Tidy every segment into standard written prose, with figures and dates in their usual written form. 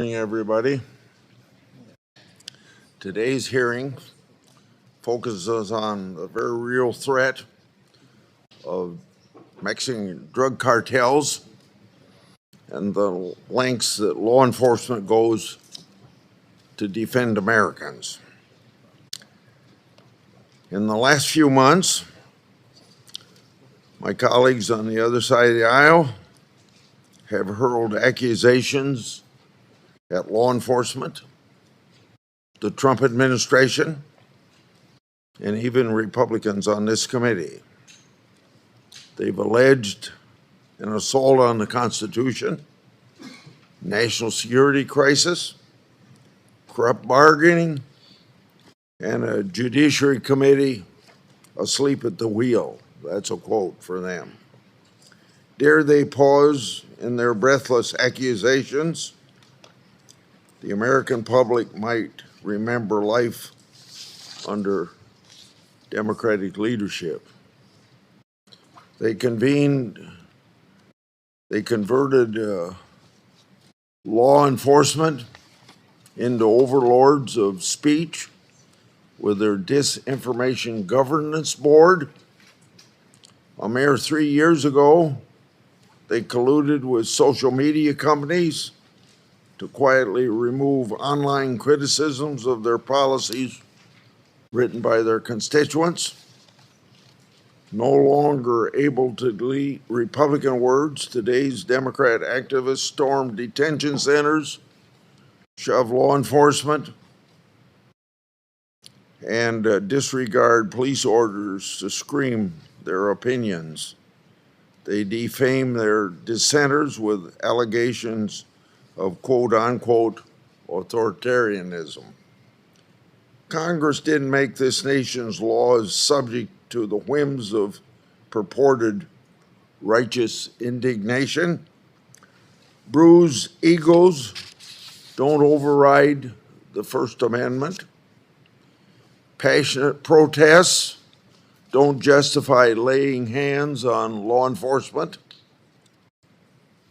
Morning, everybody. Today's hearing focuses on the very real threat of Mexican drug cartels and the lengths that law enforcement goes to defend Americans. In the last few months, my colleagues on the other side of the aisle have hurled accusations at law enforcement, the Trump administration, and even Republicans on this committee. They've alleged an assault on the Constitution, national security crisis, corrupt bargaining, and a Judiciary Committee asleep at the wheel. That's a quote for them. Dare they pause in their breathless accusations? The American public might remember life under Democratic leadership. They converted law enforcement into overlords of speech with their Disinformation Governance Board. A mere 3 years ago, they colluded with social media companies to quietly remove online criticisms of their policies written by their constituents. No longer able to delete Republican words, today's Democrat activists storm detention centers, shove law enforcement, and disregard police orders to scream their opinions. They defame their dissenters with allegations of quote-unquote authoritarianism. Congress didn't make this nation's laws subject to the whims of purported righteous indignation. Bruised egos don't override the First Amendment. Passionate protests don't justify laying hands on law enforcement.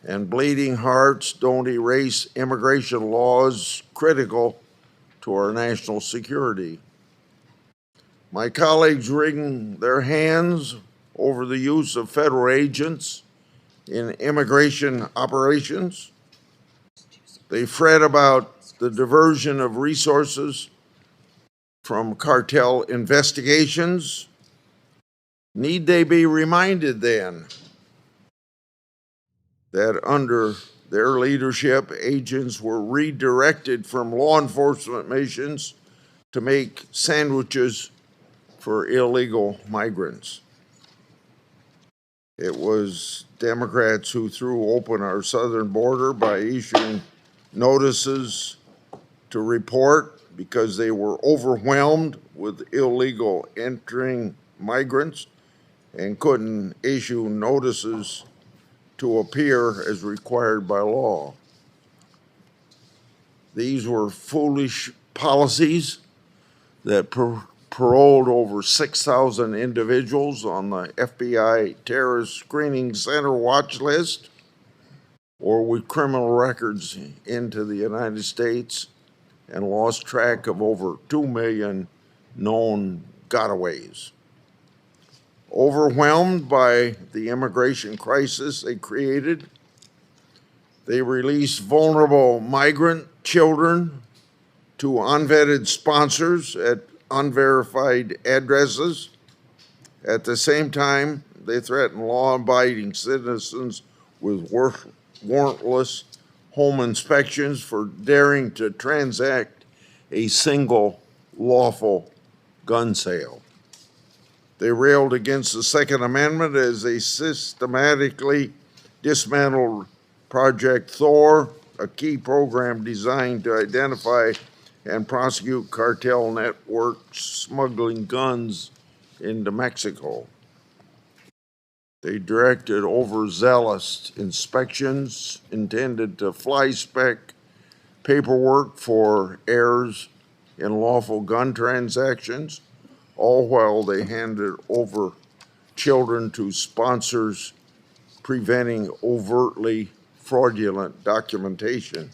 And bleeding hearts don't erase immigration laws critical to our national security. My colleagues wring their hands over the use of federal agents in immigration operations. They fret about the diversion of resources from cartel investigations. Need they be reminded then that under their leadership, agents were redirected from law enforcement missions to make sandwiches for illegal migrants? It was Democrats who threw open our southern border by issuing notices to report because they were overwhelmed with illegal entering migrants and couldn't issue notices to appear as required by law. These were foolish policies that paroled over 6,000 individuals on the FBI terrorist screening center watch list or with criminal records into the United States and lost track of over 2 million known gotaways. Overwhelmed by the immigration crisis they created, they released vulnerable migrant children to unvetted sponsors at unverified addresses. At the same time, they threatened law-abiding citizens with warrantless home inspections for daring to transact a single lawful gun sale. They railed against the Second Amendment as they systematically dismantled Project Thor, a key program designed to identify and prosecute cartel networks smuggling guns into Mexico. They directed overzealous inspections intended to fly-spec paperwork for errors in lawful gun transactions, all while they handed over children to sponsors, preventing overtly fraudulent documentation.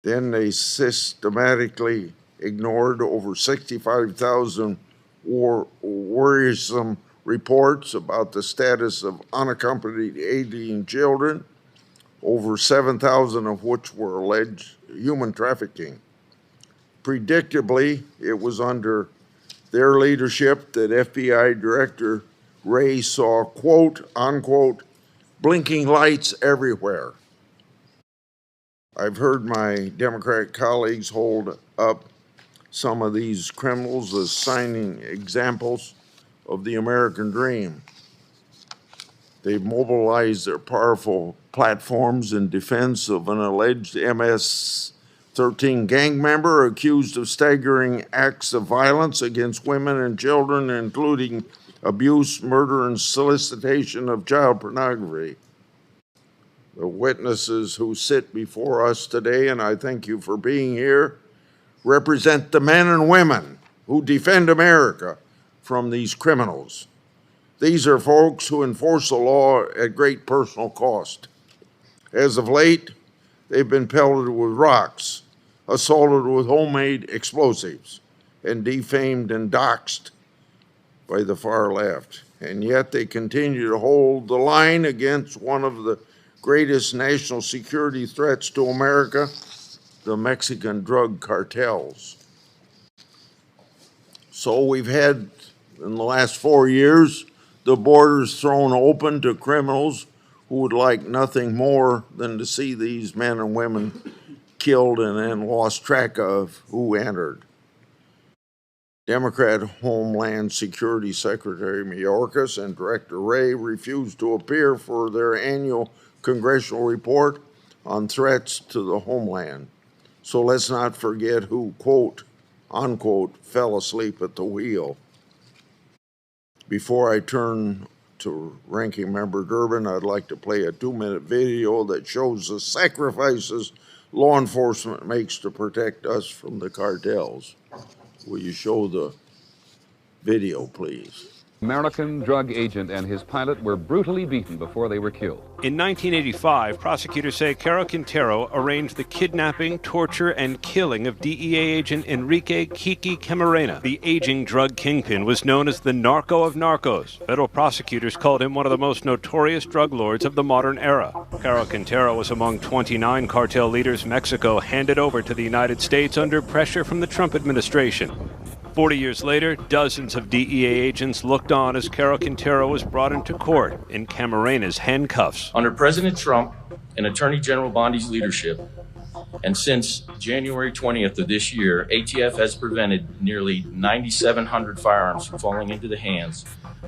Then they systematically ignored over 65,000 worrisome reports about the status of unaccompanied alien children, over 7,000 of which were alleged human trafficking. Predictably, it was under their leadership that FBI Director Wray saw, quote, unquote, blinking lights everywhere. I've heard my Democratic colleagues hold up some of these criminals as shining examples of the American dream. They've mobilized their powerful platforms in defense of an alleged MS-13 gang member accused of staggering acts of violence against women and children, including abuse, murder, and solicitation of child pornography. The witnesses who sit before us today, and I thank you for being here, represent the men and women who defend America from these criminals. These are folks who enforce the law at great personal cost. As of late, they've been pelleted with rocks, assaulted with homemade explosives, and defamed and doxxed by the far left. And yet they continue to hold the line against one of the greatest national security threats to America, the Mexican drug cartels. So we've had, in the last 4 years, the borders thrown open to criminals who would like nothing more than to see these men and women killed and then lost track of who entered. Democrat Homeland Security Secretary Mayorkas and Director Wray refused to appear for their annual congressional report on threats to the homeland. So let's not forget who, quote, unquote, fell asleep at the wheel. Before I turn to Ranking Member Durbin, I'd like to play a 2-minute video that shows the sacrifices law enforcement makes to protect us from the cartels. Will you show the video, please? American drug agent and his pilot were brutally beaten before they were killed. In 1985, prosecutors say Caro Quintero arranged the kidnapping, torture, and killing of DEA agent Enrique Kiki Camarena. The aging drug kingpin was known as the narco of narcos. Federal prosecutors called him one of the most notorious drug lords of the modern era. Caro Quintero was among 29 cartel leaders Mexico handed over to the United States under pressure from the Trump administration. 40 years later, dozens of DEA agents looked on as Caro Quintero was brought into court in Camarena's handcuffs. Under President Trump and Attorney General Bondi's leadership, and since January 20th of this year, ATF has prevented nearly 9,700 firearms from falling into the hands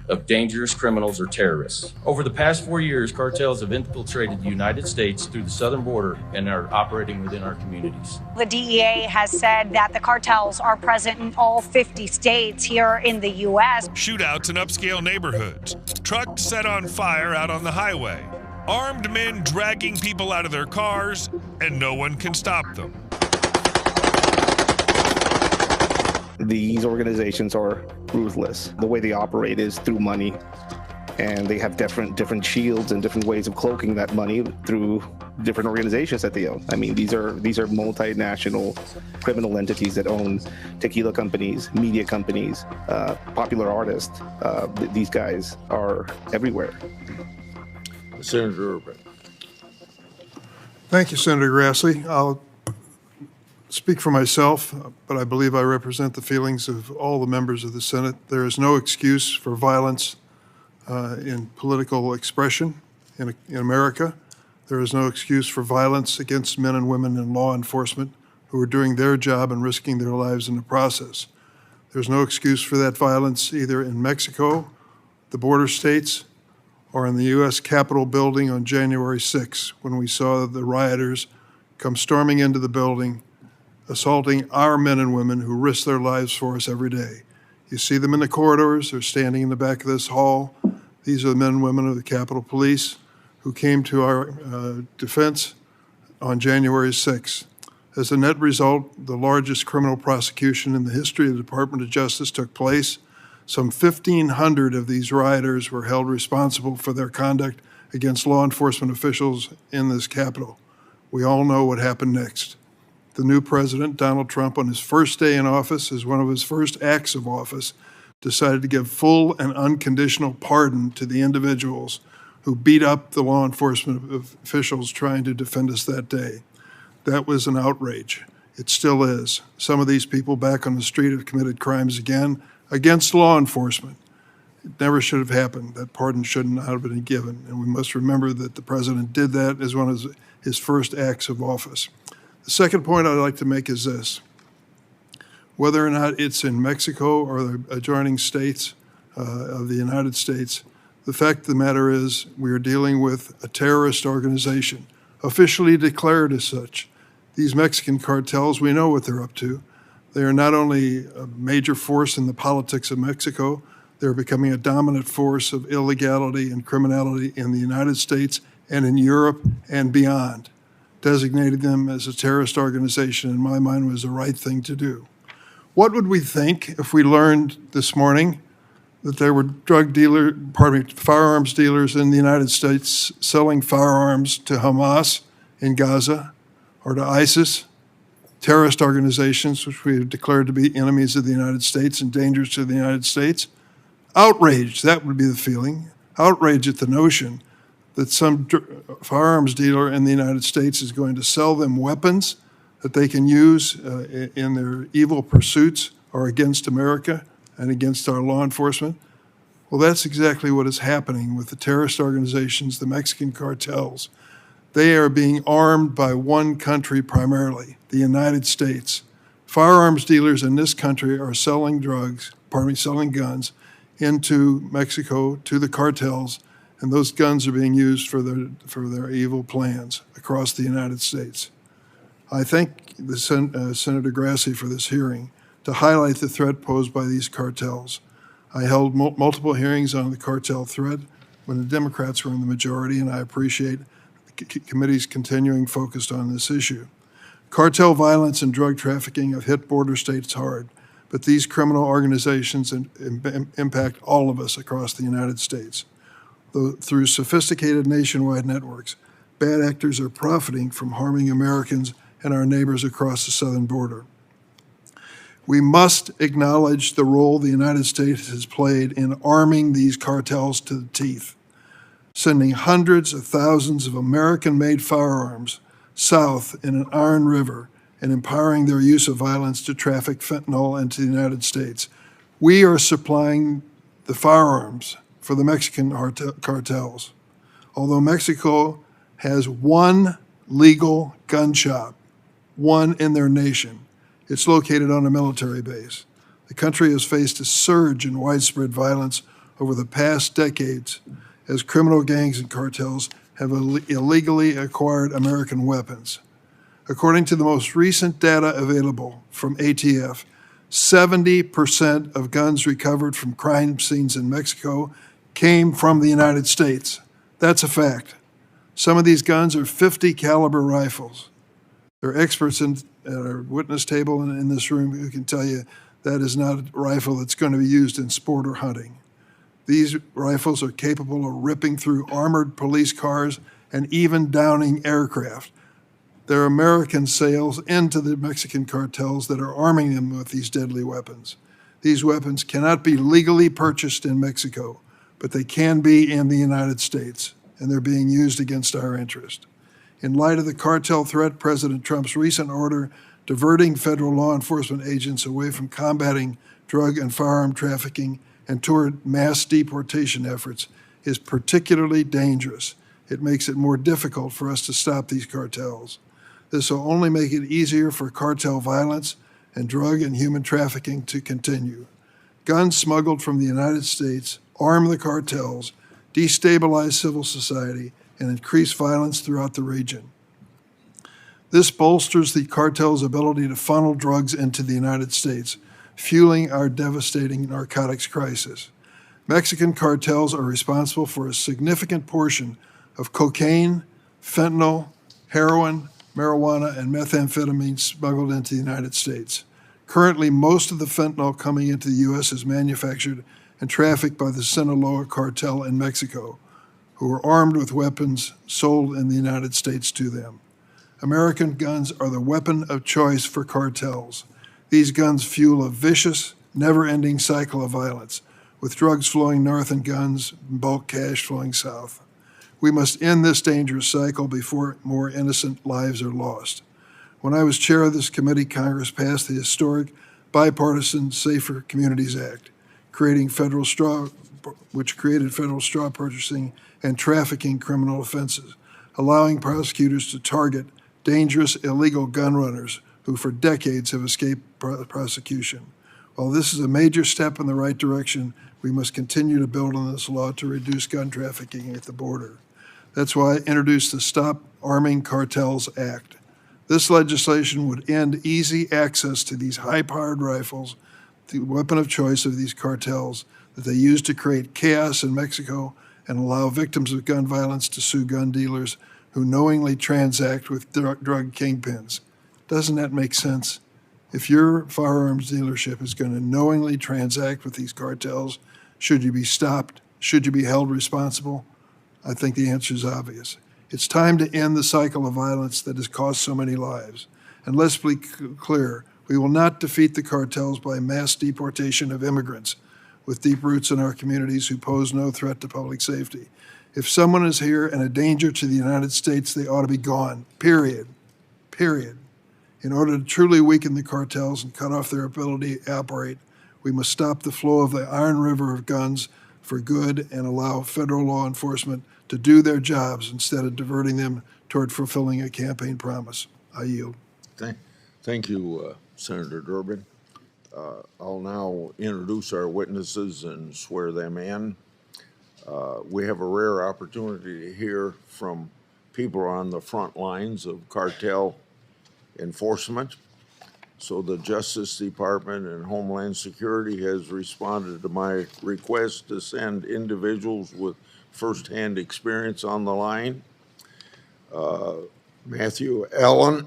of dangerous criminals or terrorists. Over the past 4 years, cartels have infiltrated the United States through the southern border and are operating within our communities. The DEA has said that the cartels are present in all 50 states here in the U.S. Shootouts in upscale neighborhoods, trucks set on fire out on the highway, armed men dragging people out of their cars, and no one can stop them. These organizations are ruthless. The way they operate is through money, and they have different shields and different ways of cloaking that money through different organizations that they own. I mean, these are multinational criminal entities that own tequila companies, media companies, popular artists. These guys are everywhere. Senator Urban. Thank you, Senator Grassley. I'll speak for myself, but I believe I represent the feelings of all the members of the Senate. There is no excuse for violence in political expression in America. There is no excuse for violence against men and women in law enforcement who are doing their job and risking their lives in the process. There's no excuse for that violence either in Mexico, the border states, or in the U.S. Capitol building on January 6, when we saw the rioters come storming into the building, assaulting our men and women who risk their lives for us every day. You see them in the corridors, they're standing in the back of this hall. These are the men and women of the Capitol Police who came to our defense on January 6. As a net result, the largest criminal prosecution in the history of the Department of Justice took place. Some 1,500 of these rioters were held responsible for their conduct against law enforcement officials in this Capitol. We all know what happened next. The new president, Donald Trump, on his first day in office, as one of his first acts of office, decided to give full and unconditional pardon to the individuals who beat up the law enforcement officials trying to defend us that day. That was an outrage. It still is. Some of these people back on the street have committed crimes again against law enforcement. It never should have happened. That pardon should not have been given. And we must remember that the president did that as one of his first acts of office. The second point I'd like to make is this. Whether or not it's in Mexico or the adjoining states of the United States, the fact of the matter is we are dealing with a terrorist organization, officially declared as such. These Mexican cartels, we know what they're up to. They are not only a major force in the politics of Mexico, they're becoming a dominant force of illegality and criminality in the United States and in Europe and beyond. Designating them as a terrorist organization, in my mind, was the right thing to do. What would we think if we learned this morning that there were firearms dealers in the United States selling firearms to Hamas in Gaza or to ISIS, terrorist organizations which we have declared to be enemies of the United States and dangerous to the United States? Outrage, that would be the feeling. Outrage at the notion that some firearms dealer in the United States is going to sell them weapons that they can use in their evil pursuits or against America and against our law enforcement. Well, that's exactly what is happening with the terrorist organizations, the Mexican cartels. They are being armed by one country primarily, the United States. Firearms dealers in this country are selling guns into Mexico to the cartels, and those guns are being used for their evil plans across the United States. I thank Senator Grassley for this hearing to highlight the threat posed by these cartels. I held multiple hearings on the cartel threat when the Democrats were in the majority, and I appreciate the committee's continuing focus on this issue. Cartel violence and drug trafficking have hit border states hard, but these criminal organizations impact all of us across the United States. Through sophisticated nationwide networks, bad actors are profiting from harming Americans and our neighbors across the southern border. We must acknowledge the role the United States has played in arming these cartels to the teeth, sending hundreds of thousands of American-made firearms south in an iron river and empowering their use of violence to traffic fentanyl into the United States. We are supplying the firearms for the Mexican cartels. Although Mexico has one legal gun shop, one in their nation, it's located on a military base. The country has faced a surge in widespread violence over the past decades as criminal gangs and cartels have illegally acquired American weapons. According to the most recent data available from ATF, 70% of guns recovered from crime scenes in Mexico came from the United States. That's a fact. Some of these guns are 50 caliber rifles. There are experts at our witness table and in this room who can tell you that is not a rifle that's going to be used in sport or hunting. These rifles are capable of ripping through armored police cars and even downing aircraft. There are American sales into the Mexican cartels that are arming them with these deadly weapons. These weapons cannot be legally purchased in Mexico, but they can be in the United States, and they're being used against our interest. In light of the cartel threat, President Trump's recent order diverting federal law enforcement agents away from combating drug and firearm trafficking and toward mass deportation efforts is particularly dangerous. It makes it more difficult for us to stop these cartels. This will only make it easier for cartel violence and drug and human trafficking to continue. Guns smuggled from the United States arm the cartels, destabilize civil society, and increase violence throughout the region. This bolsters the cartel's ability to funnel drugs into the United States, fueling our devastating narcotics crisis. Mexican cartels are responsible for a significant portion of cocaine, fentanyl, heroin, marijuana, and methamphetamine smuggled into the United States. Currently, most of the fentanyl coming into the U.S. is manufactured and trafficked by the Sinaloa cartel in Mexico, who are armed with weapons sold in the United States to them. American guns are the weapon of choice for cartels. These guns fuel a vicious, never-ending cycle of violence, with drugs flowing north and guns and bulk cash flowing south. We must end this dangerous cycle before more innocent lives are lost. When I was chair of this committee, Congress passed the historic bipartisan Safer Communities Act, which created federal straw purchasing and trafficking criminal offenses, allowing prosecutors to target dangerous illegal gun runners who for decades have escaped prosecution. While this is a major step in the right direction, we must continue to build on this law to reduce gun trafficking at the border. That's why I introduced the Stop Arming Cartels Act. This legislation would end easy access to these high-powered rifles, the weapon of choice of these cartels that they use to create chaos in Mexico and allow victims of gun violence to sue gun dealers who knowingly transact with drug kingpins. Doesn't that make sense? If your firearms dealership is going to knowingly transact with these cartels, should you be stopped? Should you be held responsible? I think the answer is obvious. It's time to end the cycle of violence that has cost so many lives. And let's be clear, we will not defeat the cartels by mass deportation of immigrants with deep roots in our communities who pose no threat to public safety. If someone is here and a danger to the United States, they ought to be gone, period. Period. In order to truly weaken the cartels and cut off their ability to operate, we must stop the flow of the Iron River of guns for good and allow federal law enforcement to do their jobs instead of diverting them toward fulfilling a campaign promise. I yield. Thank you, Senator Durbin. I'll now introduce our witnesses and swear them in. We have a rare opportunity to hear from people on the front lines of cartel enforcement. So the Justice Department and Homeland Security has responded to my request to send individuals with firsthand experience on the line. Matthew Allen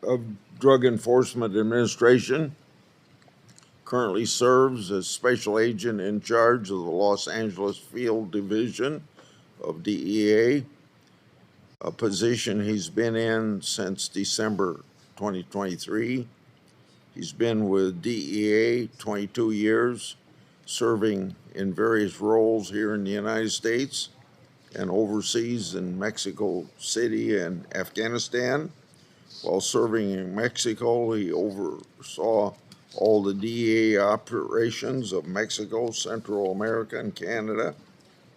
of Drug Enforcement Administration currently serves as Special Agent in charge of the Los Angeles Field Division of DEA, a position he's been in since December 2023. He's been with DEA 22 years, serving in various roles here in the United States and overseas in Mexico City and Afghanistan. While serving in Mexico, he oversaw all the DEA operations of Mexico, Central America, and Canada.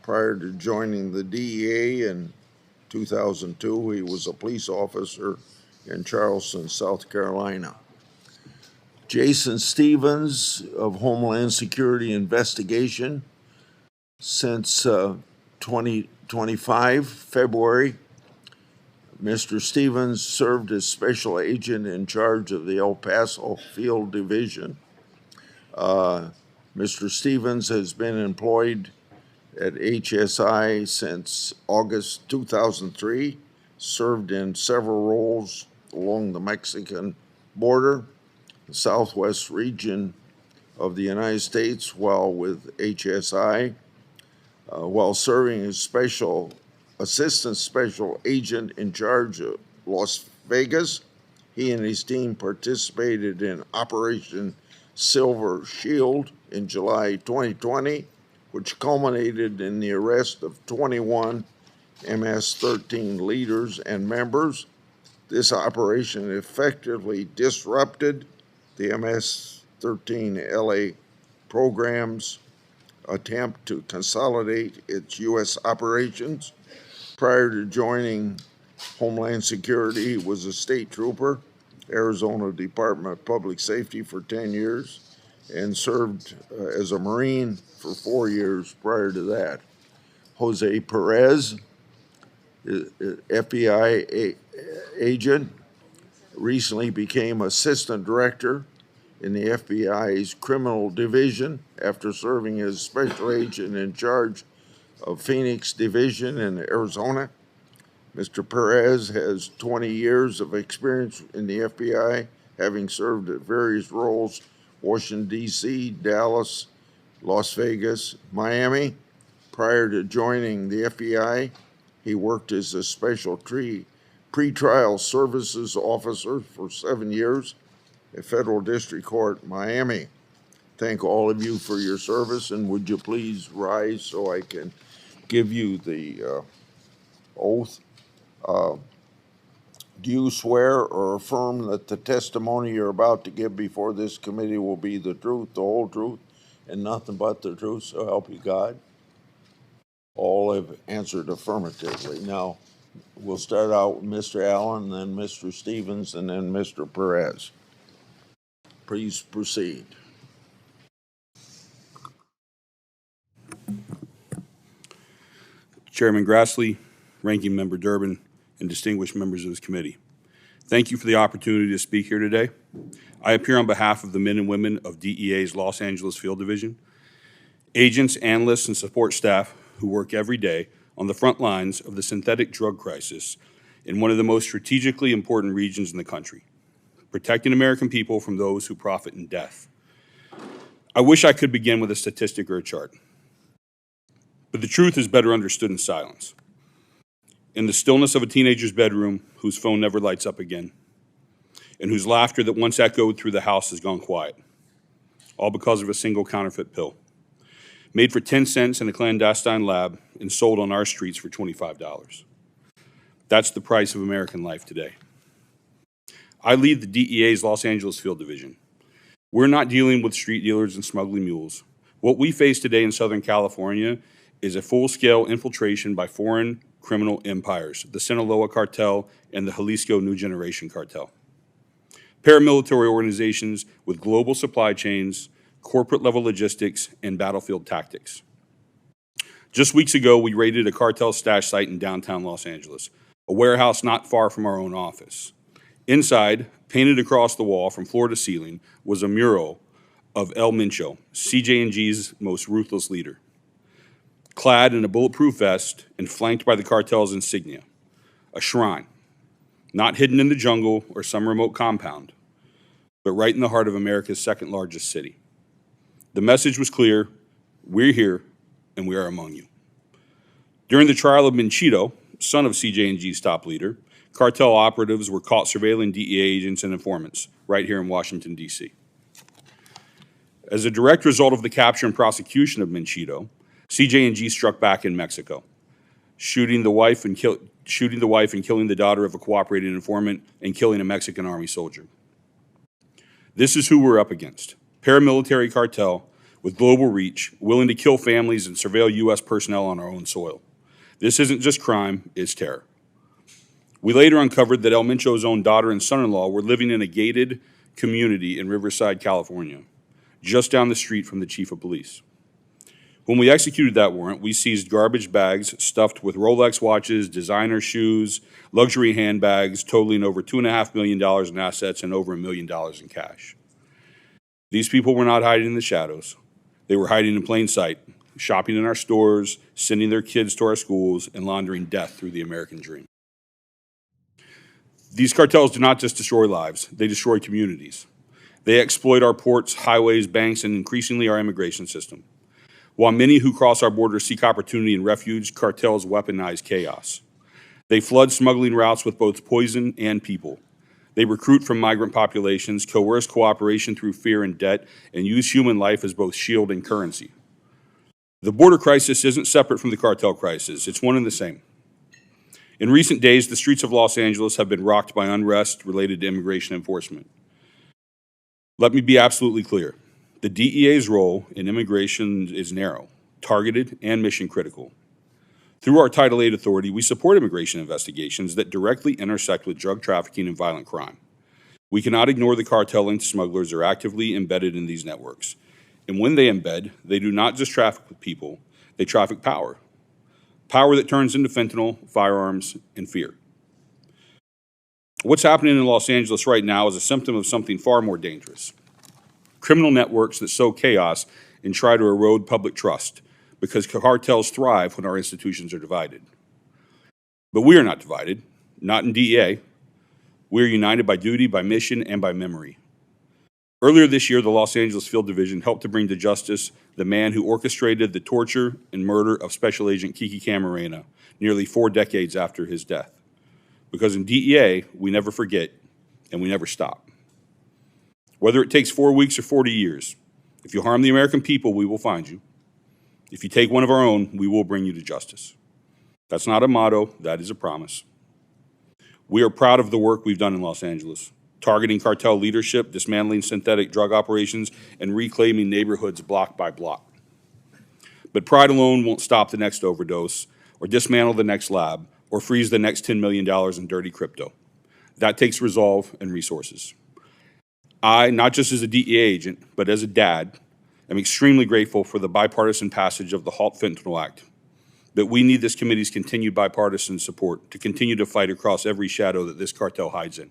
Prior to joining the DEA in 2002, he was a police officer in Charleston, South Carolina. Jason Stevens of Homeland Security Investigation since 2025, February. Mr. Stevens served as Special Agent in charge of the El Paso Field Division. Mr. Stevens has been employed at HSI since August 2003, served in several roles along the Mexican border, the southwest region of the United States, while with HSI. While serving as Assistant Special Agent in charge of Las Vegas, he and his team participated in Operation Silver Shield in July 2020, which culminated in the arrest of 21 MS-13 leaders and members. This operation effectively disrupted the MS-13 LA program's attempt to consolidate its U.S. operations. Prior to joining Homeland Security, he was a state trooper, Arizona Department of Public Safety for 10 years, and served as a Marine for 4 years prior to that. Jose Perez, FBI agent, recently became Assistant Director in the FBI's Criminal Division after serving as Special Agent in charge of Phoenix Division in Arizona. Mr. Perez has 20 years of experience in the FBI, having served at various roles: Washington, D.C., Dallas, Las Vegas, Miami. Prior to joining the FBI, he worked as a special pretrial services officer for 7 years at Federal District Court, Miami. Thank all of you for your service, and would you please rise so I can give you the oath? Do you swear or affirm that the testimony you're about to give before this committee will be the truth, the whole truth, and nothing but the truth, so help you God? All have answered affirmatively. Now, we'll start out with Mr. Allen, then Mr. Stevens, and then Mr. Perez. Please proceed. Chairman Grassley, Ranking Member Durbin, and distinguished members of this committee. Thank you for the opportunity to speak here today. I appear on behalf of the men and women of DEA's Los Angeles Field Division, agents, analysts, and support staff who work every day on the front lines of the synthetic drug crisis in one of the most strategically important regions in the country, protecting American people from those who profit in death. I wish I could begin with a statistic or a chart, but the truth is better understood in silence. In the stillness of a teenager's bedroom whose phone never lights up again, and whose laughter that once echoed through the house has gone quiet, all because of a single counterfeit pill, made for 10 cents in a clandestine lab and sold on our streets for $25. That's the price of American life today. I lead the DEA's Los Angeles Field Division. We're not dealing with street dealers and smuggling mules. What we face today in Southern California is a full-scale infiltration by foreign criminal empires, the Sinaloa cartel and the Jalisco New Generation cartel. Paramilitary organizations with global supply chains, corporate-level logistics, and battlefield tactics. Just weeks ago, we raided a cartel stash site in downtown Los Angeles, a warehouse not far from our own office. Inside, painted across the wall from floor to ceiling, was a mural of El Mincho, CJ&G's most ruthless leader. Clad in a bulletproof vest and flanked by the cartel's insignia, a shrine, not hidden in the jungle or some remote compound, but right in the heart of America's second largest city. The message was clear: we're here and we are among you. During the trial of Minchito, son of CJ&G's top leader, cartel operatives were caught surveilling DEA agents and informants right here in Washington, D.C. As a direct result of the capture and prosecution of Minchito, CJ&G struck back in Mexico, shooting the wife and killing the daughter of a cooperating informant and killing a Mexican army soldier. This is who we're up against: paramilitary cartel with global reach, willing to kill families and surveil U.S. personnel on our own soil. This isn't just crime, it's terror. We later uncovered that El Mincho's own daughter and son-in-law were living in a gated community in Riverside, California, just down the street from the chief of police. When we executed that warrant, we seized garbage bags stuffed with Rolex watches, designer shoes, luxury handbags, totaling over $2.5 million in assets and over $1 million in cash. These people were not hiding in the shadows. They were hiding in plain sight, shopping in our stores, sending their kids to our schools, and laundering death through the American dream. These cartels do not just destroy lives, they destroy communities. They exploit our ports, highways, banks, and increasingly our immigration system. While many who cross our borders seek opportunity and refuge, cartels weaponize chaos. They flood smuggling routes with both poison and people. They recruit from migrant populations, coerce cooperation through fear and debt, and use human life as both shield and currency. The border crisis isn't separate from the cartel crisis. It's one and the same. In recent days, the streets of Los Angeles have been rocked by unrest related to immigration enforcement. Let me be absolutely clear. The DEA's role in immigration is narrow, targeted, and mission critical. Through our Title VIII authority, we support immigration investigations that directly intersect with drug trafficking and violent crime. We cannot ignore the cartel-linked smugglers are actively embedded in these networks. And when they embed, they do not just traffic with people, they traffic power. Power that turns into fentanyl, firearms, and fear. What's happening in Los Angeles right now is a symptom of something far more dangerous. Criminal networks that sow chaos and try to erode public trust, because cartels thrive when our institutions are divided. But we are not divided, not in DEA. We are united by duty, by mission, and by memory. Earlier this year, the Los Angeles Field Division helped to bring to justice the man who orchestrated the torture and murder of Special Agent Kiki Camarena nearly 4 decades after his death. because in DEA, we never forget and we never stop. Whether it takes 4 weeks or 40 years, if you harm the American people, we will find you. If you take one of our own, we will bring you to justice. That's not a motto, that is a promise. We are proud of the work we've done in Los Angeles, targeting cartel leadership, dismantling synthetic drug operations, and reclaiming neighborhoods block by block. But pride alone won't stop the next overdose, or dismantle the next lab, or freeze the next $10 million in dirty crypto. That takes resolve and resources. I, not just as a DEA agent, but as a dad, am extremely grateful for the bipartisan passage of the Halt Fentanyl Act. But we need this committee's continued bipartisan support to continue to fight across every shadow that this cartel hides in.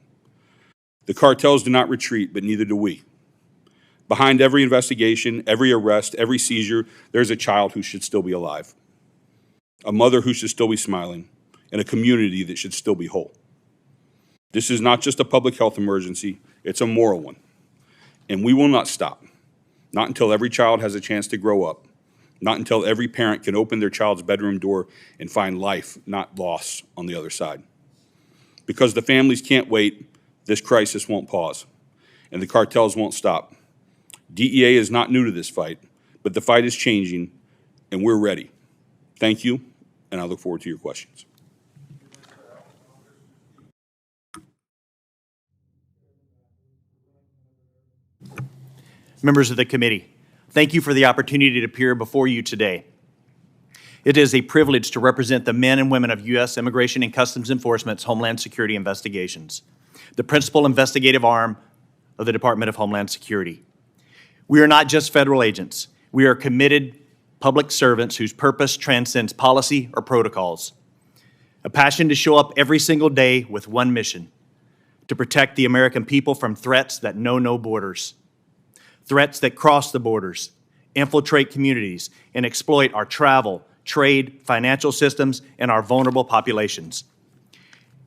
The cartels do not retreat, but neither do we. Behind every investigation, every arrest, every seizure, there's a child who should still be alive, a mother who should still be smiling, and a community that should still be whole. This is not just a public health emergency, it's a moral one. And we will not stop, not until every child has a chance to grow up, not until every parent can open their child's bedroom door and find life, not loss, on the other side. Because the families can't wait, this crisis won't pause, and the cartels won't stop. DEA is not new to this fight, but the fight is changing, and we're ready. Thank you, and I look forward to your questions. Members of the committee, thank you for the opportunity to appear before you today. It is a privilege to represent the men and women of U.S. Immigration and Customs Enforcement's Homeland Security Investigations, the principal investigative arm of the Department of Homeland Security. We are not just federal agents. We are committed public servants whose purpose transcends policy or protocols. A passion to show up every single day with one mission: to protect the American people from threats that know no borders. Threats that cross the borders, infiltrate communities, and exploit our travel, trade, financial systems, and our vulnerable populations.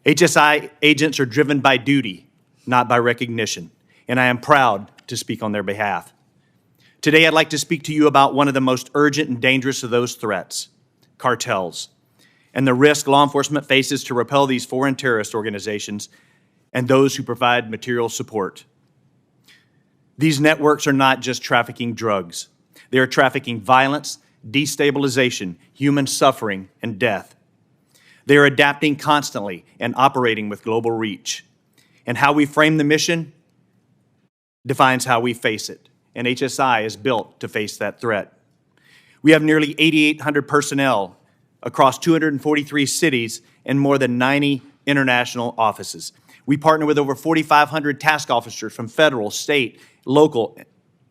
HSI agents are driven by duty, not by recognition, and I am proud to speak on their behalf. Today, I'd like to speak to you about one of the most urgent and dangerous of those threats, cartels, and the risk law enforcement faces to repel these foreign terrorist organizations and those who provide material support. These networks are not just trafficking drugs. They are trafficking violence, destabilization, human suffering, and death. They are adapting constantly and operating with global reach. And how we frame the mission defines how we face it. And HSI is built to face that threat. We have nearly 8,800 personnel across 243 cities and more than 90 international offices. We partner with over 4,500 task officers from federal, state, local,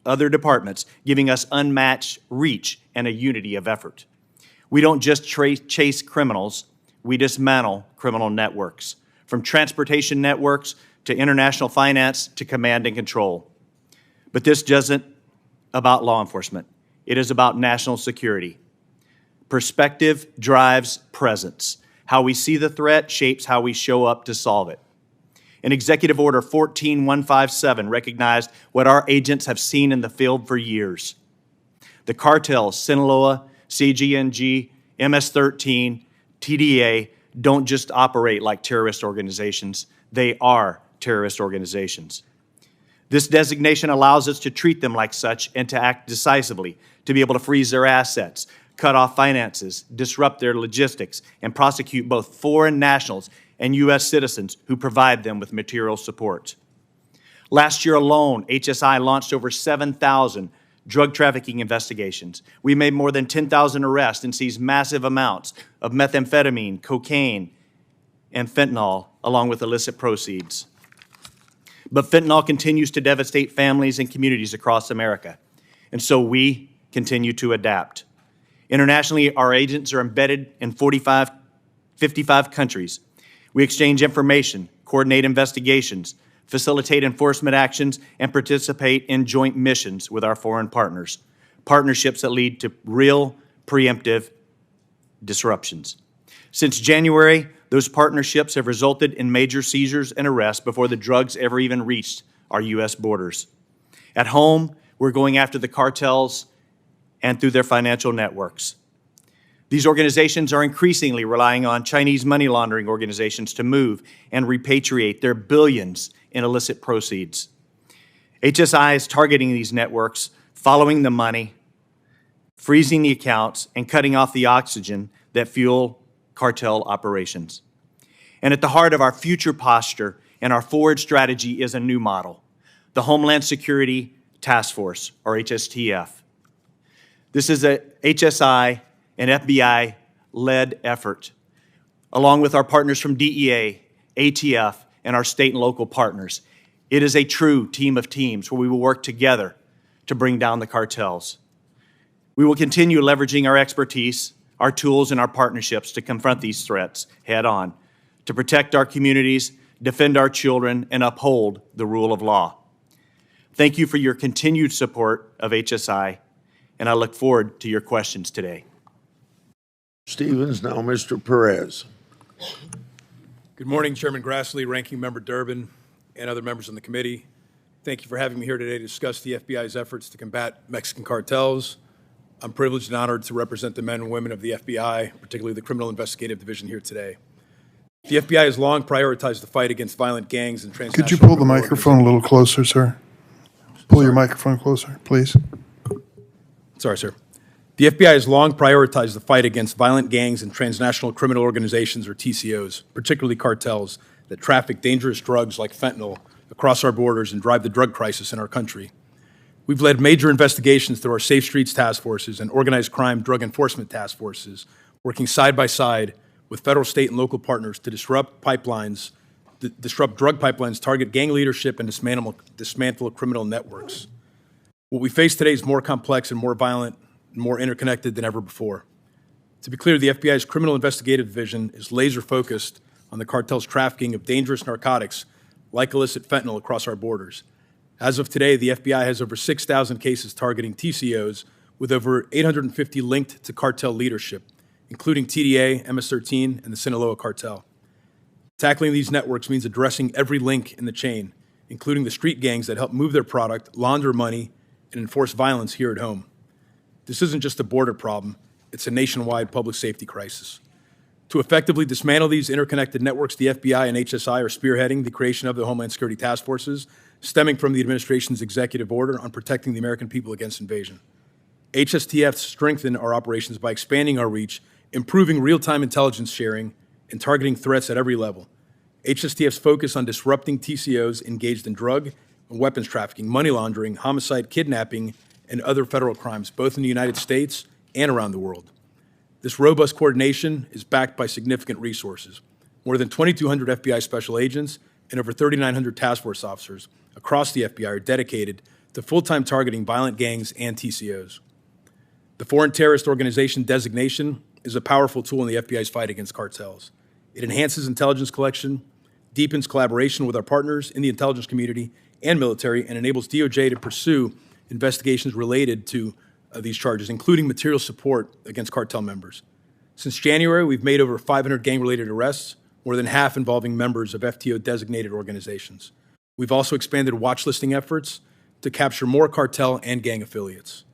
other departments, giving us unmatched reach and a unity of effort. We don't just chase criminals, we dismantle criminal networks, from transportation networks to international finance to command and control. But this isn't about law enforcement. It is about national security. Perspective drives presence. How we see the threat shapes how we show up to solve it. In Executive Order 14157 recognized what our agents have seen in the field for years. The cartels, Sinaloa, CGNG, MS-13, TDA, don't just operate like terrorist organizations. They are terrorist organizations. This designation allows us to treat them like such and to act decisively, to be able to freeze their assets, cut off finances, disrupt their logistics, and prosecute both foreign nationals and U.S. citizens who provide them with material support. Last year alone, HSI launched over 7,000 drug trafficking investigations. We made more than 10,000 arrests and seized massive amounts of methamphetamine, cocaine, and fentanyl, along with illicit proceeds. But fentanyl continues to devastate families and communities across America, and so we continue to adapt. Internationally, our agents are embedded in 55 countries. We exchange information, coordinate investigations, facilitate enforcement actions, and participate in joint missions with our foreign partners, partnerships that lead to real preemptive disruptions. Since January, those partnerships have resulted in major seizures and arrests before the drugs ever even reached our U.S. borders. At home, we're going after the cartels and through their financial networks. These organizations are increasingly relying on Chinese money laundering organizations to move and repatriate their billions in illicit proceeds. HSI is targeting these networks, following the money, freezing the accounts, and cutting off the oxygen that fuel cartel operations. And at the heart of our future posture and our forward strategy is a new model, the Homeland Security Task Force, or HSTF. This is a HSI and FBI-led effort, along with our partners from DEA, ATF, and our state and local partners. It is a true team of teams where we will work together to bring down the cartels. We will continue leveraging our expertise, our tools, and our partnerships to confront these threats head on, to protect our communities, defend our children, and uphold the rule of law. Thank you for your continued support of HSI, and I look forward to your questions today. Stevens, now Mr. Perez. Good morning, Chairman Grassley, Ranking Member Durbin, and other members on the committee. Thank you for having me here today to discuss the FBI's efforts to combat Mexican cartels. I'm privileged and honored to represent the men and women of the FBI, particularly the Criminal Investigative Division here today. The FBI has long prioritized the fight against violent gangs and transnational... Could you pull the microphone a little closer, sir? Pull your microphone closer, please. Sorry, sir. The FBI has long prioritized the fight against violent gangs and transnational criminal organizations, or TCOs, particularly cartels, that traffic dangerous drugs like fentanyl across our borders and drive the drug crisis in our country. We've led major investigations through our Safe Streets Task Forces and Organized Crime Drug Enforcement Task Forces, working side by side with federal, state, and local partners to disrupt drug pipelines, target gang leadership, and dismantle criminal networks. What we face today is more complex and more violent and more interconnected than ever before. To be clear, the FBI's Criminal Investigative Division is laser-focused on the cartel's trafficking of dangerous narcotics like illicit fentanyl across our borders. As of today, the FBI has over 6,000 cases targeting TCOs, with over 850 linked to cartel leadership, including TDA, MS-13, and the Sinaloa cartel. Tackling these networks means addressing every link in the chain, including the street gangs that help move their product, launder money, and enforce violence here at home. This isn't just a border problem, it's a nationwide public safety crisis. To effectively dismantle these interconnected networks, the FBI and HSI are spearheading the creation of the Homeland Security Task Forces, stemming from the administration's executive order on protecting the American people against invasion. HSTF strengthened our operations by expanding our reach, improving real-time intelligence sharing, and targeting threats at every level. HSTF's focus on disrupting TCOs engaged in drug and weapons trafficking, money laundering, homicide, kidnapping, and other federal crimes, both in the United States and around the world. This robust coordination is backed by significant resources. More than 2,200 FBI special agents and over 3,900 task force officers across the FBI are dedicated to full-time targeting violent gangs and TCOs. The Foreign Terrorist Organization designation is a powerful tool in the FBI's fight against cartels. It enhances intelligence collection, deepens collaboration with our partners in the intelligence community and military, and enables DOJ to pursue investigations related to these charges, including material support against cartel members. Since January, we've made over 500 gang-related arrests, more than half involving members of FTO-designated organizations. We've also expanded watch-listing efforts to capture more cartel and gang affiliates.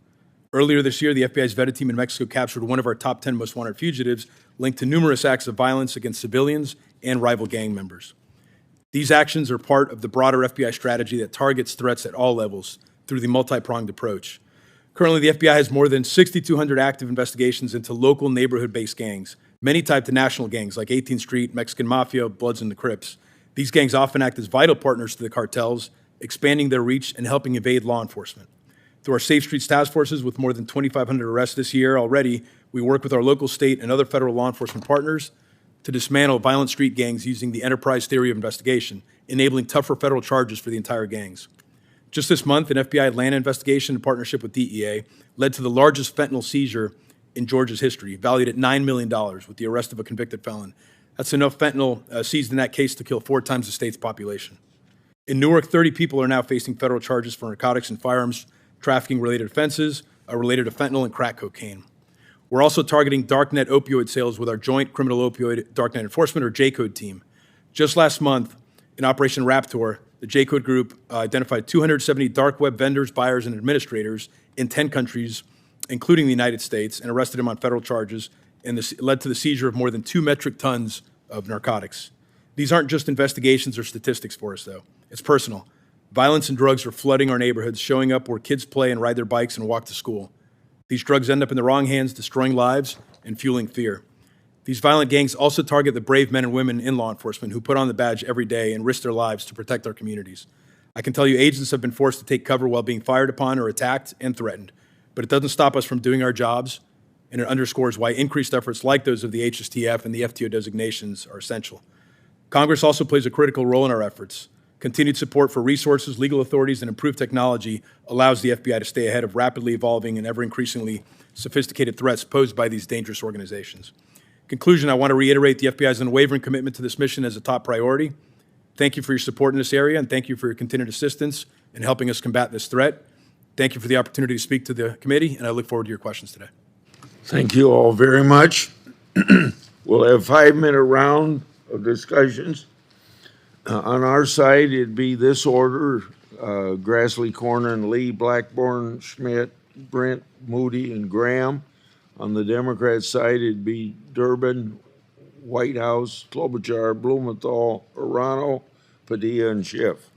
Earlier this year, the FBI's vetted team in Mexico captured one of our top 10 most wanted fugitives linked to numerous acts of violence against civilians and rival gang members. These actions are part of the broader FBI strategy that targets threats at all levels through the multi-pronged approach. Currently, the FBI has more than 6,200 active investigations into local neighborhood-based gangs, many tied to national gangs like 18th Street, Mexican Mafia, Bloods, and the Crips. These gangs often act as vital partners to the cartels, expanding their reach and helping evade law enforcement. Through our Safe Streets Task Forces, with more than 2,500 arrests this year already, we work with our local, state, and other federal law enforcement partners to dismantle violent street gangs using the enterprise theory of investigation, enabling tougher federal charges for the entire gangs. Just this month, an FBI Atlanta investigation in partnership with DEA led to the largest fentanyl seizure in Georgia's history, valued at $9 million, with the arrest of a convicted felon. That's enough fentanyl seized in that case to kill 4 times the state's population. In Newark, 30 people are now facing federal charges for narcotics and firearms trafficking-related offenses related to fentanyl and crack cocaine. We're also targeting darknet opioid sales with our Joint Criminal Opioid Darknet Enforcement, or J-Code team. Just last month, in Operation Raptor, the J-Code group identified 270 dark web vendors, buyers, and administrators in 10 countries, including the United States, and arrested them on federal charges, and this led to the seizure of more than 2 metric tons of narcotics. These aren't just investigations or statistics for us, though. It's personal. Violence and drugs are flooding our neighborhoods, showing up where kids play and ride their bikes and walk to school. These drugs end up in the wrong hands, destroying lives and fueling fear. These violent gangs also target the brave men and women in law enforcement who put on the badge every day and risk their lives to protect our communities. I can tell you agents have been forced to take cover while being fired upon or attacked and threatened, but it doesn't stop us from doing our jobs, and it underscores why increased efforts like those of the HSTF and the FTO designations are essential. Congress also plays a critical role in our efforts. Continued support for resources, legal authorities, and improved technology allows the FBI to stay ahead of rapidly evolving and ever-increasingly sophisticated threats posed by these dangerous organizations. In conclusion, I want to reiterate the FBI's unwavering commitment to this mission as a top priority. Thank you for your support in this area, and thank you for your continued assistance in helping us combat this threat. Thank you for the opportunity to speak to the committee, and I look forward to your questions today. Thank you all very much. We'll have a 5-minute round of discussions. On our side, it'd be this order: Grassley, Cornyn, Lee, Blackburn, Schmidt, Brent, Moody, and Graham. On the Democrat side, it'd be Durbin, Whitehouse, Klobuchar, Blumenthal, Arano, Padilla, and Schiff.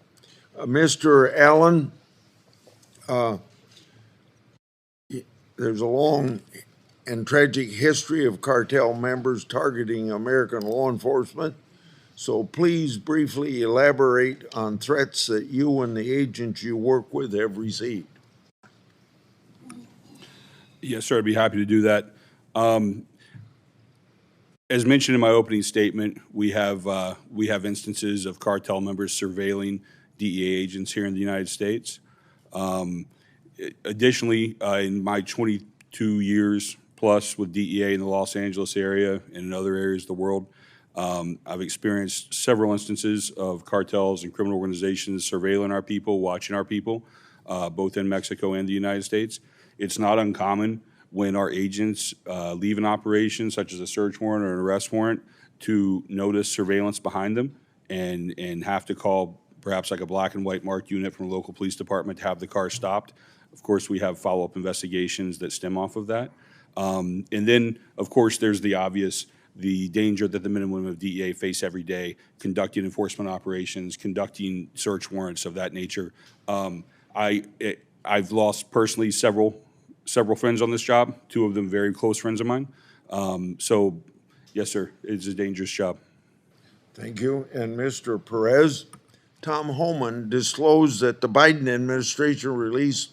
Mr. Allen, there's a long and tragic history of cartel members targeting American law enforcement. So please briefly elaborate on threats that you and the agents you work with have received. Yes, sir, I'd be happy to do that. As mentioned in my opening statement, we have instances of cartel members surveilling DEA agents here in the United States. Additionally, in my 22 years plus with DEA in the Los Angeles area and in other areas of the world, I've experienced several instances of cartels and criminal organizations surveilling our people, watching our people, both in Mexico and the United States. It's not uncommon when our agents leave an operation, such as a search warrant or an arrest warrant, to notice surveillance behind them and have to call perhaps like a black and white marked unit from a local police department to have the car stopped. Of course, we have follow-up investigations that stem off of that. And then, of course, there's the danger that the men and women of DEA face every day, conducting enforcement operations, conducting search warrants of that nature. I've lost personally several friends on this job, 2 of them very close friends of mine. So, yes, sir, it's a dangerous job. Thank you. And Mr. Perez, Tom Homan disclosed that the Biden administration released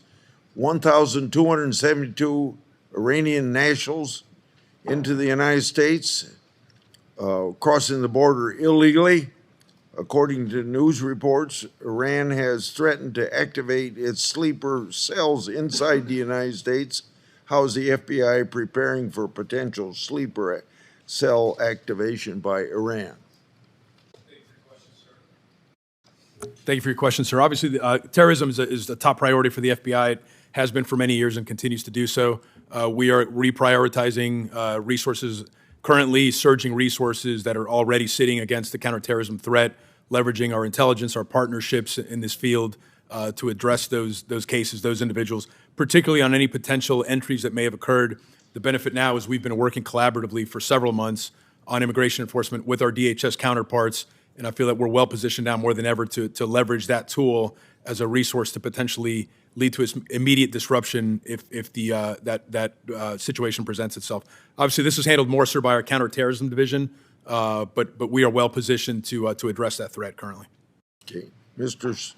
1,272 Iranian nationals into the United States, crossing the border illegally. According to news reports, Iran has threatened to activate its sleeper cells inside the United States. How is the FBI preparing for potential sleeper cell activation by Iran? Thank you for your question, sir. Obviously, terrorism is a top priority for the FBI. It has been for many years and continues to do so. We are reprioritizing resources, currently surging resources that are already sitting against the counterterrorism threat, leveraging our intelligence, our partnerships in this field to address those cases, those individuals, particularly on any potential entries that may have occurred. The benefit now is we've been working collaboratively for several months on immigration enforcement with our DHS counterparts, and I feel that we're well positioned now more than ever to leverage that tool as a resource to potentially lead to immediate disruption if that situation presents itself. Obviously, this is handled more so by our counterterrorism division, but we are well positioned to address that threat currently. Okay, Mr.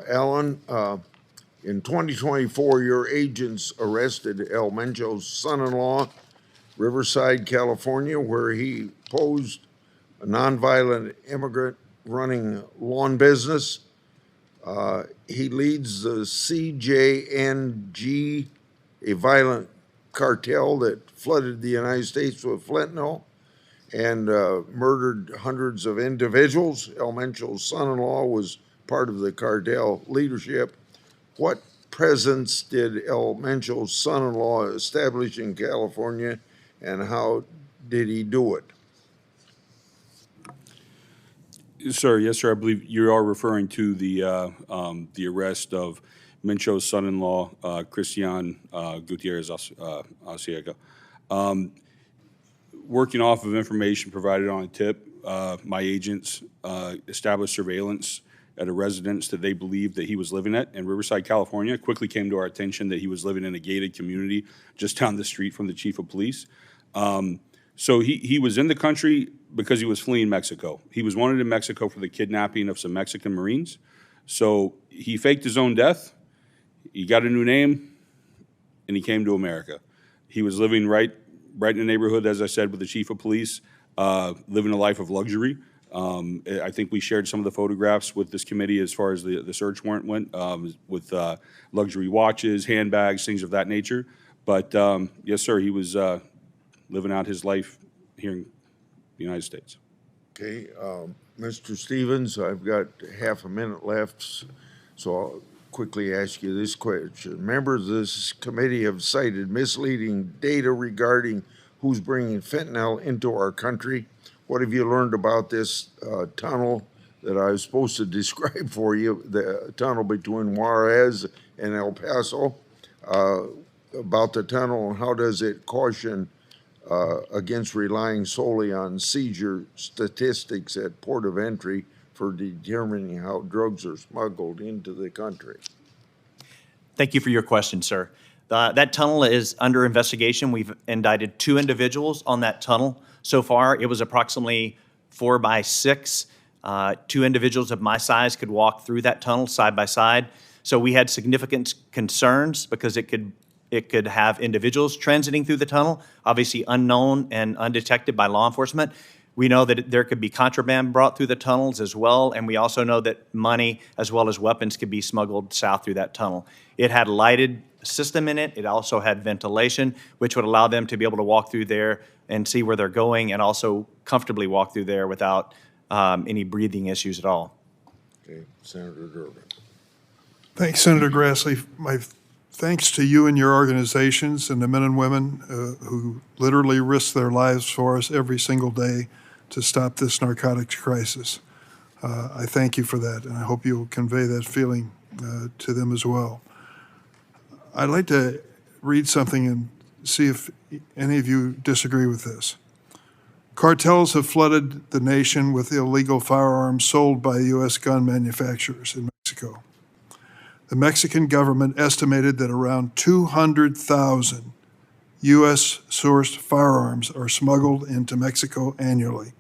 Allen, in 2024, your agents arrested El Mencho's son-in-law, Riverside, California, where he posed a nonviolent immigrant running lawn business. He leads the CJNG, a violent cartel that flooded the United States with fentanyl and murdered hundreds of individuals. El Mencho's son-in-law was part of the cartel leadership. What presence did El Mencho's son-in-law establish in California, and how did he do it? Sir, yes, sir. I believe you are referring to the arrest of Mencho's son-in-law, Christian Gutierrez Asiega. working off of information provided on a tip, my agents established surveillance at a residence that they believed that he was living at in Riverside, California. It quickly came to our attention that he was living in a gated community just down the street from the chief of police. So he was in the country because he was fleeing Mexico. He was wanted in Mexico for the kidnapping of some Mexican Marines. So he faked his own death. He got a new name, and he came to America. He was living right in the neighborhood, as I said, with the chief of police, living a life of luxury. I think we shared some of the photographs with this committee as far as the search warrant went, with luxury watches, handbags, things of that nature. But yes, sir, he was living out his life here in the United States. Okay, Mr. Stevens, I've got half a minute left, so I'll quickly ask you this question. Members of this committee have cited misleading data regarding who's bringing fentanyl into our country. What have you learned about this tunnel that I was supposed to describe for you, the tunnel between Juarez and El Paso, about the tunnel, and how does it caution against relying solely on seizure statistics at port of entry for determining how drugs are smuggled into the country? Thank you for your question, sir. That tunnel is under investigation. We've indicted 2 individuals on that tunnel. So far, it was approximately 4 by 6. 2 individuals of my size could walk through that tunnel side by side. So we had significant concerns because it could have individuals transiting through the tunnel, obviously unknown and undetected by law enforcement. We know that there could be contraband brought through the tunnels as well, and we also know that money as well as weapons could be smuggled south through that tunnel. It had a lighted system in it. It also had ventilation, which would allow them to be able to walk through there and see where they're going, and also comfortably walk through there without any breathing issues at all. Okay, Senator Durbin. Thanks, Senator Grassley. My thanks to you and your organizations and the men and women who literally risk their lives for us every single day to stop this narcotics crisis. I thank you for that, and I hope you'll convey that feeling to them as well. I'd like to read something and see if any of you disagree with this. Cartels have flooded the nation with illegal firearms sold by U.S. gun manufacturers in Mexico. The Mexican government estimated that around 200,000 U.S.-sourced firearms are smuggled into Mexico annually.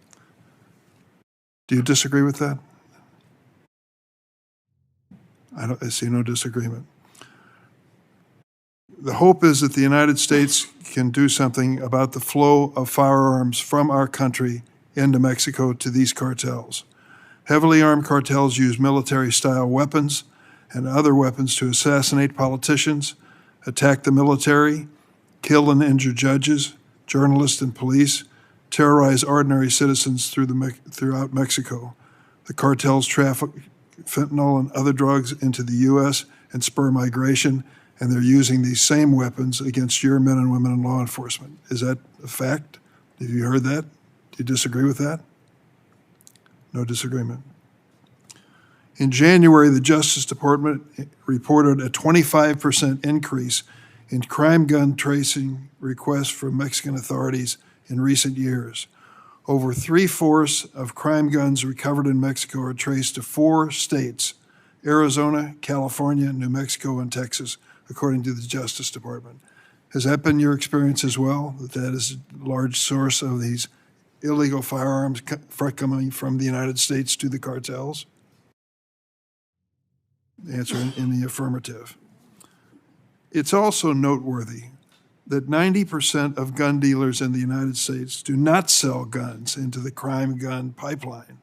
Do you disagree with that? I see no disagreement. The hope is that the United States can do something about the flow of firearms from our country into Mexico to these cartels. Heavily armed cartels use military-style weapons and other weapons to assassinate politicians, attack the military, kill and injure judges, journalists, and police, terrorize ordinary citizens throughout Mexico. The cartels traffic fentanyl and other drugs into the U.S. and spur migration, and they're using these same weapons against your men and women in law enforcement. Is that a fact? Have you heard that? Do you disagree with that? No disagreement. In January, the Justice Department reported a 25% increase in crime gun tracing requests from Mexican authorities in recent years. Over 3/4 of crime guns recovered in Mexico are traced to 4 states: Arizona, California, New Mexico, and Texas, according to the Justice Department. Has that been your experience as well, that is a large source of these illegal firearms coming from the United States to the cartels? The answer in the affirmative. It's also noteworthy that 90% of gun dealers in the United States do not sell guns into the crime gun pipeline.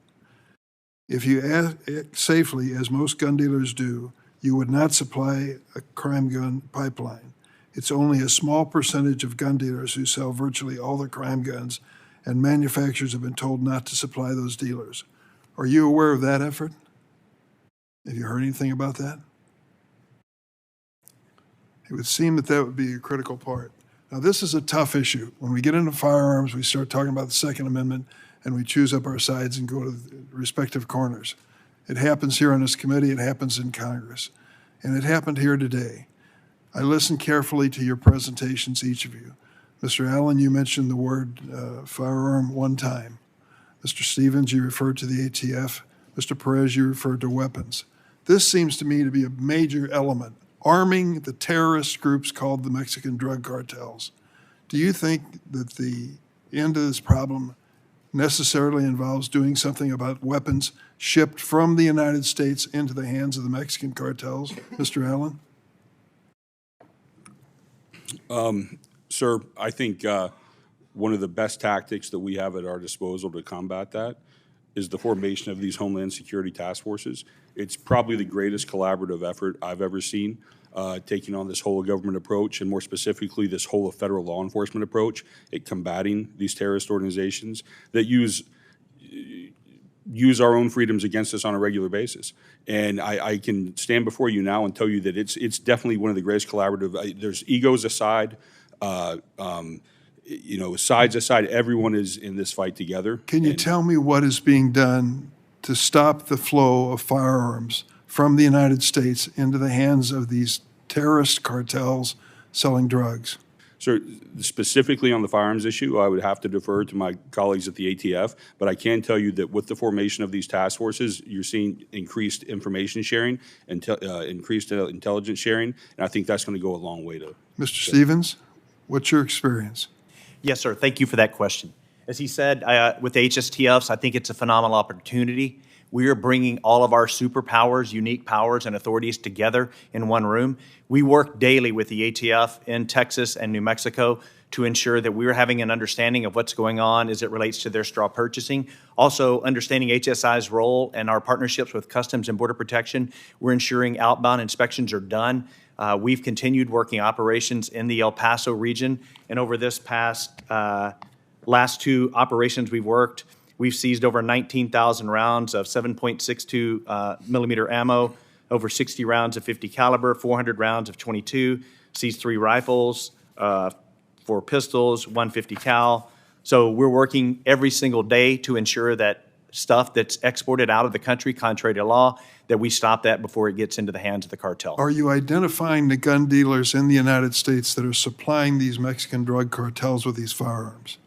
If you act safely, as most gun dealers do, you would not supply a crime gun pipeline. It's only a small percentage of gun dealers who sell virtually all their crime guns, and manufacturers have been told not to supply those dealers. Are you aware of that effort? Have you heard anything about that? It would seem that that would be a critical part. Now, this is a tough issue. When we get into firearms, we start talking about the Second Amendment, and we choose up our sides and go to the respective corners. It happens here on this committee, it happens in Congress, and it happened here today. I listened carefully to your presentations, each of you. Mr. Allen, you mentioned the word firearm one time. Mr. Stevens, you referred to the ATF. Mr. Perez, you referred to weapons. This seems to me to be a major element, arming the terrorist groups called the Mexican drug cartels. Do you think that the end of this problem necessarily involves doing something about weapons shipped from the United States into the hands of the Mexican cartels? Mr. Allen? Sir, I think one of the best tactics that we have at our disposal to combat that is the formation of these Homeland Security task forces. It's probably the greatest collaborative effort I've ever seen, taking on this whole of government approach, and more specifically this whole of federal law enforcement approach at combating these terrorist organizations that use our own freedoms against us on a regular basis. And I can stand before you now and tell you that it's definitely one of the greatest collaborative. There's egos aside, sides aside, everyone is in this fight together. Can you tell me what is being done to stop the flow of firearms from the United States into the hands of these terrorist cartels selling drugs? So specifically on the firearms issue, I would have to defer to my colleagues at the ATF, but I can tell you that with the formation of these task forces, you're seeing increased information sharing and increased intelligence sharing, and I think that's going to go a long way to. Mr. Stevens, what's your experience? Yes, sir. Thank you for that question. As he said, with HSTFs, I think it's a phenomenal opportunity. We are bringing all of our superpowers, unique powers, and authorities together in one room. We work daily with the ATF in Texas and New Mexico to ensure that we're having an understanding of what's going on as it relates to their straw purchasing. Also, understanding HSI's role and our partnerships with Customs and Border Protection. We're ensuring outbound inspections are done. We've continued working operations in the El Paso region, and over this past last two operations we've worked, we've seized over 19,000 rounds of 7.62 millimeter ammo, over 60 rounds of 50 caliber, 400 rounds of 22, seized 3 rifles, 4 pistols, 150 cal. So we're working every single day to ensure that stuff that's exported out of the country, contrary to law, that we stop that before it gets into the hands of the cartel. Are you identifying the gun dealers in the United States that are supplying these Mexican drug cartels with these firearms?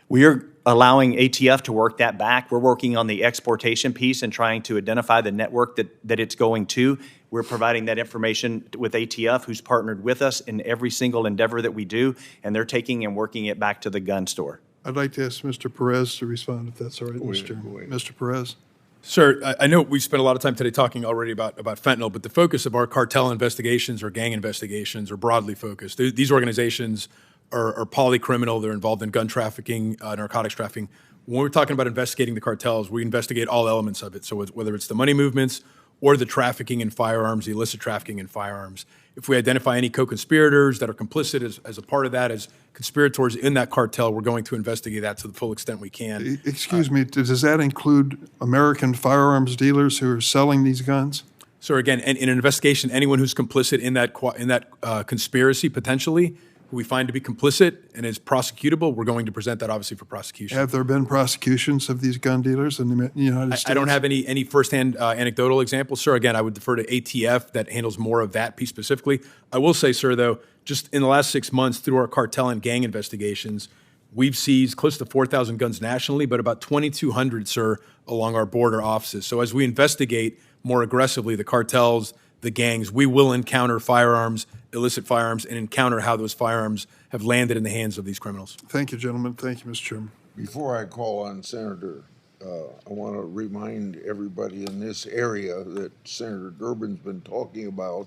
We are allowing ATF to work that back. We're working on the exportation piece and trying to identify the network that it's going to. We're providing that information with ATF, who's partnered with us in every single endeavor that we do, and they're taking and working it back to the gun store. I'd like to ask Mr. Perez to respond, if that's all right, Mr. Chairman. Mr. Perez? Sir, I know we spent a lot of time today talking already about fentanyl, but the focus of our cartel investigations or gang investigations are broadly focused. These organizations are polycriminal. They're involved in gun trafficking, narcotics trafficking. When we're talking about investigating the cartels, we investigate all elements of it. So whether it's the money movements or the trafficking in firearms, the illicit trafficking in firearms. If we identify any co-conspirators that are complicit as a part of that, as conspirators in that cartel, we're going to investigate that to the full extent we can. Excuse me, does that include American firearms dealers who are selling these guns? So again, in an investigation, anyone who's complicit in that conspiracy, potentially, who we find to be complicit and is prosecutable, we're going to present that obviously for prosecution. Have there been prosecutions of these gun dealers in the United States? I don't have any firsthand anecdotal examples, sir. Again, I would defer to ATF that handles more of that piece specifically. I will say, sir, though, just in the last 6 months through our cartel and gang investigations, we've seized close to 4,000 guns nationally, but about 2,200, sir, along our border offices. So as we investigate more aggressively the cartels, the gangs, we will encounter firearms, illicit firearms, and encounter how those firearms have landed in the hands of these criminals. Thank you, gentlemen. Thank you, Mr. Chairman. Before I call on Senator, I want to remind everybody in this area that Senator Durbin's been talking about,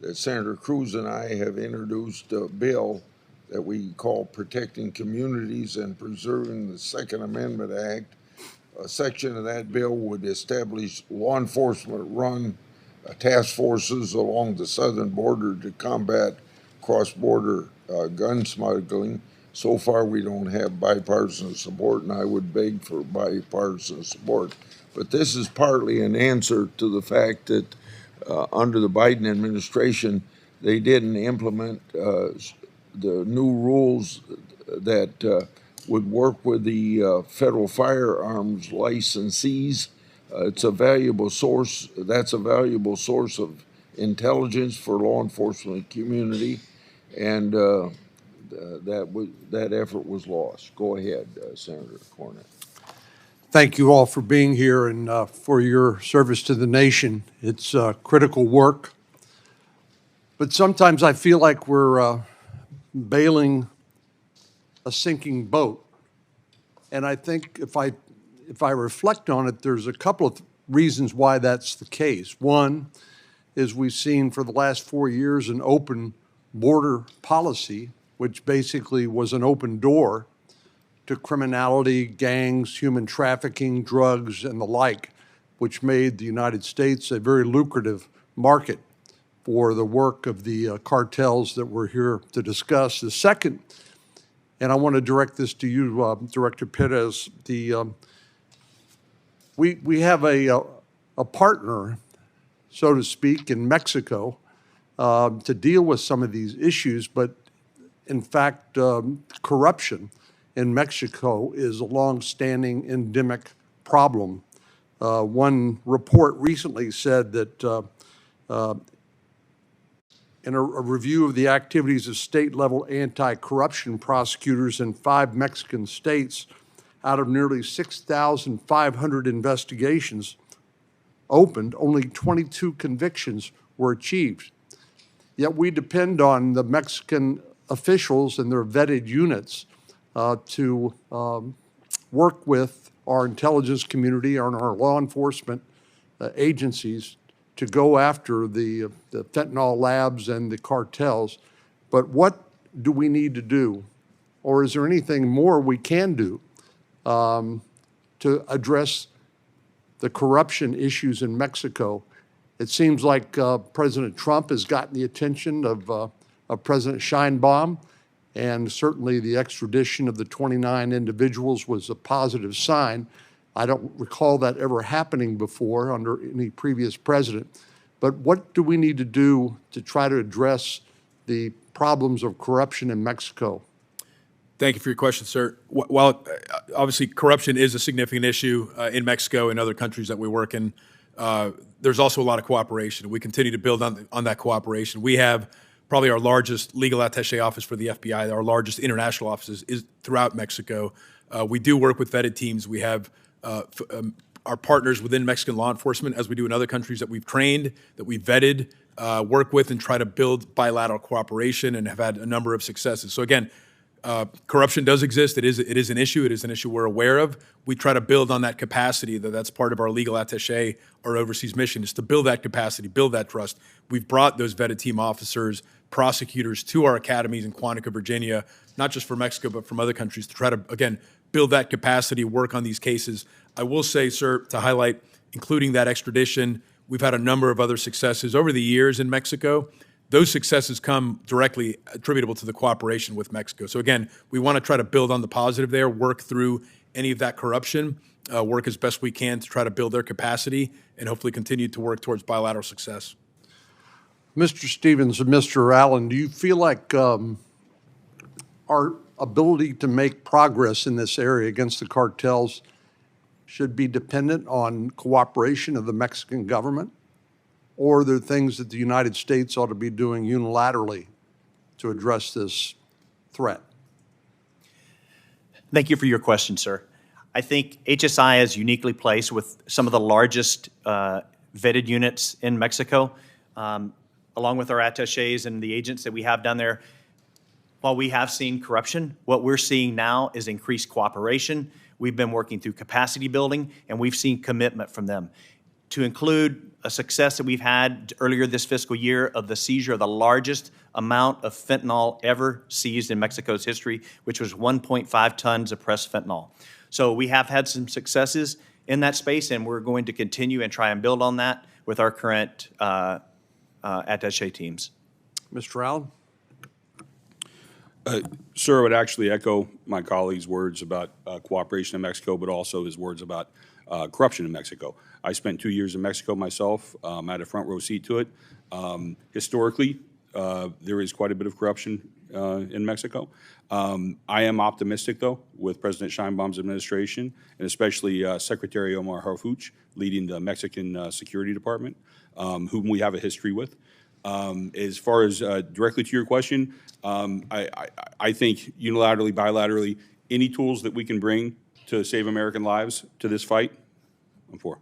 that Senator Cruz and I have introduced a bill that we call Protecting Communities and Preserving the Second Amendment Act. A section of that bill would establish law enforcement-run task forces along the southern border to combat cross-border gun smuggling. So far, we don't have bipartisan support, and I would beg for bipartisan support. But this is partly an answer to the fact that under the Biden administration, they didn't implement the new rules that would work with the federal firearms licensees. It's a valuable source. That's a valuable source of intelligence for law enforcement community, and that effort was lost. Go ahead, Senator Cornett. Thank you all for being here and for your service to the nation. It's critical work. But sometimes I feel like we're bailing a sinking boat. And I think if I reflect on it, there's a couple of reasons why that's the case. One is we've seen for the last 4 years an open border policy, which basically was an open door to criminality, gangs, human trafficking, drugs, and the like, which made the United States a very lucrative market for the work of the cartels that we're here to discuss. The second, and I want to direct this to you, Director Perez, we have a partner, so to speak, in Mexico to deal with some of these issues, but in fact, corruption in Mexico is a long-standing endemic problem. One report recently said that in a review of the activities of state-level anti-corruption prosecutors in 5 Mexican states, out of nearly 6,500 investigations opened, only 22 convictions were achieved. Yet we depend on the Mexican officials and their vetted units to work with our intelligence community and our law enforcement agencies to go after the fentanyl labs and the cartels. But what do we need to do? Or is there anything more we can do to address the corruption issues in Mexico? It seems like President Trump has gotten the attention of President Sheinbaum, and certainly the extradition of the 29 individuals was a positive sign. I don't recall that ever happening before under any previous president. But what do we need to do to try to address the problems of corruption in Mexico? Thank you for your question, sir. While obviously corruption is a significant issue in Mexico and other countries that we work in, there's also a lot of cooperation. We continue to build on that cooperation. We have probably our largest legal attaché office for the FBI. Our largest international offices is throughout Mexico. We do work with vetted teams. We have our partners within Mexican law enforcement, as we do in other countries that we've trained, that we've vetted, work with and try to build bilateral cooperation and have had a number of successes. So again, corruption does exist. It is an issue. It is an issue we're aware of. We try to build on that capacity. That's part of our legal attaché, our overseas mission, is to build that capacity, build that trust. We've brought those vetted team officers, prosecutors to our academies in Quantico, Virginia, not just for Mexico, but from other countries to try to, again, build that capacity, work on these cases. I will say, sir, to highlight, including that extradition, we've had a number of other successes over the years in Mexico. Those successes come directly attributable to the cooperation with Mexico. So again, we want to try to build on the positive there, work through any of that corruption, work as best we can to try to build their capacity, and hopefully continue to work towards bilateral success. Mr. Stevens and Mr. Allen, do you feel like our ability to make progress in this area against the cartels should be dependent on cooperation of the Mexican government? Or are there things that the United States ought to be doing unilaterally to address this threat? Thank you for your question, sir. I think HSI is uniquely placed with some of the largest vetted units in Mexico, along with our attachés and the agents that we have down there. While we have seen corruption, what we're seeing now is increased cooperation. We've been working through capacity building, and we've seen commitment from them, to include a success that we've had earlier this fiscal year of the seizure of the largest amount of fentanyl ever seized in Mexico's history, which was 1.5 tons of pressed fentanyl. So we have had some successes in that space, and we're going to continue and try and build on that with our current attaché teams. Mr. Allen? Sir, I would actually echo my colleague's words about cooperation in Mexico, but also his words about corruption in Mexico. I spent 2 years in Mexico myself. I had a front row seat to it. Historically, there is quite a bit of corruption in Mexico. I am optimistic, though, with President Sheinbaum's administration, and especially Secretary Omar Harfuch leading the Mexican Security Department, whom we have a history with. As far as directly to your question, I think unilaterally, bilaterally, any tools that we can bring to save American lives to this fight, I'm for.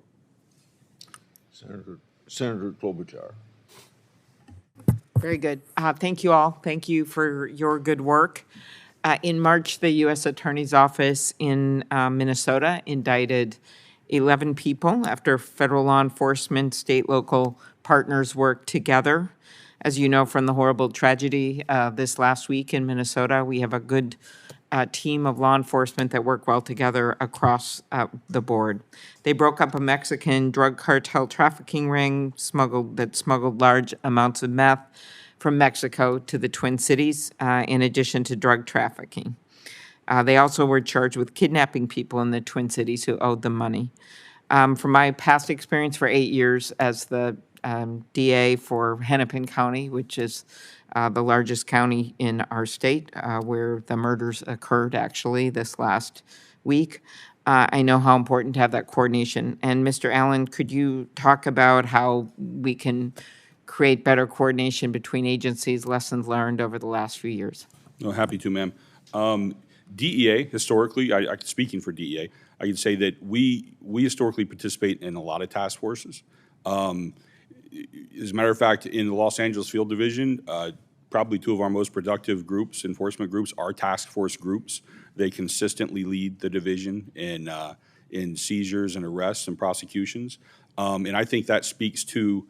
Senator Klobuchar. Very good. Thank you all. Thank you for your good work. In March, the U.S. Attorney's Office in Minnesota indicted 11 people after federal law enforcement, state, local partners worked together. As you know from the horrible tragedy this last week in Minnesota, we have a good team of law enforcement that work well together across the board. They broke up a Mexican drug cartel trafficking ring that smuggled large amounts of meth from Mexico to the Twin Cities, in addition to drug trafficking. They also were charged with kidnapping people in the Twin Cities who owed them money. From my past experience for 8 years as the DA for Hennepin County, which is the largest county in our state, where the murders occurred actually this last week, I know how important to have that coordination. And Mr. Allen, could you talk about how we can create better coordination between agencies, lessons learned over the last few years? No, happy to, ma'am. DEA, historically, speaking for DEA, I can say that we historically participate in a lot of task forces. As a matter of fact, in the Los Angeles Field Division, probably two of our most productive groups, enforcement groups, are task force groups. They consistently lead the division in seizures and arrests and prosecutions. And I think that speaks to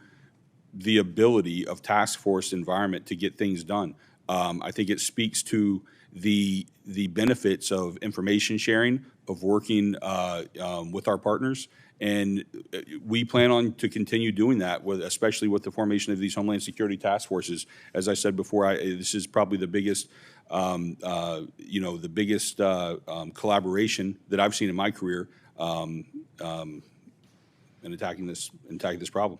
the ability of task force environment to get things done. I think it speaks to the benefits of information sharing, of working with our partners, and we plan on to continue doing that, especially with the formation of these Homeland Security task forces. As I said before, this is probably the biggest, collaboration that I've seen in my career in attacking this problem.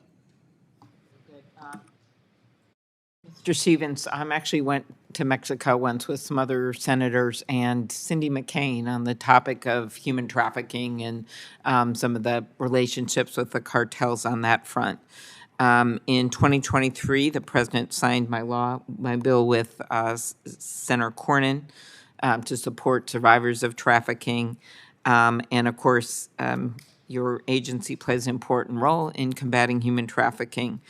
Mr. Stevens, I actually went to Mexico once with some other senators and Cindy McCain on the topic of human trafficking and some of the relationships with the cartels on that front. In 2023, the president signed my bill with Senator Cornyn to support survivors of trafficking. And of course, your agency plays an important role in combating human trafficking.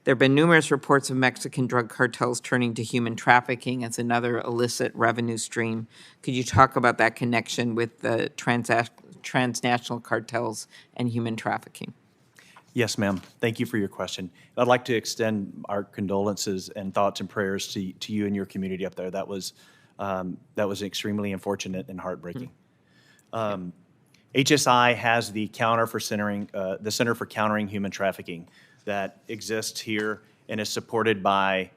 There have been numerous reports of Mexican drug cartels turning to human trafficking as another illicit revenue stream. Could you talk about that connection with the transnational cartels and human trafficking? Yes, ma'am. Thank you for your question. I'd like to extend our condolences and thoughts and prayers to you and your community up there. That was extremely unfortunate and heartbreaking. HSI has the the Center for Countering Human Trafficking that exists here and is supported by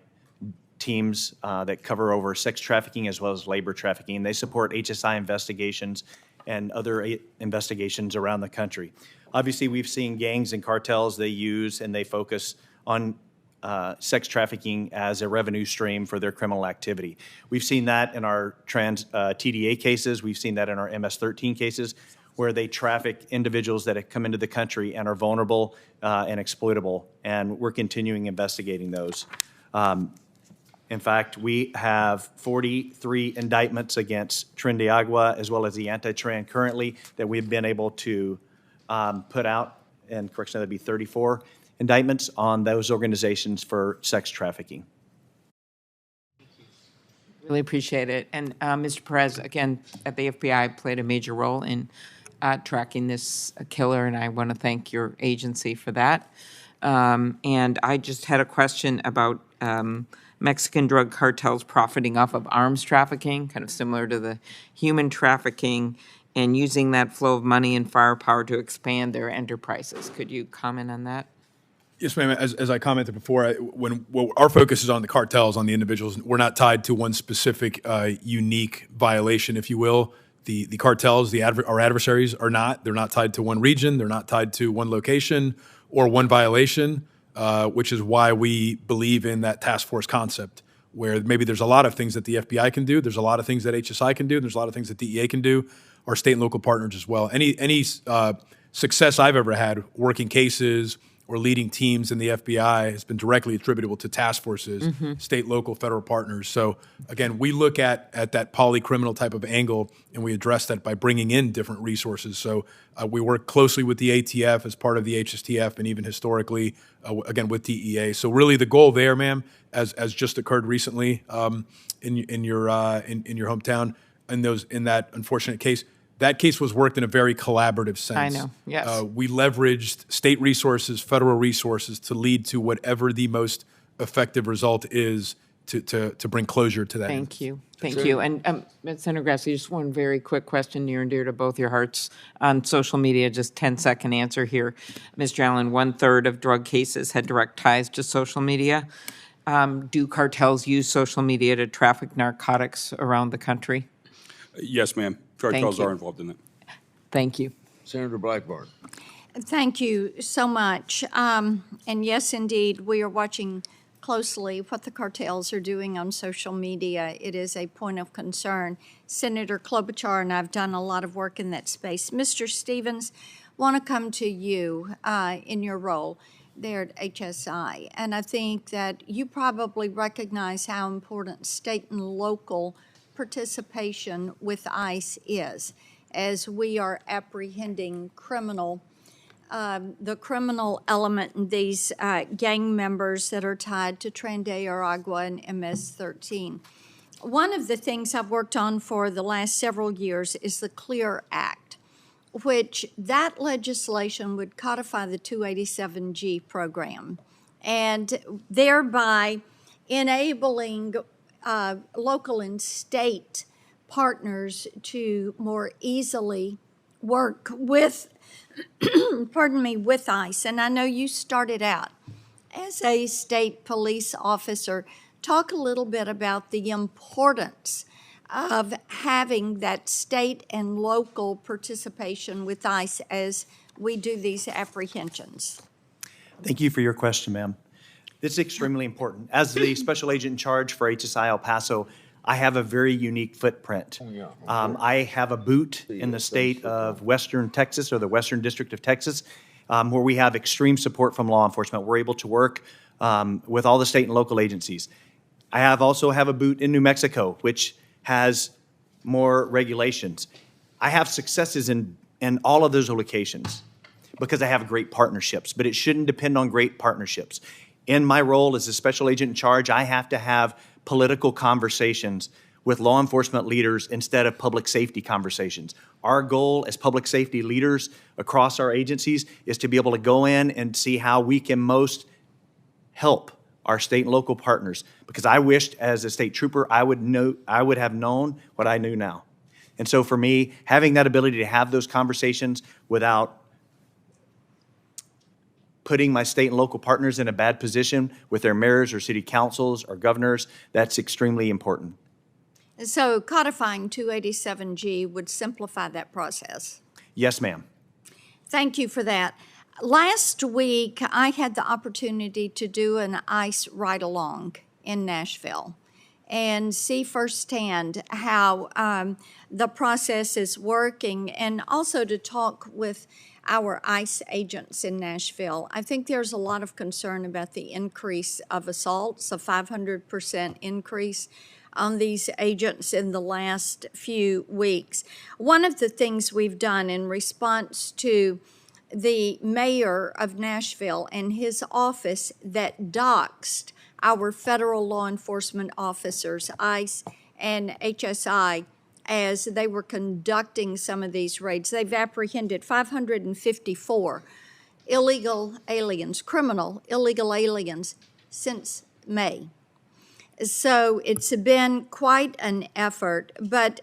teams that cover over sex trafficking as well as labor trafficking. They support HSI investigations and other investigations around the country. Obviously, we've seen gangs and cartels they use and they focus on sex trafficking as a revenue stream for their criminal activity. We've seen that in our TDA cases. We've seen that in our MS-13 cases, where they traffic individuals that have come into the country and are vulnerable and exploitable, and we're continuing investigating those. In fact, we have 43 indictments against Tren de Agua as well as the anti-Tren currently that we've been able to put out, and correction, that'd be 34 indictments on those organizations for sex trafficking. Really appreciate it. And Mr. Perez, again, at the FBI played a major role in tracking this killer, and I want to thank your agency for that. And I just had a question about Mexican drug cartels profiting off of arms trafficking, kind of similar to the human trafficking, and using that flow of money and firepower to expand their enterprises. Could you comment on that? Yes, ma'am. As I commented before, our focus is on the cartels, on the individuals. We're not tied to one specific unique violation, if you will. The cartels, our adversaries are not. They're not tied to one region. They're not tied to one location or one violation, which is why we believe in that task force concept, where maybe there's a lot of things that the FBI can do. There's a lot of things that HSI can do. There's a lot of things that DEA can do. Our state and local partners as well. Any success I've ever had working cases or leading teams in the FBI has been directly attributable to task forces, state, local, federal partners. So again, we look at that polycriminal type of angle, and we address that by bringing in different resources. So we work closely with the ATF as part of the HSTF, and even historically, again, with DEA. So really the goal there, ma'am, as just occurred recently in your hometown, in that unfortunate case, that case was worked in a very collaborative sense. I know, yes. We leveraged state resources, federal resources to lead to whatever the most effective result is to bring closure to that. Thank you. Thank you. And Senator Grassley, just one very quick question near and dear to both your hearts on social media, just 10-second answer here. Mr. Allen, 1/3 of drug cases had direct ties to social media. Do cartels use social media to traffic narcotics around the country? Yes, ma'am. Cartels are involved in that. Thank you. Senator Blackburn. Thank you so much. And yes, indeed, we are watching closely what the cartels are doing on social media. It is a point of concern. Senator Klobuchar and I have done a lot of work in that space. Mr. Stevens, want to come to you in your role there at HSI. And I think that you probably recognize how important state and local participation with ICE is as we are apprehending the criminal element in these gang members that are tied to Tren de Aragua and MS-13. One of the things I've worked on for the last several years is the CLEAR Act, which that legislation would codify the 287G program and thereby enabling local and state partners to more easily work with, with ICE. And I know you started out as a state police officer. Talk a little bit about the importance of having that state and local participation with ICE as we do these apprehensions. Thank you for your question, ma'am. This is extremely important. As the special agent in charge for HSI El Paso, I have a very unique footprint. I have a boot in the state of Western Texas, or the Western District of Texas, where we have extreme support from law enforcement. We're able to work with all the state and local agencies. I also have a boot in New Mexico, which has more regulations. I have successes in all of those locations because I have great partnerships, but it shouldn't depend on great partnerships. In my role as a special agent in charge, I have to have political conversations with law enforcement leaders instead of public safety conversations. Our goal as public safety leaders across our agencies is to be able to go in and see how we can most help our state and local partners. Because I wished as a state trooper, I would have known what I knew now. And so for me, having that ability to have those conversations without putting my state and local partners in a bad position with their mayors or city councils or governors, that's extremely important. So codifying 287G would simplify that process. Yes, ma'am. Thank you for that. Last week, I had the opportunity to do an ICE ride-along in Nashville and see firsthand how the process is working, and also to talk with our ICE agents in Nashville. I think there's a lot of concern about the increase of assaults, a 500% increase on these agents in the last few weeks. One of the things we've done in response to the mayor of Nashville and his office that doxed our federal law enforcement officers, ICE and HSI, as they were conducting some of these raids. They've apprehended 554 illegal aliens, criminal illegal aliens, since May. So it's been quite an effort, but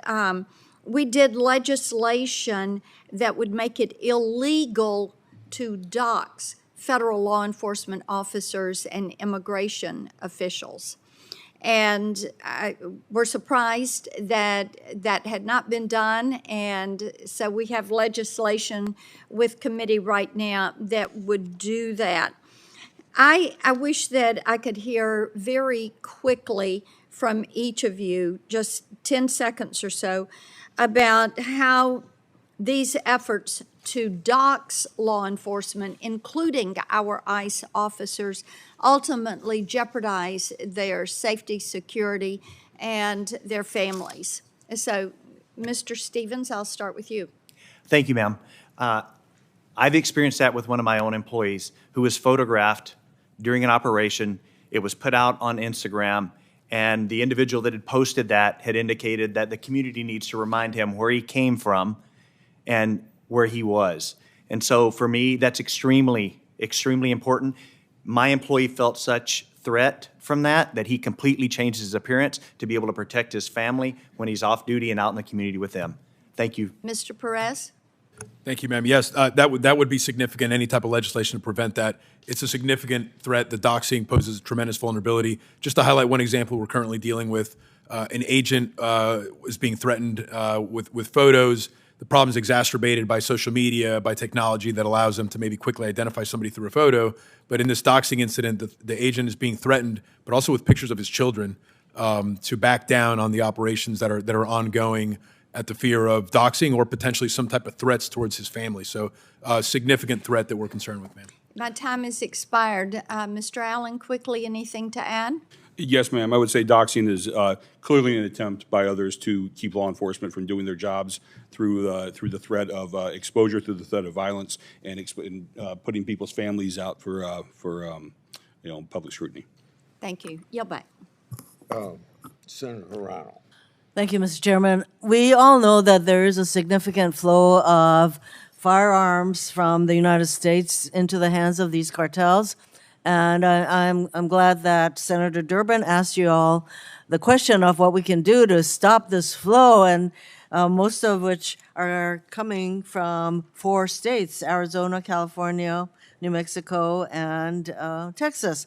we did legislation that would make it illegal to dox federal law enforcement officers and immigration officials. And we're surprised that that had not been done, and so we have legislation with committee right now that would do that. I wish that I could hear very quickly from each of you, just 10 seconds or so, about how these efforts to dox law enforcement, including our ICE officers, ultimately jeopardize their safety, security, and their families. So, Mr. Stevens, I'll start with you. Thank you, ma'am. I've experienced that with one of my own employees who was photographed during an operation. It was put out on Instagram, and the individual that had posted that had indicated that the community needs to remind him where he came from and where he was. And so for me, that's extremely, extremely important. My employee felt such threat from that he completely changed his appearance to be able to protect his family when he's off duty and out in the community with them. Thank you. Mr. Perez? Thank you, ma'am. Yes, that would be significant, any type of legislation to prevent that. It's a significant threat. The doxing poses a tremendous vulnerability. Just to highlight one example we're currently dealing with, an agent is being threatened with photos. The problem is exacerbated by social media, by technology that allows them to maybe quickly identify somebody through a photo. But in this doxing incident, the agent is being threatened, but also with pictures of his children, to back down on the operations that are ongoing at the fear of doxing or potentially some type of threats towards his family. So a significant threat that we're concerned with, ma'am. My time has expired. Mr. Allen, quickly, anything to add? Yes, ma'am. I would say doxing is clearly an attempt by others to keep law enforcement from doing their jobs through the threat of exposure, through the threat of violence, and putting people's families out for public scrutiny. Thank you. Yield back. Senator Rano. Thank you, Mr. Chairman. We all know that there is a significant flow of firearms from the United States into the hands of these cartels. And I'm glad that Senator Durbin asked you all the question of what we can do to stop this flow, and most of which are coming from 4 states, Arizona, California, New Mexico, and Texas.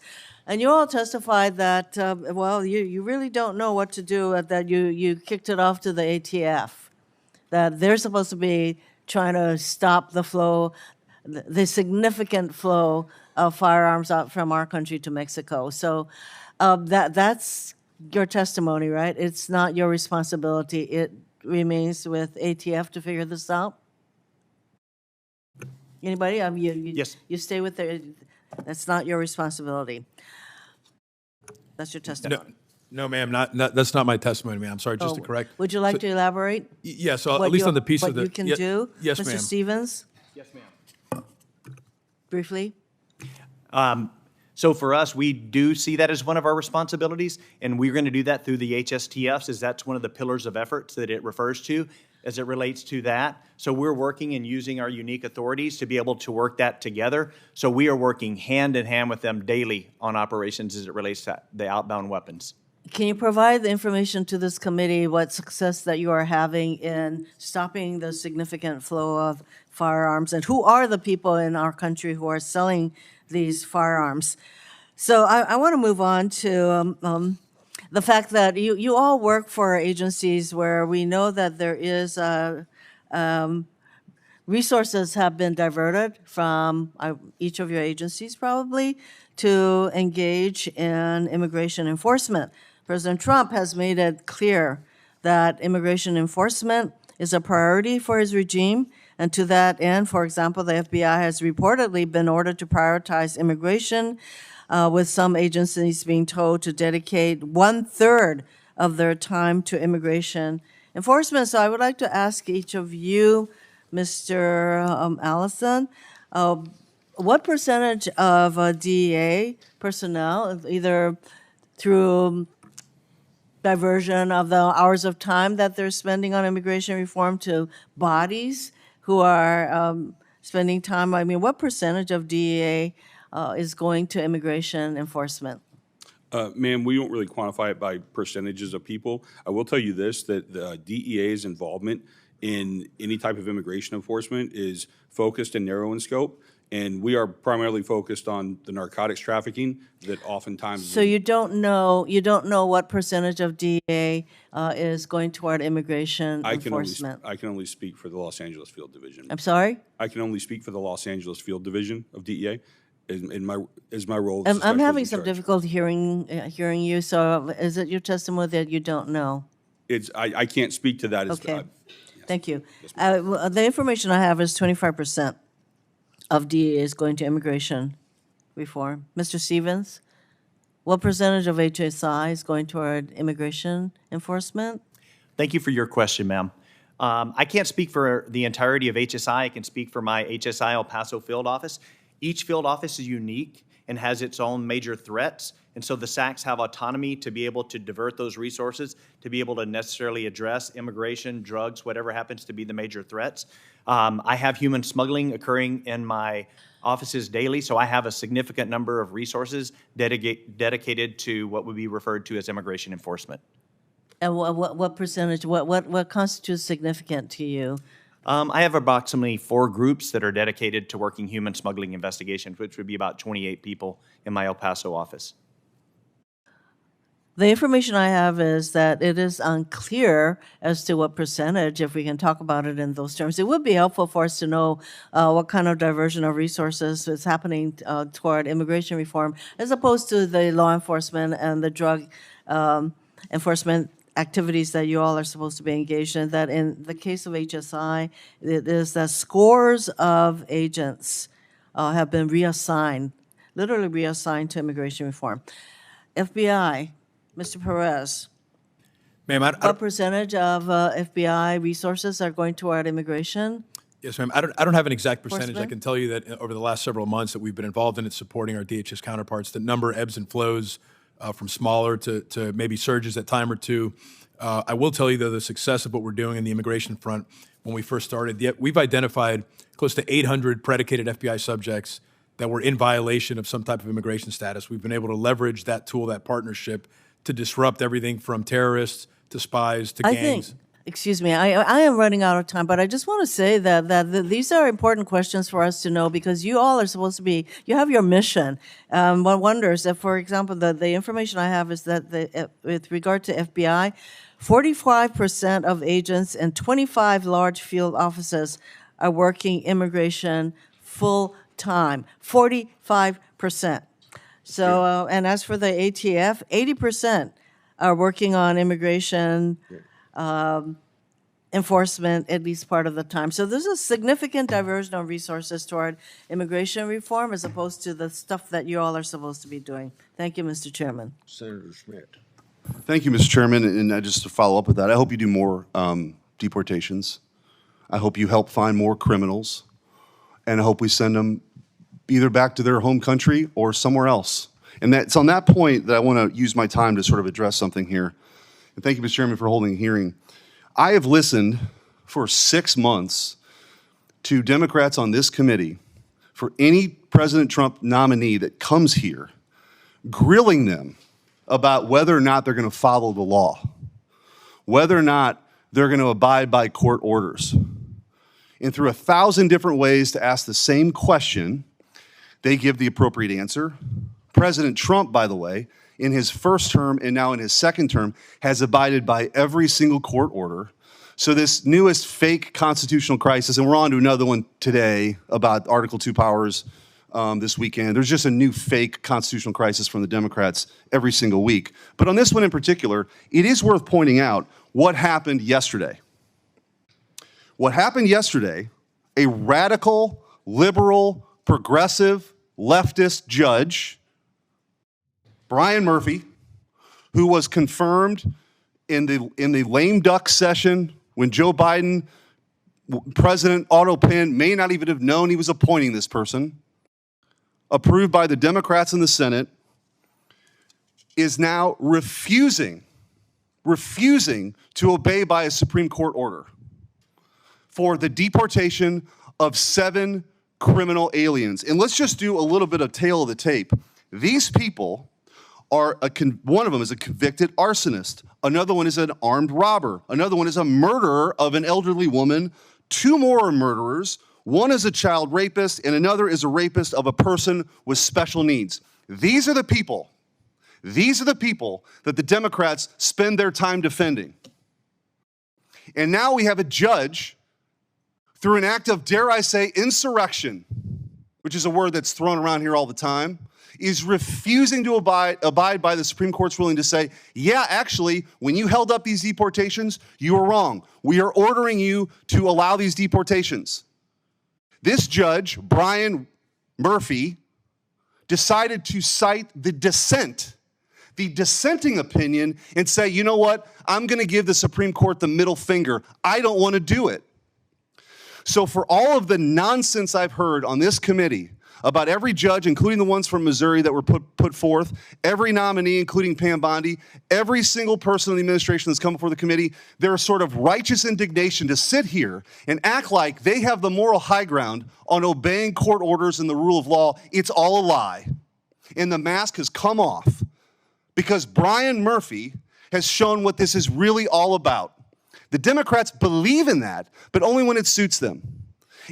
And you all testified that, you really don't know what to do, that you kicked it off to the ATF, that they're supposed to be trying to stop the flow, the significant flow of firearms out from our country to Mexico. So that's your testimony, right? It's not your responsibility. It remains with ATF to figure this out? Anybody? Yes. You stay with that's not your responsibility. That's your testimony. No, ma'am, that's not my testimony, ma'am. I'm sorry, just to correct. Would you like to elaborate? Yeah, so at least on the piece of the... What you can do? Yes, Mr. ma'am. Stevens? Yes, ma'am. Briefly? So for us, we do see that as one of our responsibilities, and we're going to do that through the HSTFs, as that's one of the pillars of efforts that it refers to as it relates to that. So we're working and using our unique authorities to be able to work that together. So we are working hand in hand with them daily on operations as it relates to the outbound weapons. Can you provide the information to this committee, what success that you are having in stopping the significant flow of firearms, and who are the people in our country who are selling these firearms? So I want to move on to the fact that you all work for agencies where we know that there is resources have been diverted from each of your agencies probably to engage in immigration enforcement. President Trump has made it clear that immigration enforcement is a priority for his regime. And to that end, for example, the FBI has reportedly been ordered to prioritize immigration, with some agencies being told to dedicate 1/3 of their time to immigration enforcement. So I would like to ask each of you, Mr. Allison, what percentage of DEA personnel, either through diversion of the hours of time that they're spending on immigration reform to bodies who are spending time, what percentage of DEA is going to immigration enforcement? Ma'am, we don't really quantify it by percentages of people. I will tell you this, that the DEA's involvement in any type of immigration enforcement is focused and narrow in scope. And we are primarily focused on the narcotics trafficking that oftentimes... So you don't know what percentage of DEA is going toward immigration enforcement? I can only speak for the Los Angeles Field Division. I'm sorry? I can only speak for the Los Angeles Field Division of DEA. In my role. I'm having some difficulty hearing you. So is it your testimony that you don't know? I can't speak to that. Okay. Thank you. The information I have is 25% of DEA is going to immigration reform. Mr. Stevens, what percentage of HSI is going toward immigration enforcement? Thank you for your question, ma'am. I can't speak for the entirety of HSI. I can speak for my HSI El Paso field office. Each field office is unique and has its own major threats, and so the SACs have autonomy to be able to divert those resources to be able to necessarily address immigration, drugs, whatever happens to be the major threats. I have human smuggling occurring in my offices daily, so I have a significant number of resources dedicated to what would be referred to as immigration enforcement. And what percentage, what constitutes significant to you? I have approximately 4 groups that are dedicated to working human smuggling investigations, which would be about 28 people in my El Paso office. The information I have is that it is unclear as to what percentage, if we can talk about it in those terms. It would be helpful for us to know what kind of diversion of resources is happening toward immigration reform, as opposed to the law enforcement and the drug enforcement activities that you all are supposed to be engaged in. That in the case of HSI, it is that scores of agents have been reassigned, literally reassigned to immigration reform. FBI, Mr. Perez, ma'am, what percentage of FBI resources are going toward immigration? Yes, ma'am. I don't have an exact percentage. I Enforcement? can tell you that over the last several months that we've been involved in it, supporting our DHS counterparts, the number ebbs and flows from smaller to maybe surges at time or two. I will tell you, though, the success of what we're doing in the immigration front, when we first started, we've identified close to 800 predicated FBI subjects that were in violation of some type of immigration status. We've been able to leverage that tool, that partnership, to disrupt everything from terrorists to spies to gangs. Excuse me, I am running out of time, but I just want to say that these are important questions for us to know, because you all are supposed to be, you have your mission. One wonders if, for example, the information I have is that with regard to FBI, 45% of agents in 25 large field offices are working immigration full-time, 45%. So, and as for the ATF, 80% are working on immigration enforcement at least part of the time. So there's a significant diversion of resources toward immigration reform as opposed to the stuff that you all are supposed to be doing. Thank you, Mr. Chairman. Senator Schmidt. Thank you, Mr. Chairman. And just to follow up with that, I hope you do more deportations. I hope you help find more criminals. And I hope we send them either back to their home country or somewhere else. And it's on that point that I want to use my time to sort of address something here. And thank you, Mr. Chairman, for holding a hearing. I have listened for 6 months to Democrats on this committee for any President Trump nominee that comes here, grilling them about whether or not they're going to follow the law, whether or not they're going to abide by court orders. And through 1,000 different ways to ask the same question, they give the appropriate answer. President Trump, by the way, in his first term and now in his second term, has abided by every single court order. So this newest fake constitutional crisis, and we're on to another one today about Article 2 powers this weekend. There's just a new fake constitutional crisis from the Democrats every single week. But on this one in particular, it is worth pointing out what happened yesterday. What happened yesterday, a radical, liberal, progressive, leftist judge, Brian Murphy, who was confirmed in the lame duck session when Joe Biden, President Otto Penn, may not even have known he was appointing this person, approved by the Democrats in the Senate, is now refusing to obey by a Supreme Court order for the deportation of 7 criminal aliens. And let's just do a little bit of tail of the tape. These people are, one of them is a convicted arsonist. Another one is an armed robber. Another one is a murderer of an elderly woman. 2 more are murderers. One is a child rapist, and another is a rapist of a person with special needs. These are the people that the Democrats spend their time defending. And now we have a judge, through an act of, dare I say, insurrection, which is a word that's thrown around here all the time, is refusing to abide by the Supreme Court's ruling to say, yeah, actually, when you held up these deportations, you were wrong. We are ordering you to allow these deportations. This judge, Brian Murphy, decided to cite the dissenting opinion, and say, you know what, I'm going to give the Supreme Court the middle finger. I don't want to do it. So for all of the nonsense I've heard on this committee about every judge, including the ones from Missouri that were put forth, every nominee, including Pam Bondi, every single person in the administration that's come before the committee, their sort of righteous indignation to sit here and act like they have the moral high ground on obeying court orders and the rule of law, it's all a lie. And the mask has come off because Brian Murphy has shown what this is really all about. The Democrats believe in that, but only when it suits them.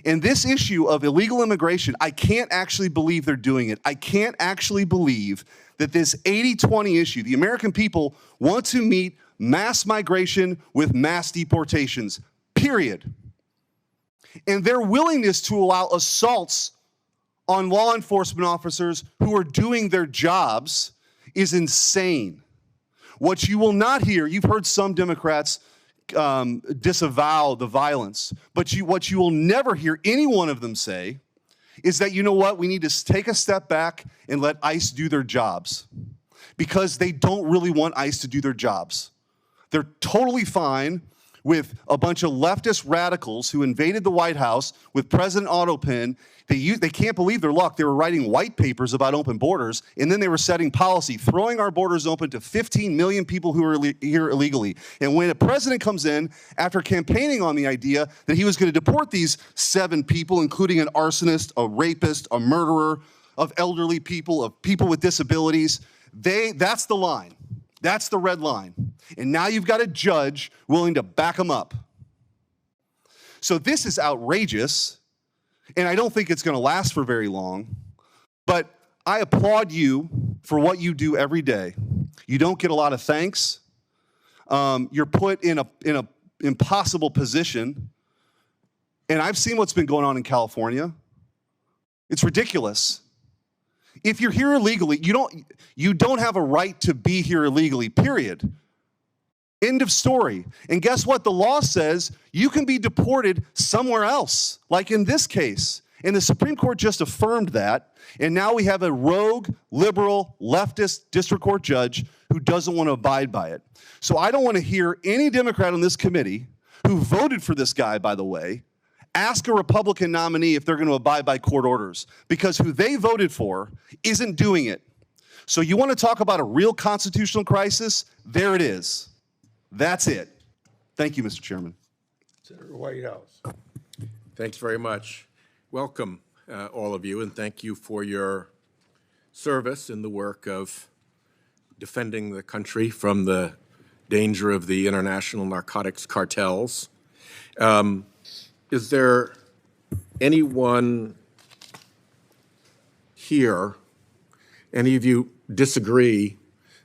And this issue of illegal immigration, I can't actually believe they're doing it. I can't actually believe that this 80-20 issue, the American people want to meet mass migration with mass deportations, period. And their willingness to allow assaults on law enforcement officers who are doing their jobs is insane. What you will not hear, you've heard some Democrats disavow the violence, but what you will never hear any one of them say is that, you know what, we need to take a step back and let ICE do their jobs, because they don't really want ICE to do their jobs. They're totally fine with a bunch of leftist radicals who invaded the White House with President Autopin. They can't believe their luck. They were writing white papers about open borders, and then they were setting policy, throwing our borders open to 15 million people who are here illegally. And when a president comes in, after campaigning on the idea that he was going to deport these 7 people, including an arsonist, a rapist, a murderer, of elderly people, of people with disabilities, that's the line. That's the red line. And now you've got a judge willing to back them up. So this is outrageous, and I don't think it's going to last for very long, but I applaud you for what you do every day. You don't get a lot of thanks. You're put in a impossible position, and I've seen what's been going on in California. It's ridiculous. If you're here illegally, you don't have a right to be here illegally, period. End of story. And guess what? The law says you can be deported somewhere else, like in this case. And the Supreme Court just affirmed that. And now we have a rogue, liberal, leftist district court judge who doesn't want to abide by it. So I don't want to hear any Democrat on this committee who voted for this guy, by the way, ask a Republican nominee if they're going to abide by court orders, because who they voted for isn't doing it. So you want to talk about a real constitutional crisis? There it is. That's it. Thank you, Mr. Chairman. Senator Whitehouse. Thanks very much. Welcome, all of you, and thank you for your service in the work of defending the country from the danger of the international narcotics cartels. Is there anyone here, any of you disagree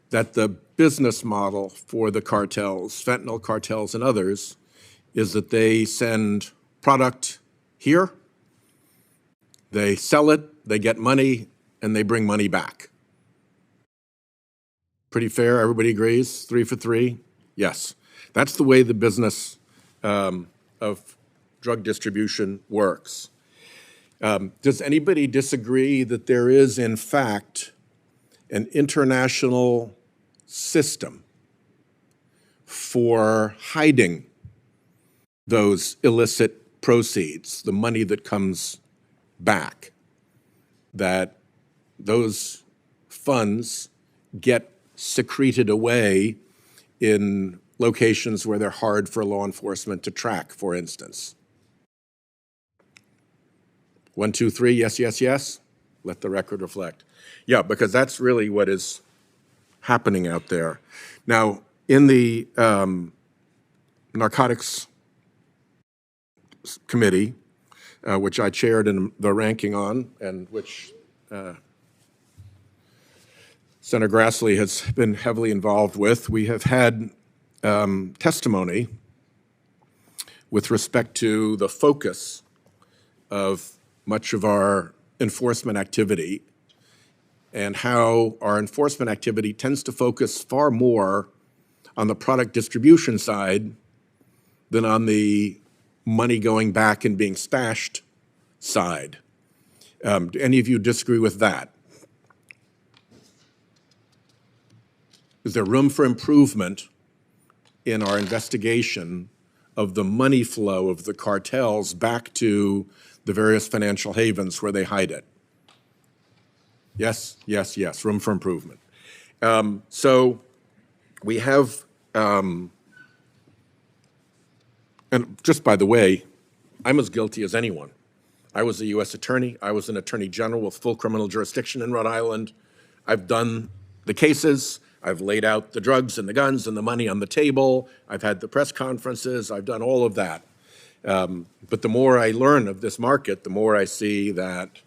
that the business model for the cartels, fentanyl cartels and others, is that they send product here, they sell it, they get money, and they bring money back? Pretty fair, everybody agrees? 3 for 3? Yes. That's the way the business of drug distribution works. Does anybody disagree that there is, in fact, an international system for hiding those illicit proceeds, the money that comes back, that those funds get secreted away in locations where they're hard for law enforcement to track, for instance? 1, 2, 3, yes, yes, yes. Let the record reflect. Yeah, because that's really what is happening out there. Now, in the Narcotics Committee, which I chaired in the ranking on, and which Senator Grassley has been heavily involved with, we have had testimony with respect to the focus of much of our enforcement activity and how our enforcement activity tends to focus far more on the product distribution side than on the money going back and being stashed side. Do any of you disagree with that? Is there room for improvement in our investigation of the money flow of the cartels back to the various financial havens where they hide it? Yes, yes, yes, room for improvement. So we have, and just by the way, I'm as guilty as anyone. I was a U.S. attorney. I was an attorney general with full criminal jurisdiction in Rhode Island. I've done the cases. I've laid out the drugs and the guns and the money on the table. I've had the press conferences. I've done all of that. But the more I learn of this market, the more I see that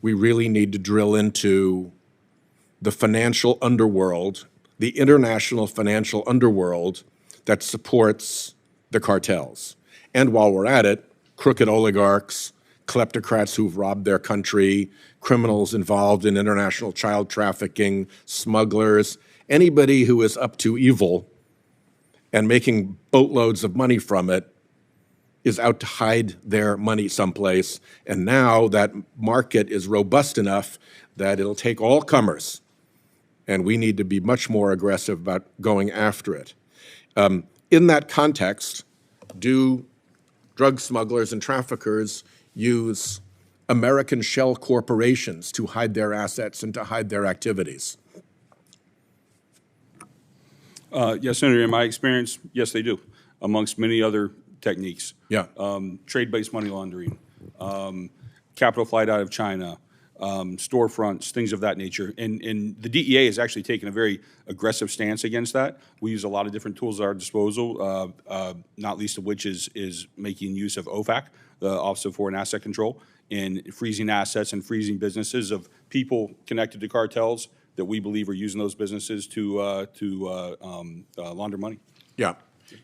we really need to drill into the financial underworld, the international financial underworld that supports the cartels. And while we're at it, crooked oligarchs, kleptocrats who've robbed their country, criminals involved in international child trafficking, smugglers, anybody who is up to evil and making boatloads of money from it is out to hide their money someplace. And now that market is robust enough that it'll take all comers, and we need to be much more aggressive about going after it. In that context, do drug smugglers and traffickers use American shell corporations to hide their assets and to hide their activities? Yes, Senator, in my experience, yes, they do, amongst many other techniques. Yeah. Trade-based money laundering, capital flight out of China, storefronts, things of that nature. And the DEA has actually taken a very aggressive stance against that. We use a lot of different tools at our disposal, not least of which is making use of OFAC, the Office of Foreign Asset Control, in freezing assets and freezing businesses of people connected to cartels that we believe are using those businesses to launder money. Yeah,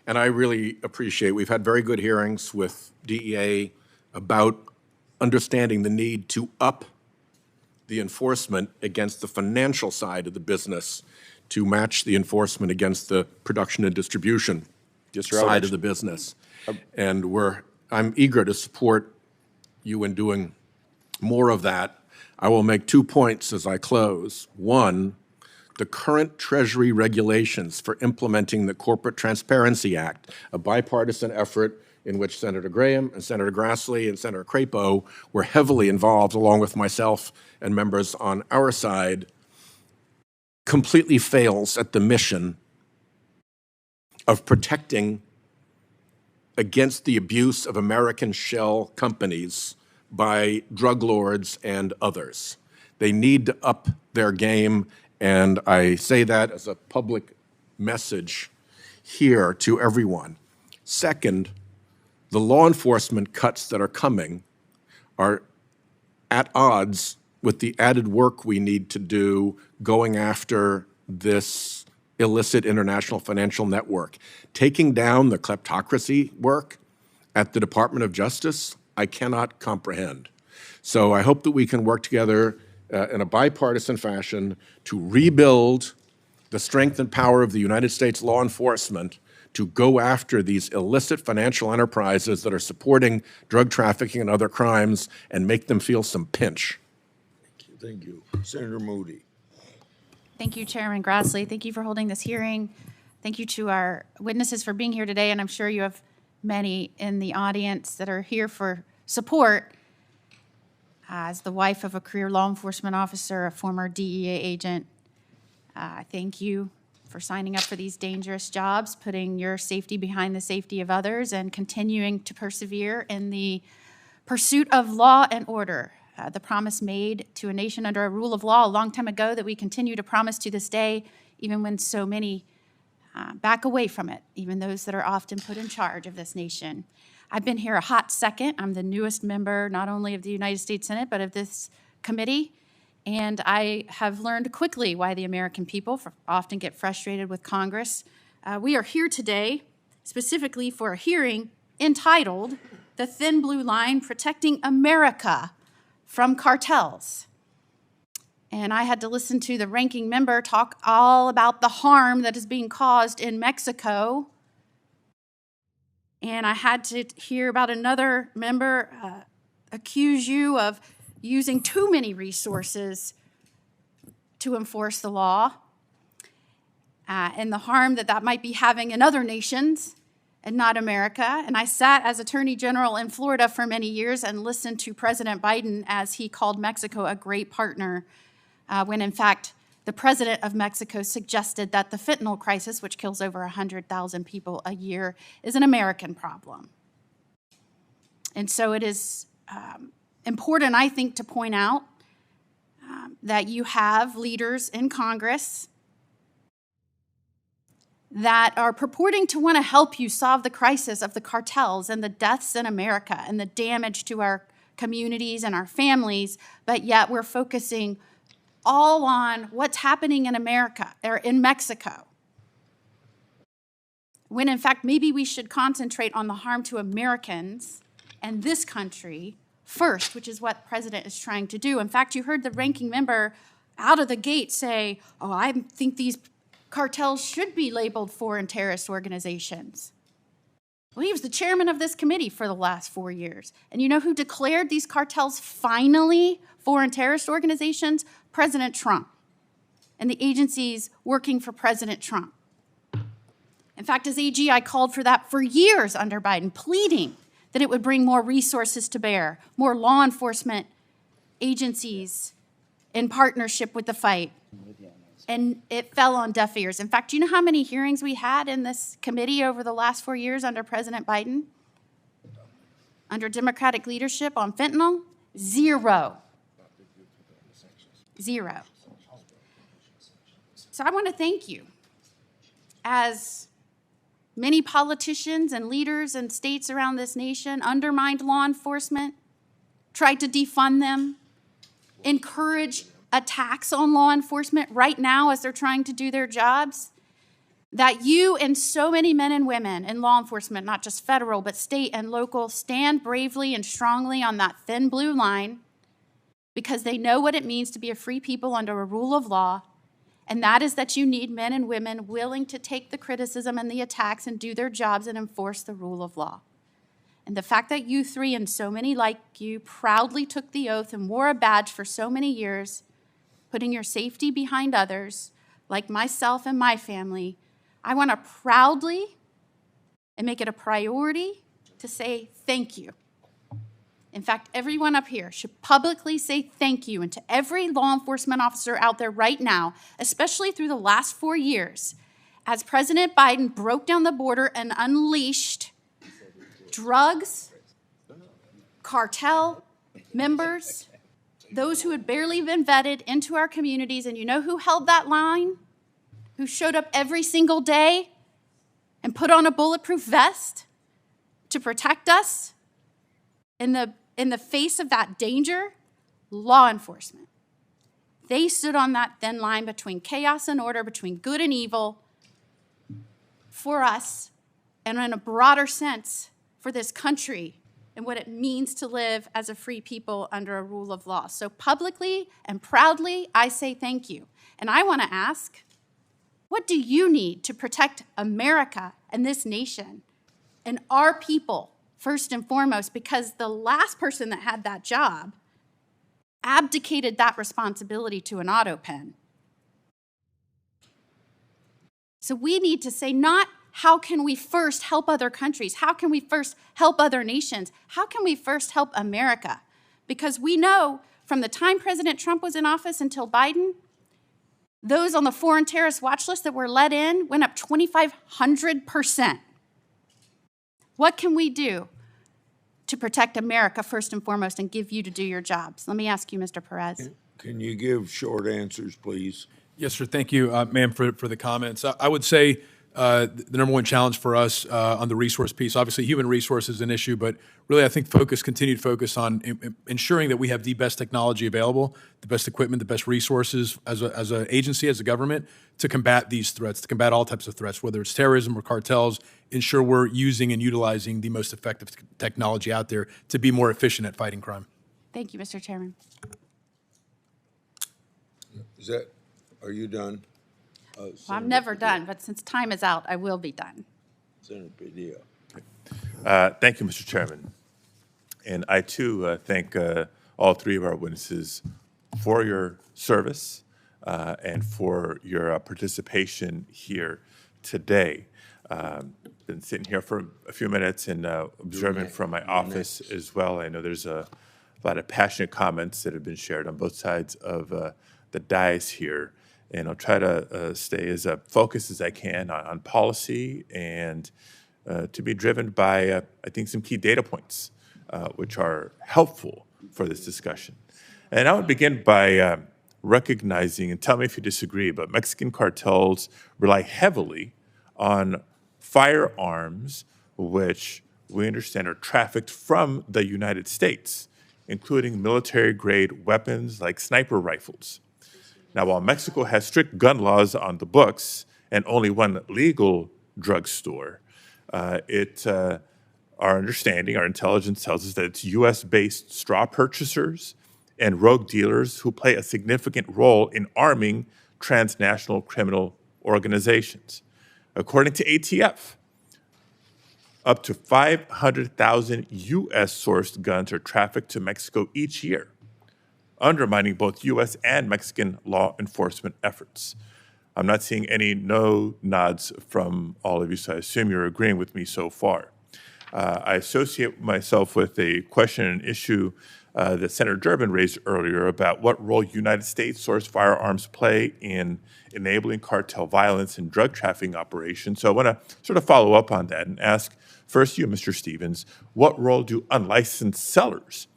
and I really appreciate, we've had very good hearings with DEA about understanding the need to up the enforcement against the financial side of the business to match the enforcement against the production and distribution side of the business. And I'm eager to support you in doing more of that. I will make 2 points as I close. One, the current Treasury regulations for implementing the Corporate Transparency Act, a bipartisan effort in which Senator Graham and Senator Grassley and Senator Crapo were heavily involved, along with myself and members on our side, completely fails at the mission of protecting against the abuse of American shell companies by drug lords and others. They need to up their game, and I say that as a public message here to everyone. Second, the law enforcement cuts that are coming are at odds with the added work we need to do going after this illicit international financial network. Taking down the kleptocracy work at the Department of Justice, I cannot comprehend. So I hope that we can work together in a bipartisan fashion to rebuild the strength and power of the United States law enforcement to go after these illicit financial enterprises that are supporting drug trafficking and other crimes and make them feel some pinch. Thank you. Senator Moody. Thank you, Chairman Grassley. Thank you for holding this hearing. Thank you to our witnesses for being here today, and I'm sure you have many in the audience that are here for support. As the wife of a career law enforcement officer, a former DEA agent, I thank you for signing up for these dangerous jobs, putting your safety behind the safety of others, and continuing to persevere in the pursuit of law and order. The promise made to a nation under a rule of law a long time ago that we continue to promise to this day, even when so many back away from it, even those that are often put in charge of this nation. I've been here a hot second. I'm the newest member, not only of the United States Senate, but of this committee. And I have learned quickly why the American people often get frustrated with Congress. We are here today specifically for a hearing entitled "The Thin Blue Line Protecting America from Cartels." And I had to listen to the ranking member talk all about the harm that is being caused in Mexico. And I had to hear about another member accuse you of using too many resources to enforce the law, and the harm that that might be having in other nations and not America. And I sat as Attorney General in Florida for many years and listened to President Biden as he called Mexico a great partner, when in fact the president of Mexico suggested that the fentanyl crisis, which kills over 100,000 people a year, is an American problem. And so it is important, I think, to point out that you have leaders in Congress that are purporting to want to help you solve the crisis of the cartels and the deaths in America and the damage to our communities and our families, but yet we're focusing all on what's happening in America or in Mexico. When in fact, maybe we should concentrate on the harm to Americans and this country first, which is what the president is trying to do. In fact, you heard the ranking member out of the gate say, oh, I think these cartels should be labeled foreign terrorist organizations. Well, he was the chairman of this committee for the last 4 years. And you know who declared these cartels finally foreign terrorist organizations? President Trump and the agencies working for President Trump. In fact, as AG, I called for that for years under Biden, pleading that it would bring more resources to bear, more law enforcement agencies in partnership with the fight. And it fell on deaf ears. In fact, do you know how many hearings we had in this committee over the last 4 years under President Biden? Under Democratic leadership on fentanyl? Zero. Zero. So I want to thank you. As many politicians and leaders in states around this nation undermined law enforcement, tried to defund them, encourage attacks on law enforcement right now as they're trying to do their jobs, that you and so many men and women in law enforcement, not just federal, but state and local, stand bravely and strongly on that thin blue line because they know what it means to be a free people under a rule of law, and that is that you need men and women willing to take the criticism and the attacks and do their jobs and enforce the rule of law. And the fact that you three and so many like you proudly took the oath and wore a badge for so many years, putting your safety behind others, like myself and my family, I want to proudly and make it a priority to say thank you. In fact, everyone up here should publicly say thank you, and to every law enforcement officer out there right now, especially through the last 4 years, as President Biden broke down the border and unleashed drugs, cartel members, those who had barely been vetted into our communities. And you know who held that line? Who showed up every single day and put on a bulletproof vest to protect us in the face of that danger? Law enforcement. They stood on that thin line between chaos and order, between good and evil, for us, and in a broader sense, for this country and what it means to live as a free people under a rule of law. So publicly and proudly, I say thank you. And I want to ask, what do you need to protect America and this nation and our people, first and foremost? Because the last person that had that job abdicated that responsibility to an auto pen. So we need to say not how can we first help other countries? How can we first help other nations? How can we first help America? Because we know from the time President Trump was in office until Biden, those on the foreign terrorist watch list that were let in went up 2,500%. What can we do to protect America first and foremost and give you to do your jobs? Let me ask you, Mr. Perez. Can you give short answers, please? Yes, sir. Thank you, ma'am, for the comments. I would say the number one challenge for us on the resource piece, obviously human resources is an issue, but really I think continued focus on ensuring that we have the best technology available, the best equipment, the best resources as an agency, as a government, to combat these threats, to combat all types of threats, whether it's terrorism or cartels, ensure we're using and utilizing the most effective technology out there to be more efficient at fighting crime. Thank you, Mr. Chairman. Are you done? Well, I'm never done, but since time is out, I will be done. Senator Padilla. Thank you, Mr. Chairman. And I, too, thank all three of our witnesses for your service and for your participation here today. Been sitting here for a few minutes and observing from my office as well. I know there's a lot of passionate comments that have been shared on both sides of the dais here. And I'll try to stay as focused as I can on policy and to be driven by, I think, some key data points, which are helpful for this discussion. And I would begin by recognizing, and tell me if you disagree, but Mexican cartels rely heavily on firearms, which we understand are trafficked from the United States, including military-grade weapons like sniper rifles. Now, while Mexico has strict gun laws on the books and only one legal drugstore, our understanding, our intelligence tells us that it's U.S.-based straw purchasers and rogue dealers who play a significant role in arming transnational criminal organizations. According to ATF, up to 500,000 U.S.-sourced guns are trafficked to Mexico each year, undermining both U.S. and Mexican law enforcement efforts. I'm not seeing any no nods from all of you, so I assume you're agreeing with me so far. I associate myself with a question and issue that Senator Durbin raised earlier about what role United States-sourced firearms play in enabling cartel violence and drug trafficking operations. So I want to sort of follow up on that and ask first you, Mr. Stevens, what role do unlicensed sellers,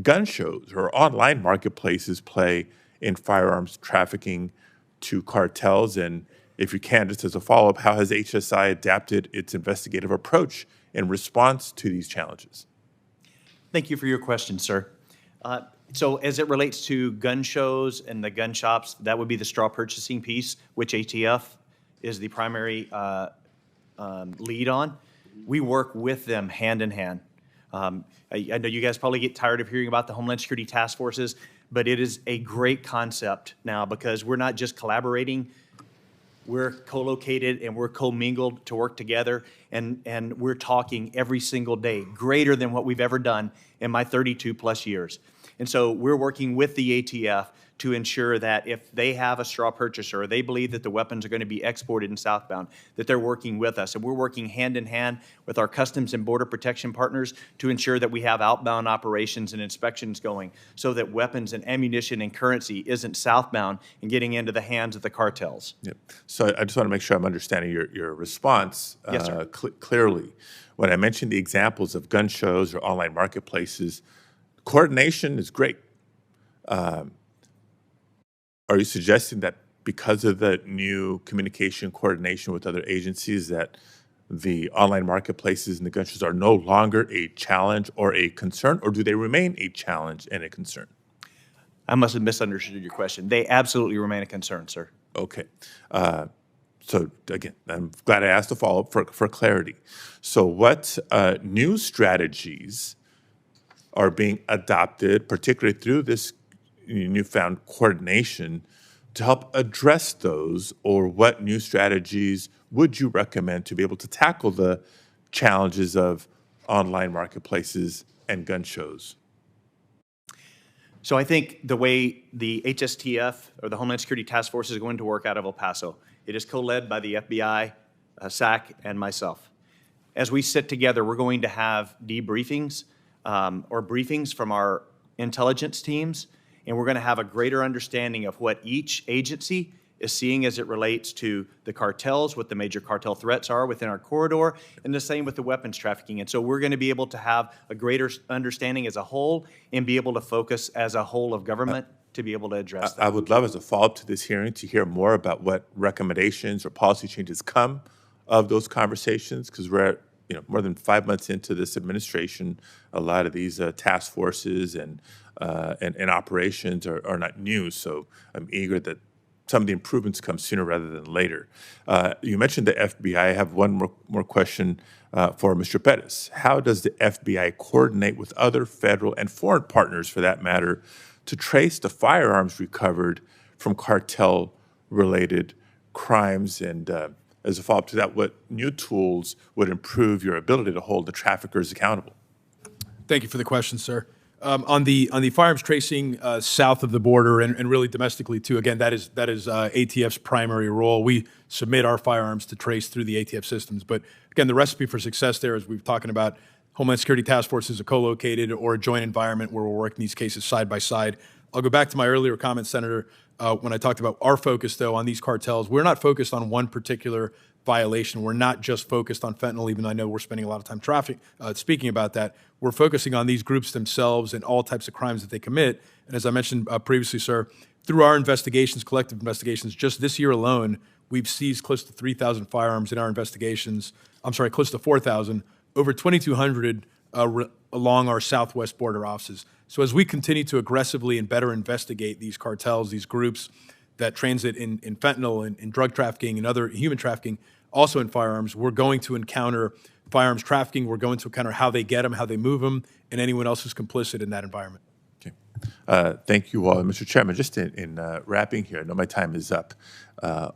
gun shows, or online marketplaces play in firearms trafficking to cartels? And if you can, just as a follow-up, how has HSI adapted its investigative approach in response to these challenges? Thank you for your question, sir. So as it relates to gun shows and the gun shops, that would be the straw purchasing piece, which ATF is the primary lead on. We work with them hand in hand. I know you guys probably get tired of hearing about the Homeland Security task forces, but it is a great concept now because we're not just collaborating, we're co-located and we're co-mingled to work together, and we're talking every single day, greater than what we've ever done in my 32 plus years. And so we're working with the ATF to ensure that if they have a straw purchaser or they believe that the weapons are going to be exported in southbound, that they're working with us. And we're working hand in hand with our Customs and Border Protection partners to ensure that we have outbound operations and inspections going so that weapons and ammunition and currency isn't southbound and getting into the hands of the cartels. Yep. So I just want to make sure I'm understanding your response Yes, sir. Clearly. When I mentioned the examples of gun shows or online marketplaces, coordination is great. Are you suggesting that because of the new communication coordination with other agencies that the online marketplaces and the gun shows are no longer a challenge or a concern, or do they remain a challenge and a concern? I must have misunderstood your question. They absolutely remain a concern, sir. Okay. So again, I'm glad I asked the follow-up for clarity. So what new strategies are being adopted, particularly through this newfound coordination, to help address those, or what new strategies would you recommend to be able to tackle the challenges of online marketplaces and gun shows? So I think the way the HSTF, or the Homeland Security Task Force, is going to work out of El Paso, it is co-led by the FBI, SAC, and myself. As we sit together, we're going to have debriefings or briefings from our intelligence teams, and we're going to have a greater understanding of what each agency is seeing as it relates to the cartels, what the major cartel threats are within our corridor, and the same with the weapons trafficking. And so we're going to be able to have a greater understanding as a whole and be able to focus as a whole of government to be able to address that. I would love, as a follow-up to this hearing, to hear more about what recommendations or policy changes come of those conversations, because we're at more than 5 months into this administration. A lot of these task forces and operations are not new, so I'm eager that some of the improvements come sooner rather than later. You mentioned the FBI. I have one more question for Mr. Pettis. How does the FBI coordinate with other federal and foreign partners, for that matter, to trace the firearms recovered from cartel-related crimes? And as a follow-up to that, what new tools would improve your ability to hold the traffickers accountable? Thank you for the question, sir. On the firearms tracing south of the border and really domestically too, again, that is ATF's primary role. We submit our firearms to trace through the ATF systems. But again, the recipe for success there, as we've talking about, Homeland Security Task Force is a co-located or a joint environment where we're working these cases side by side. I'll go back to my earlier comment, Senator, when I talked about our focus, though, on these cartels. We're not focused on one particular violation. We're not just focused on fentanyl, even though I know we're spending a lot of time speaking about that. We're focusing on these groups themselves and all types of crimes that they commit. And as I mentioned previously, sir, through our investigations, collective investigations, just this year alone, we've seized close to 3,000 firearms in our investigations. I'm sorry, close to 4,000, over 2,200 along our southwest border offices. So as we continue to aggressively and better investigate these cartels, these groups that transit in fentanyl and in drug trafficking and other human trafficking, also in firearms, we're going to encounter firearms trafficking. We're going to encounter how they get them, how they move them, and anyone else who's complicit in that environment. Thank you all. And Mr. Chairman, just in wrapping here, I know my time is up,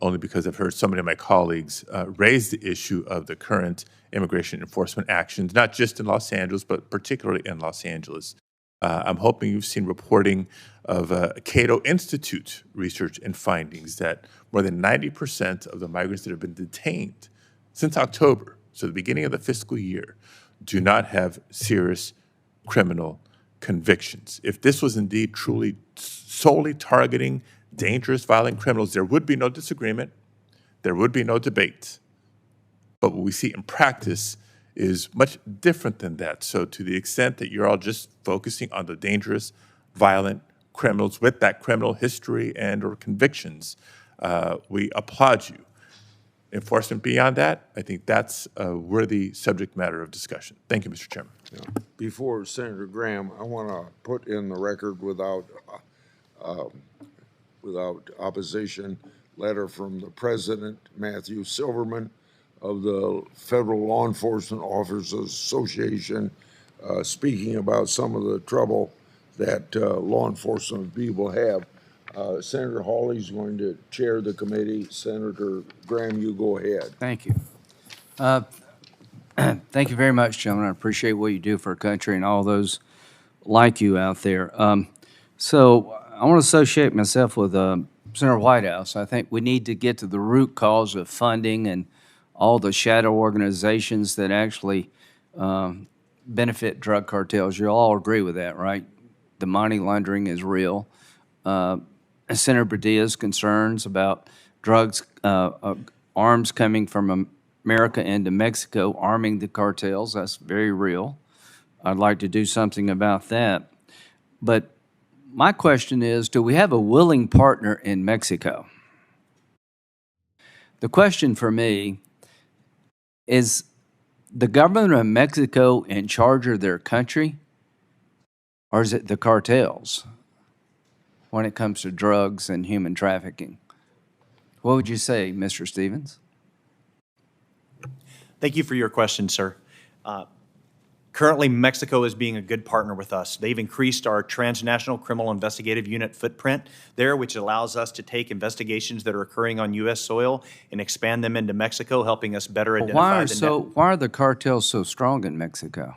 only because I've heard so many of my colleagues raise the issue of the current immigration enforcement actions, not just in Los Angeles, but particularly in Los Angeles. I'm hoping you've seen reporting of Cato Institute research and findings that more than 90% of the migrants that have been detained since October, so the beginning of the fiscal year, do not have serious criminal convictions. If this was indeed truly solely targeting dangerous, violent criminals, there would be no disagreement, there would be no debate. But what we see in practice is much different than that. So to the extent that you're all just focusing on the dangerous, violent criminals with that criminal history and or convictions, we applaud you. Enforcement beyond that, I think that's a worthy subject matter of discussion. Thank you, Mr. Chairman. Yeah. Before Senator Graham, I want to put in the record without opposition, letter from the President, Matthew Silverman, of the Federal Law Enforcement Officers Association, speaking about some of the trouble that law enforcement people have. Senator Hawley's going to chair the committee. Senator Graham, you go ahead. Thank you. Thank you very much, gentlemen. I appreciate what you do for our country and all those like you out there. So I want to associate myself with Senator Whitehouse. I think we need to get to the root cause of funding and all the shadow organizations that actually benefit drug cartels. You all agree with that, right? The money laundering is real. Senator Badia's concerns about drugs, arms coming from America into Mexico, arming the cartels, that's very real. I'd like to do something about that. But my question is, do we have a willing partner in Mexico? The question for me is the government of Mexico in charge of their country, or is it the cartels when it comes to drugs and human trafficking? What would you say, Mr. Stevens? Thank you for your question, sir. Currently, Mexico is being a good partner with us. They've increased our transnational criminal investigative unit footprint there, which allows us to take investigations that are occurring on U.S. soil and expand them into Mexico, helping us better identify Why are the cartels so strong in Mexico?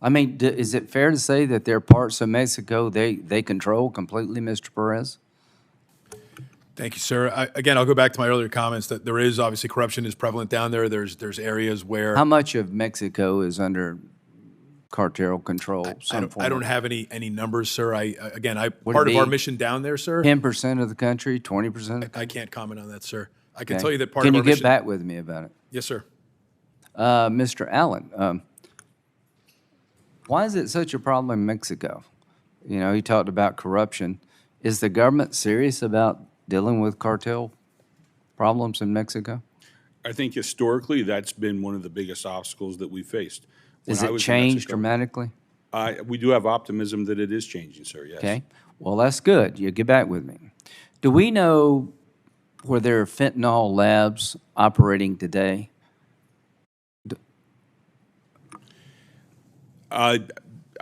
I mean, is it fair to say that there are parts of Mexico they control completely, Mr. Perez? Thank you, sir. Again, I'll go back to my earlier comments that there is obviously corruption is prevalent down there. There's areas where... How much of Mexico is under cartel control? I don't have any numbers, sir. Part of our mission down there, sir... 10% of the country, 20%? I can't comment on that, sir. I Okay. can tell you that part of our mission... Can you get back with me about it? Yes, sir. Mr. Allen, why is it such a problem in Mexico? You know, he talked about corruption. Is the government serious about dealing with cartel problems in Mexico? I think historically that's been one of the biggest obstacles that we faced. Is it changed dramatically? We do have optimism that it is changing, sir, yes. Okay. Well, that's good. You get back with me. Do we know where there are fentanyl labs operating today? I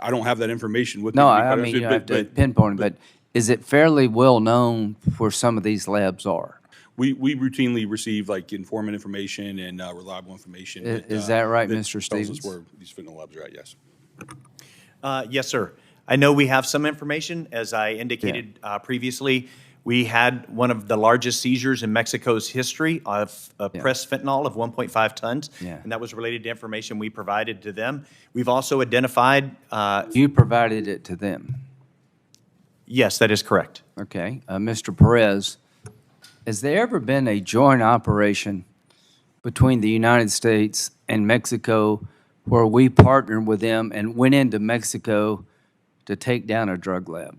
don't have that information with me. No, I mean, you have to pinpoint it, but is it fairly well known where some of these labs are? We routinely receive like informant information and reliable information. Is that right, that Mr. tells Stevens? us where these fentanyl labs are at, yes. Yes, sir. I know we have some information. As I indicated previously, we had one of the largest seizures in Mexico's history of pressed fentanyl of 1.5 tons, and that was related to information we provided to them. We've also identified... You provided it to them? Yes, that is correct. Okay. Mr. Perez, has there ever been a joint operation between the United States and Mexico where we partnered with them and went into Mexico to take down a drug lab?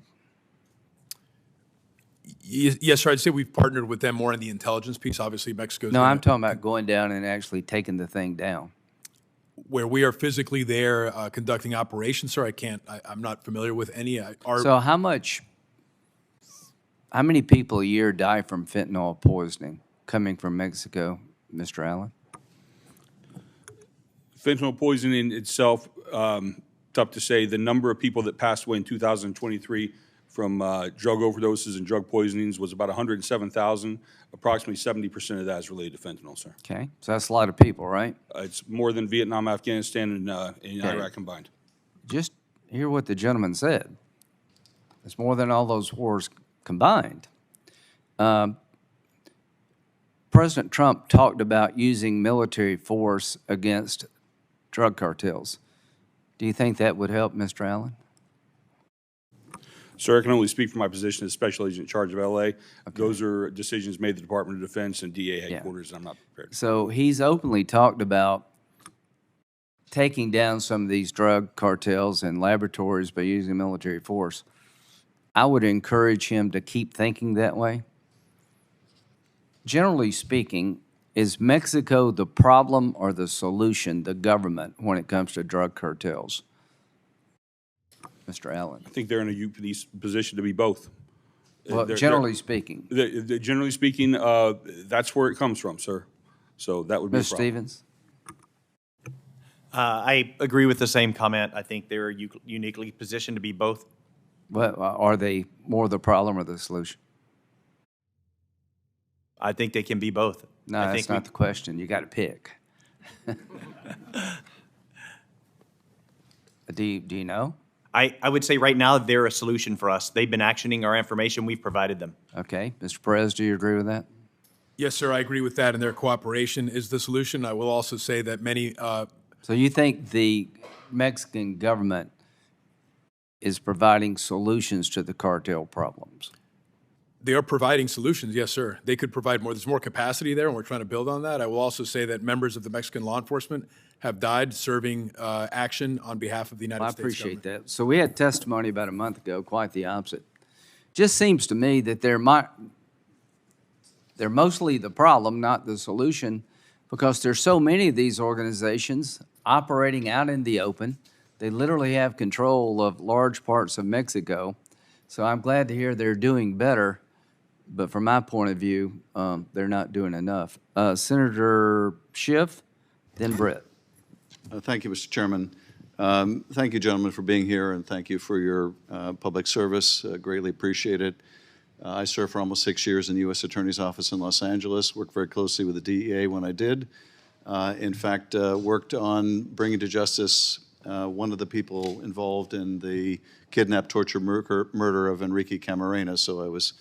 Yes, sir. I'd say we've partnered with them more in the intelligence piece. Obviously, Mexico's... No, I'm talking about going down and actually taking the thing down. Where we are physically there conducting operations, sir, I'm not familiar with any. So how many people a year die from fentanyl poisoning coming from Mexico, Mr. Allen? Fentanyl poisoning itself, tough to say. The number of people that passed away in 2023 from drug overdoses and drug poisonings was about 107,000. Approximately 70% of that is related to fentanyl, sir. Okay, so that's a lot of people, right? It's more than Vietnam, Afghanistan, and Iraq combined. Just hear what the gentleman said. It's more than all those wars combined. President Trump talked about using military force against drug cartels. Do you think that would help, Mr. Allen? Sir, I can only speak for my position as Special Agent in charge of L.A. Okay. Those are decisions made at the Department of Defense and DA headquarters, and I'm not prepared. So he's openly talked about taking down some of these drug cartels and laboratories by using military force. I would encourage him to keep thinking that way. Generally speaking, is Mexico the problem or the solution, the government, when it comes to drug cartels? Mr. Allen. I think they're in a unique position to be both. Well, generally speaking. Generally speaking, that's where it comes from, sir. So that would be Mr. Stevens? I agree with the same comment. I think they're uniquely positioned to be both. But are they more the problem or the solution? I think they can be both. No, that's not the question. You got to pick. Do you know? I would say right now they're a solution for us. They've been actioning our information. We've provided them. Okay. Mr. Perez, do you agree with that? Yes, sir. I agree with that, and their cooperation is the solution. I will also say that many... So you think the Mexican government is providing solutions to the cartel problems? They are providing solutions, yes, sir. They could provide more. There's more capacity there, and we're trying to build on that. I will also say that members of the Mexican law enforcement have died serving action on behalf of the United States government. I appreciate that. So we had testimony about a month ago, quite the opposite. Just seems to me that they're mostly the problem, not the solution, because there's so many of these organizations operating out in the open. They literally have control of large parts of Mexico. So I'm glad to hear they're doing better. But from my point of view, they're not doing enough. Senator Schiff, then Brett. Thank you, Mr. Chairman. Thank you, gentlemen, for being here, and thank you for your public service. Greatly appreciate it. I served for almost 6 years in the U.S. Attorney's Office in Los Angeles, worked very closely with the DEA when I did. In fact, worked on bringing to justice one of the people involved in the kidnap, torture, murder of Enrique Camarena. So I was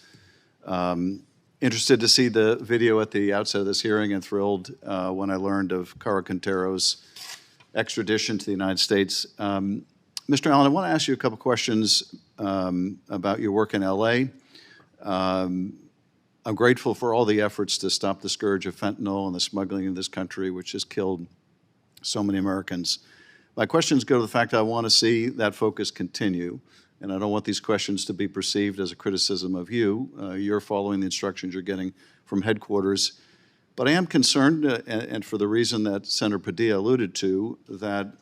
interested to see the video at the outset of this hearing and thrilled when I learned of Caro Quintero's extradition to the United States. Mr. Allen, I want to ask you a couple questions about your work in L.A. I'm grateful for all the efforts to stop the scourge of fentanyl and the smuggling in this country, which has killed so many Americans. My questions go to the fact that I want to see that focus continue, and I don't want these questions to be perceived as a criticism of you. You're following the instructions you're getting from headquarters. But I am concerned, and for the reason that Senator Padilla alluded to, that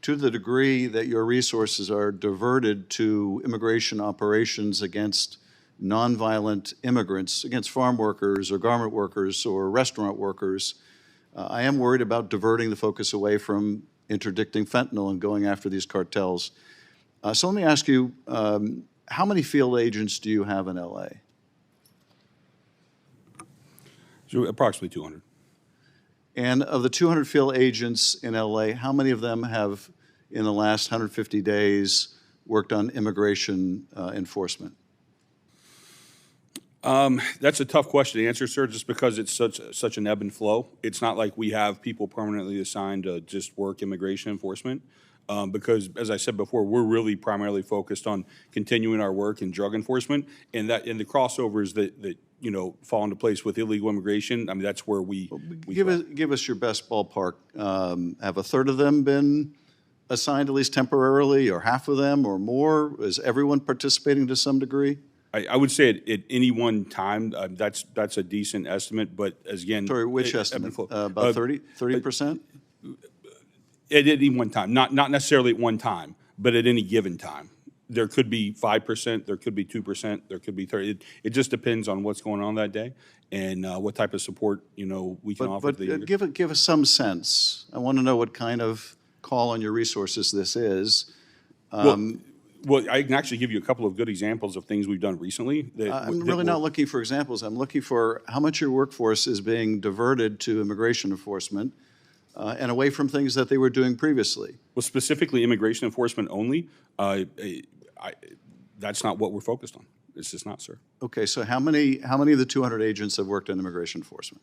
to the degree that your resources are diverted to immigration operations against nonviolent immigrants, against farm workers or garment workers or restaurant workers, I am worried about diverting the focus away from interdicting fentanyl and going after these cartels. So let me ask you, how many field agents do you have in LA? So approximately 200. And of the 200 field agents in LA, how many of them have, in the last 150 days, worked on immigration enforcement? That's a tough question to answer, sir, just because it's such an ebb and flow. It's not like we have people permanently assigned to just work immigration enforcement. Because, as I said before, we're really primarily focused on continuing our work in drug enforcement, and the crossovers that fall into place with illegal immigration. I mean, that's where we give us your best ballpark. Have a third of them been assigned at least temporarily, or half of them, or more? Is everyone participating to some degree? I would say at any one time, that's a decent estimate. But as again, sorry, which estimate? About 30%? At any one time, not necessarily at one time, but at any given time. There could be 5%, there could be 2%, there could be 30%. It just depends on what's going on that day and what type of support we can offer. But give us some sense. I want to know what kind of call on your resources this is. Well, I can actually give you a couple of good examples of things we've done recently. I'm really not looking for examples. I'm looking for how much your workforce is being diverted to immigration enforcement and away from things that they were doing previously. Well, specifically immigration enforcement only, that's not what we're focused on. It's just not, sir. Okay, so how many of the 200 agents have worked in immigration enforcement?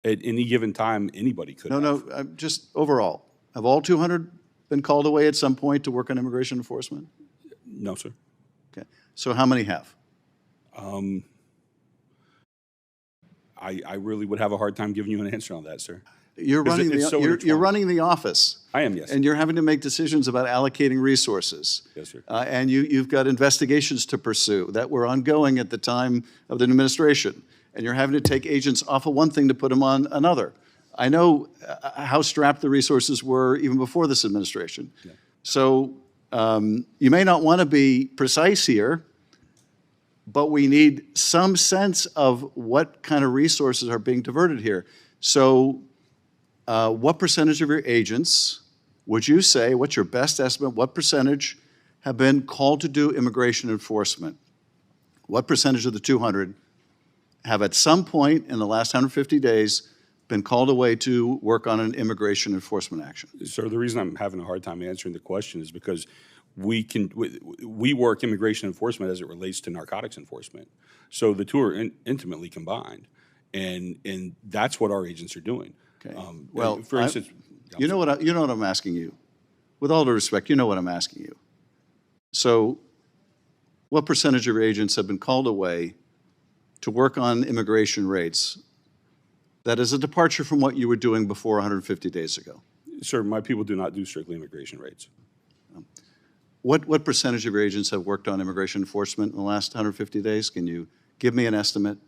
At any given time, anybody could have. No, just overall. Have all 200 been called away at some point to work on immigration enforcement? No, sir. Okay, so how many have? I really would have a hard time giving you an answer on that, sir. You're running the office. I am, yes. And you're having to make decisions about allocating resources. Yes, sir. And you've got investigations to pursue that were ongoing at the time of the administration. And you're having to take agents off of one thing to put them on another. I know how strapped the resources were even before this administration. Yeah. So you may not want to be precise here, but we need some sense of what kind of resources are being diverted here. So what percentage of your agents would you say, what's your best estimate, what percentage have been called to do immigration enforcement? What percentage of the 200 have at some point in the last 150 days been called away to work on an immigration enforcement action? Sir, the reason I'm having a hard time answering the question is because we work immigration enforcement as it relates to narcotics enforcement. So the two are intimately combined, and that's what our agents are doing. Okay. Well, for instance, you know what I'm asking you. With all due respect, you know what I'm asking you. So, what percentage of your agents have been called away to work on immigration raids? That is a departure from what you were doing before 150 days ago. Sir, my people do not do strictly immigration raids. What percentage of your agents have worked on immigration enforcement in the last 150 days? Can you give me an estimate?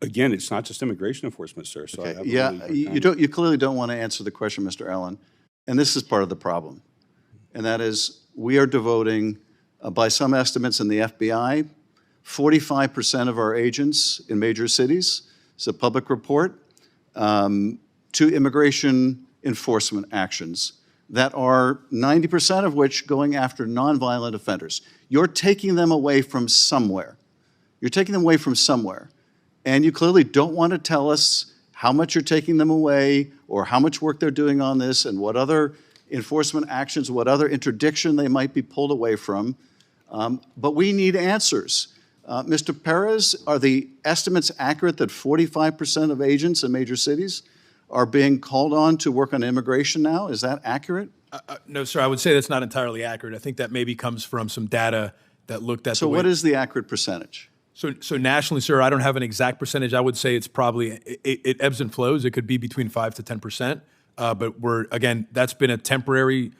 Again, it's not just immigration enforcement, sir. So okay. You clearly don't want to answer the question, Mr. Allen, and this is part of the problem, and that is we are devoting, by some estimates in the FBI, 45% of our agents in major cities, it's a public report, to immigration enforcement actions that are 90% of which going after nonviolent offenders. You're taking them away from somewhere. You're taking them away from somewhere. And you clearly don't want to tell us how much you're taking them away or how much work they're doing on this and what other enforcement actions, what other interdiction they might be pulled away from. But we need answers. Mr. Perez, are the estimates accurate that 45% of agents in major cities are being called on to work on immigration now? Is that accurate? No, sir. I would say that's not entirely accurate. I think that maybe comes from some data that looked at. So what is the accurate percentage? So nationally, sir, I don't have an exact percentage. I would say it's probably, it ebbs and flows. It could be between 5 to 10%. But again, that's been a temporary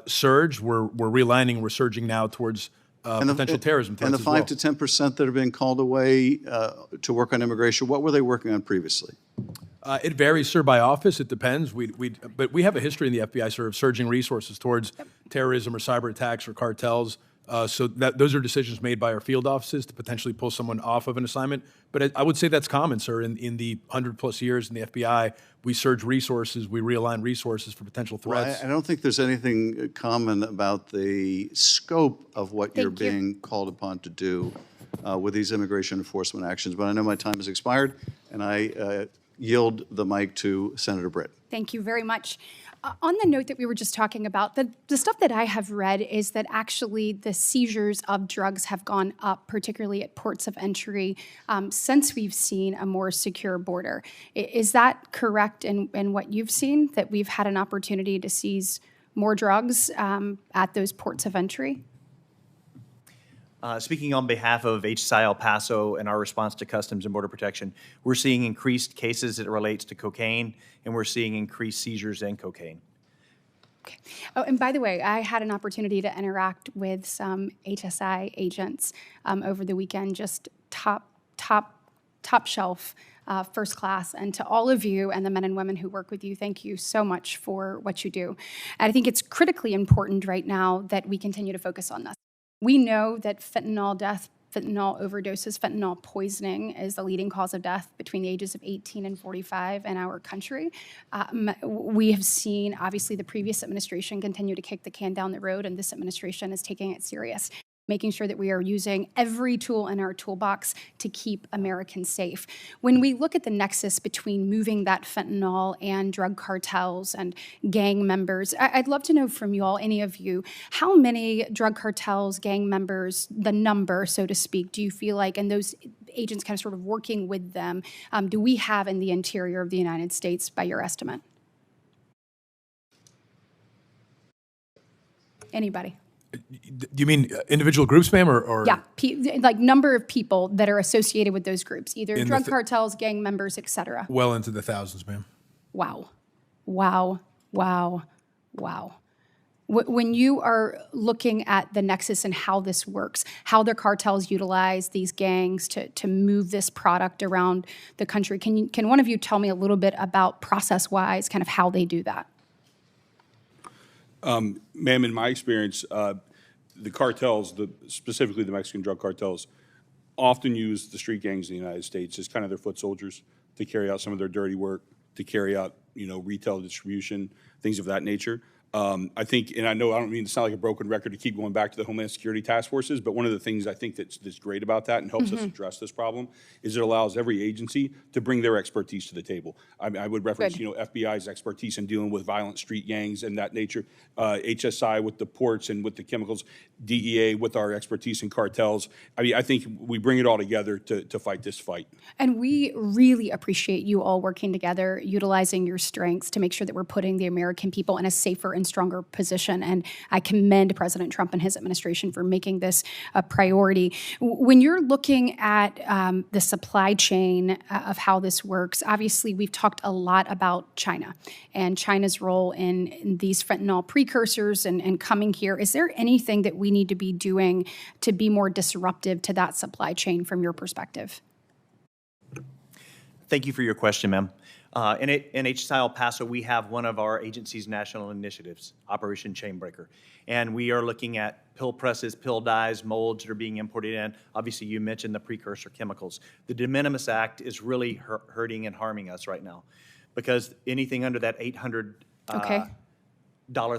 surge. We're realigning, we're surging now towards potential terrorism threats. And the 5 to 10% that are being called away to work on immigration, what were they working on previously? It varies, sir, by office. It depends. But we have a history in the FBI, sir, of surging resources towards terrorism or cyber attacks or cartels. So those are decisions made by our field offices to potentially pull someone off of an assignment. But I would say that's common, sir. In the 100+ years in the FBI, we surge resources, we realign resources for potential threats. Well, I don't think there's anything common about the scope of what you're being called upon to do with these immigration enforcement actions. But I know my time has expired, and I yield the mic to Senator Britt. Thank you very much. On the note that we were just talking about, the stuff that I have read is that actually the seizures of drugs have gone up, particularly at ports of entry, since we've seen a more secure border. Is that correct in what you've seen, that we've had an opportunity to seize more drugs at those ports of entry? Speaking on behalf of HSI El Paso and our response to Customs and Border Protection, we're seeing increased cases as it relates to cocaine, and we're seeing increased seizures in cocaine. Okay. Oh, and by the way, I had an opportunity to interact with some HSI agents over the weekend, just top shelf, first class. And to all of you and the men and women who work with you, thank you so much for what you do. And I think it's critically important right now that we continue to focus on this. We know that fentanyl death, fentanyl overdoses, fentanyl poisoning is the leading cause of death between the ages of 18 and 45 in our country. We have seen, obviously, the previous administration continue to kick the can down the road, and this administration is taking it serious, making sure that we are using every tool in our toolbox to keep Americans safe. When we look at the nexus between moving that fentanyl and drug cartels and gang members, I'd love to know from you all, any of you, how many drug cartels, gang members, the number, so to speak, do you feel like, and those agents kind of sort of working with them, do we have in the interior of the United States by your estimate? Anybody? Do you mean individual groups, ma'am, or? Yeah, like number of people that are associated with those groups, either In drug cartels, gang members, et cetera. Well into the thousands, ma'am. Wow, wow, wow, wow. When you are looking at the nexus and how this works, how the cartels utilize these gangs to move this product around the country, can one of you tell me a little bit about process-wise, kind of how they do that? Ma'am, in my experience, the cartels, specifically the Mexican drug cartels, often use the street gangs in the United States as kind of their foot soldiers to carry out some of their dirty work, to carry out, retail distribution, things of that nature. I think, and I know I don't mean to sound like a broken record to keep going back to the Homeland Security task forces, but one of the things I think that's great about that and helps us address this problem is it allows every agency to bring their expertise to the table. I would reference, FBI's expertise in dealing with violent street gangs and that nature, HSI with the ports and with the chemicals, DEA with our expertise in cartels. I mean, I think we bring it all together to fight this fight. And we really appreciate you all working together, utilizing your strengths to make sure that we're putting the American people in a safer and stronger position. And I commend President Trump and his administration for making this a priority. When you're looking at the supply chain of how this works, obviously we've talked a lot about China and China's role in these fentanyl precursors and coming here. Is there anything that we need to be doing to be more disruptive to that supply chain from your perspective? Thank you for your question, ma'am. In HSI El Paso, we have one of our agency's national initiatives, Operation Chainbreaker. And we are looking at pill presses, pill dyes, molds that are being imported in. Obviously, you mentioned the precursor chemicals. The De Minimis Act is really hurting and harming us right now because anything under that $800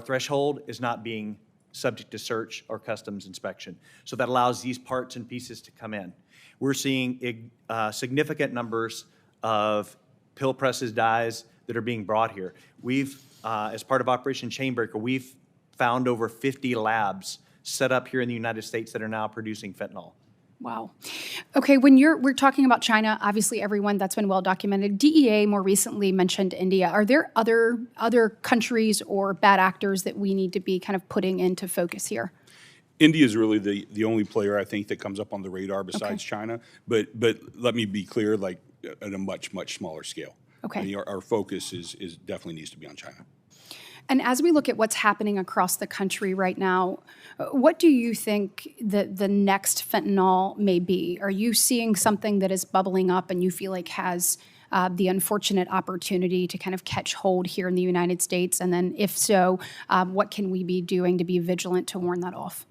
threshold is not being subject to search or customs inspection. So that allows these parts and pieces to come in. We're seeing significant numbers of pill presses, dyes that are being brought here. We've, as part of Operation Chainbreaker, we've found over 50 labs set up here in the United States that are now producing fentanyl. Wow. Okay, when we're talking about China, obviously everyone that's been well documented. DEA more recently mentioned India. Are there other countries or bad actors that we need to be kind of putting into focus here? India is really the only player I think that comes up on the radar besides China. But let me be clear, like at a much smaller scale. Okay. I mean, our focus is definitely needs to be on China. And as we look at what's happening across the country right now, what do you think the next fentanyl may be? Are you seeing something that is bubbling up and you feel like has the unfortunate opportunity to kind of catch hold here in the United States? And then if so, what can we be doing to be vigilant to warn that off?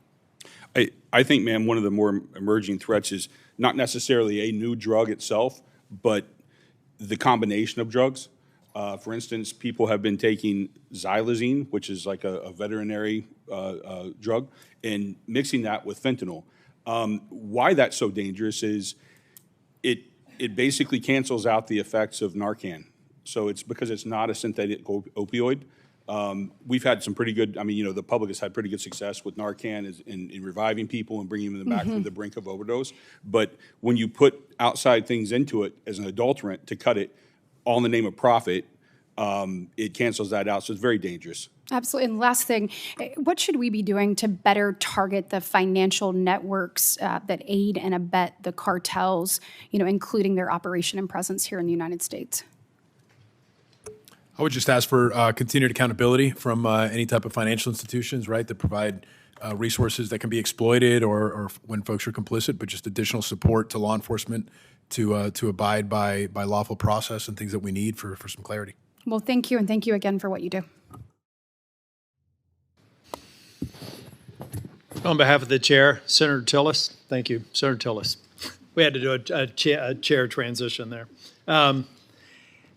I think, ma'am, one of the more emerging threats is not necessarily a new drug itself, but the combination of drugs. For instance, people have been taking xylazine, which is like a veterinary drug, and mixing that with fentanyl. Why that's so dangerous is it basically cancels out the effects of Narcan. So it's because it's not a synthetic opioid. We've had some pretty good, the public has had pretty good success with Narcan in reviving people and bringing them back from the brink of overdose. But when you put outside things into it as an adulterant to cut it, all in the name of profit, it cancels that out. So it's very dangerous. Absolutely. And last thing, what should we be doing to better target the financial networks that aid and abet the cartels, including their operation and presence here in the United States? I would just ask for continued accountability from any type of financial institutions, right, that provide resources that can be exploited or when folks are complicit, but just additional support to law enforcement to abide by lawful process and things that we need for some clarity. Well, thank you, and thank you again for what you do. On behalf of the chair, Senator Tillis, thank you, Senator Tillis. We had to do a chair transition there. I'm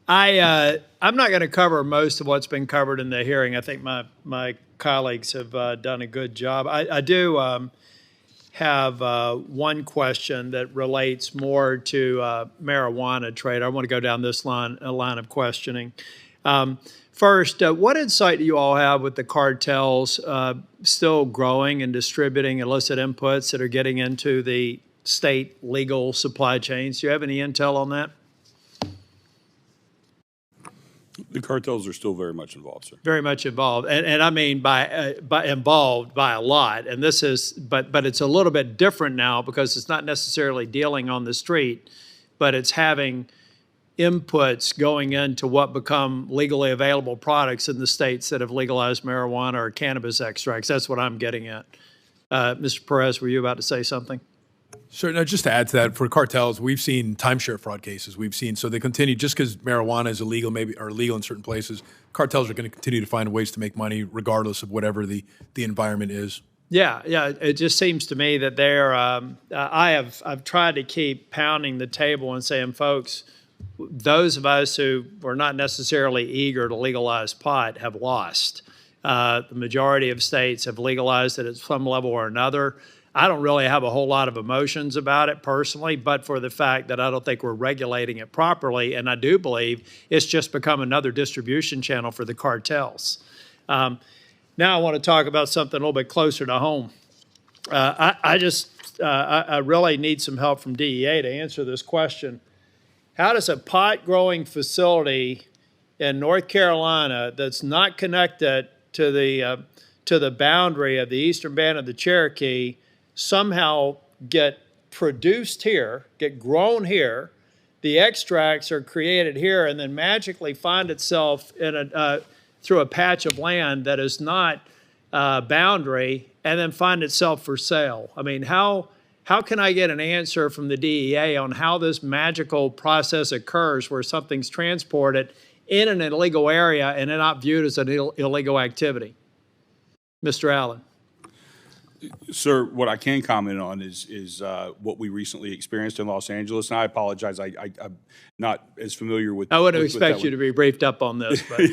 not going to cover most of what's been covered in the hearing. I think my colleagues have done a good job. I do have one question that relates more to marijuana trade. I want to go down this line of questioning. First, what insight do you all have with the cartels still growing and distributing illicit inputs that are getting into the state legal supply chains? Do you have any intel on that? The cartels are still very much involved, sir. Very much involved, and I mean by involved by a lot. And this is, but it's a little bit different now because it's not necessarily dealing on the street, but it's having inputs going into what become legally available products in the states that have legalized marijuana or cannabis extracts. That's what I'm getting at. Mr. Perez, were you about to say something? Sure. Now, just to add to that, for cartels, we've seen timeshare fraud cases. So they continue, just because marijuana is illegal, maybe, or illegal in certain places, cartels are going to continue to find ways to make money regardless of whatever the environment is. Yeah. It just seems to me that I've tried to keep pounding the table and saying, folks, those of us who were not necessarily eager to legalize pot have lost. The majority of states have legalized it at some level or another. I don't really have a whole lot of emotions about it personally, but for the fact that I don't think we're regulating it properly, and I do believe it's just become another distribution channel for the cartels. Now I want to talk about something a little bit closer to home. I really need some help from DEA to answer this question. How does a pot growing facility in North Carolina that's not connected to the boundary of the eastern band of the Cherokee somehow get produced here, get grown here, the extracts are created here, and then magically find itself in through a patch of land that is not boundary, and then find itself for sale? I mean, how can I get an answer from the DEA on how this magical process occurs where something's transported in an illegal area and not viewed as an illegal activity? Mr. Allen. Sir, what I can comment on is what we recently experienced in Los Angeles, and I apologize, I'm not as familiar with. I wouldn't expect you to be briefed up on this. But.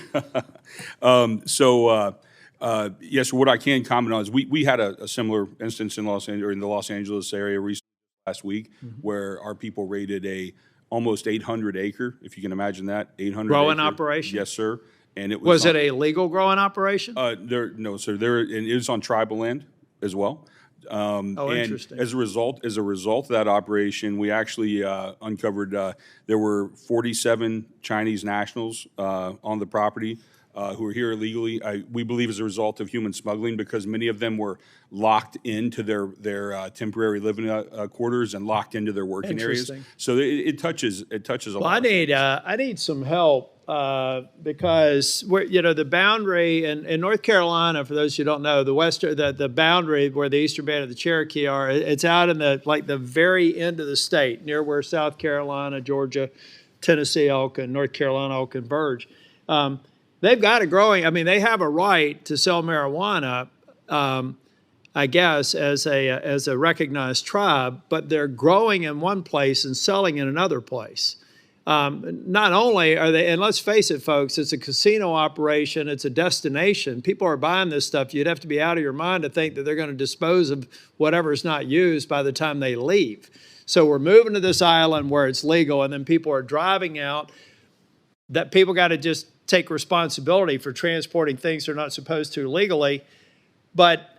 Yes, what I can comment on is we had a similar instance in the Los Angeles area recently last week, where our people raided a almost 800 acre, if you can imagine that, 800 growing acre. operation. Yes, sir. And it was it a legal growing operation? No, sir. And it was on tribal land as well. And interesting. As a result of that operation, we actually uncovered there were 47 Chinese nationals on the property who were here illegally. We believe as a result of human smuggling, because many of them were locked into their temporary living quarters and locked into their working areas. So it touches a lot. I need some help. Because the boundary in North Carolina, for those who don't know, the boundary where the eastern band of the Cherokee are, it's out in the very end of the state, near where South Carolina, Georgia, Tennessee elk and North Carolina elk converge. They've got they have a right to sell marijuana. I guess, as a recognized tribe, but they're growing in one place and selling in another place. Not only are they, and let's face it, folks, it's a casino operation, it's a destination. People are buying this stuff. You'd have to be out of your mind to think that they're going to dispose of whatever's not used by the time they leave. So we're moving to this island where it's legal, and then people are driving out. That people got to just take responsibility for transporting things they're not supposed to legally, but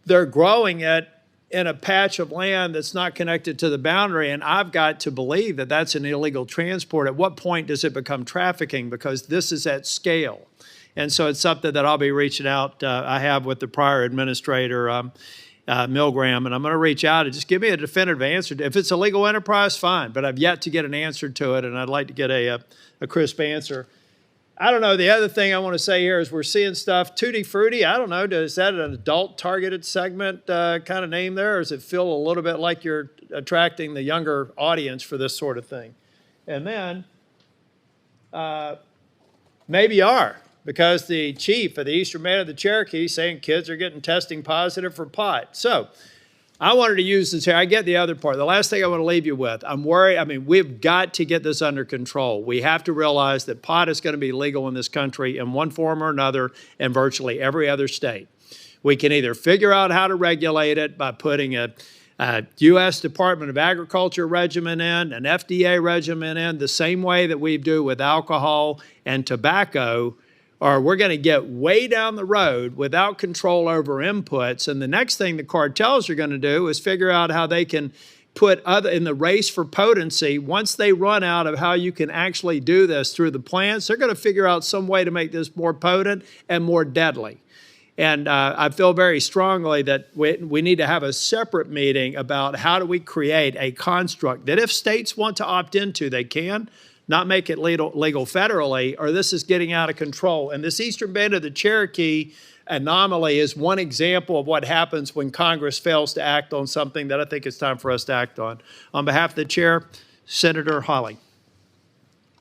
they're growing it in a patch of land that's not connected to the boundary, and I've got to believe that that's an illegal transport. At what point does it become trafficking? Because this is at scale. And so it's something that I'll be reaching out. I have with the prior administrator, Milgram, and I'm going to reach out and just give me a definitive answer. If it's a legal enterprise, fine, but I've yet to get an answer to it, and I'd like to get a crisp answer. I don't know. The other thing I want to say here is we're seeing stuff, Tutti Frutti. I don't know. Is that an adult targeted segment kind of name there? Or does it feel a little bit like you're attracting the younger audience for this sort of thing? And then maybe you are, because the chief of the Eastern Band of the Cherokee is saying kids are getting testing positive for pot. So I wanted to use this here. I get the other part. The last thing I want to leave you with, I'm worried. I mean, we've got to get this under control. We have to realize that pot is going to be legal in this country in one form or another in virtually every other state. We can either figure out how to regulate it by putting a U.S. Department of Agriculture regimen in, an FDA regimen in, the same way that we do with alcohol and tobacco, or we're going to get way down the road without control over inputs. And the next thing the cartels are going to do is figure out how they can put other in the race for potency. Once they run out of how you can actually do this through the plants, they're going to figure out some way to make this more potent and more deadly. And I feel very strongly that we need to have a separate meeting about how do we create a construct that if states want to opt into, they can, not make it legal federally, or this is getting out of control. And this Eastern Band of the Cherokee anomaly is one example of what happens when Congress fails to act on something that I think it's time for us to act on. On behalf of the chair, Senator Hawley.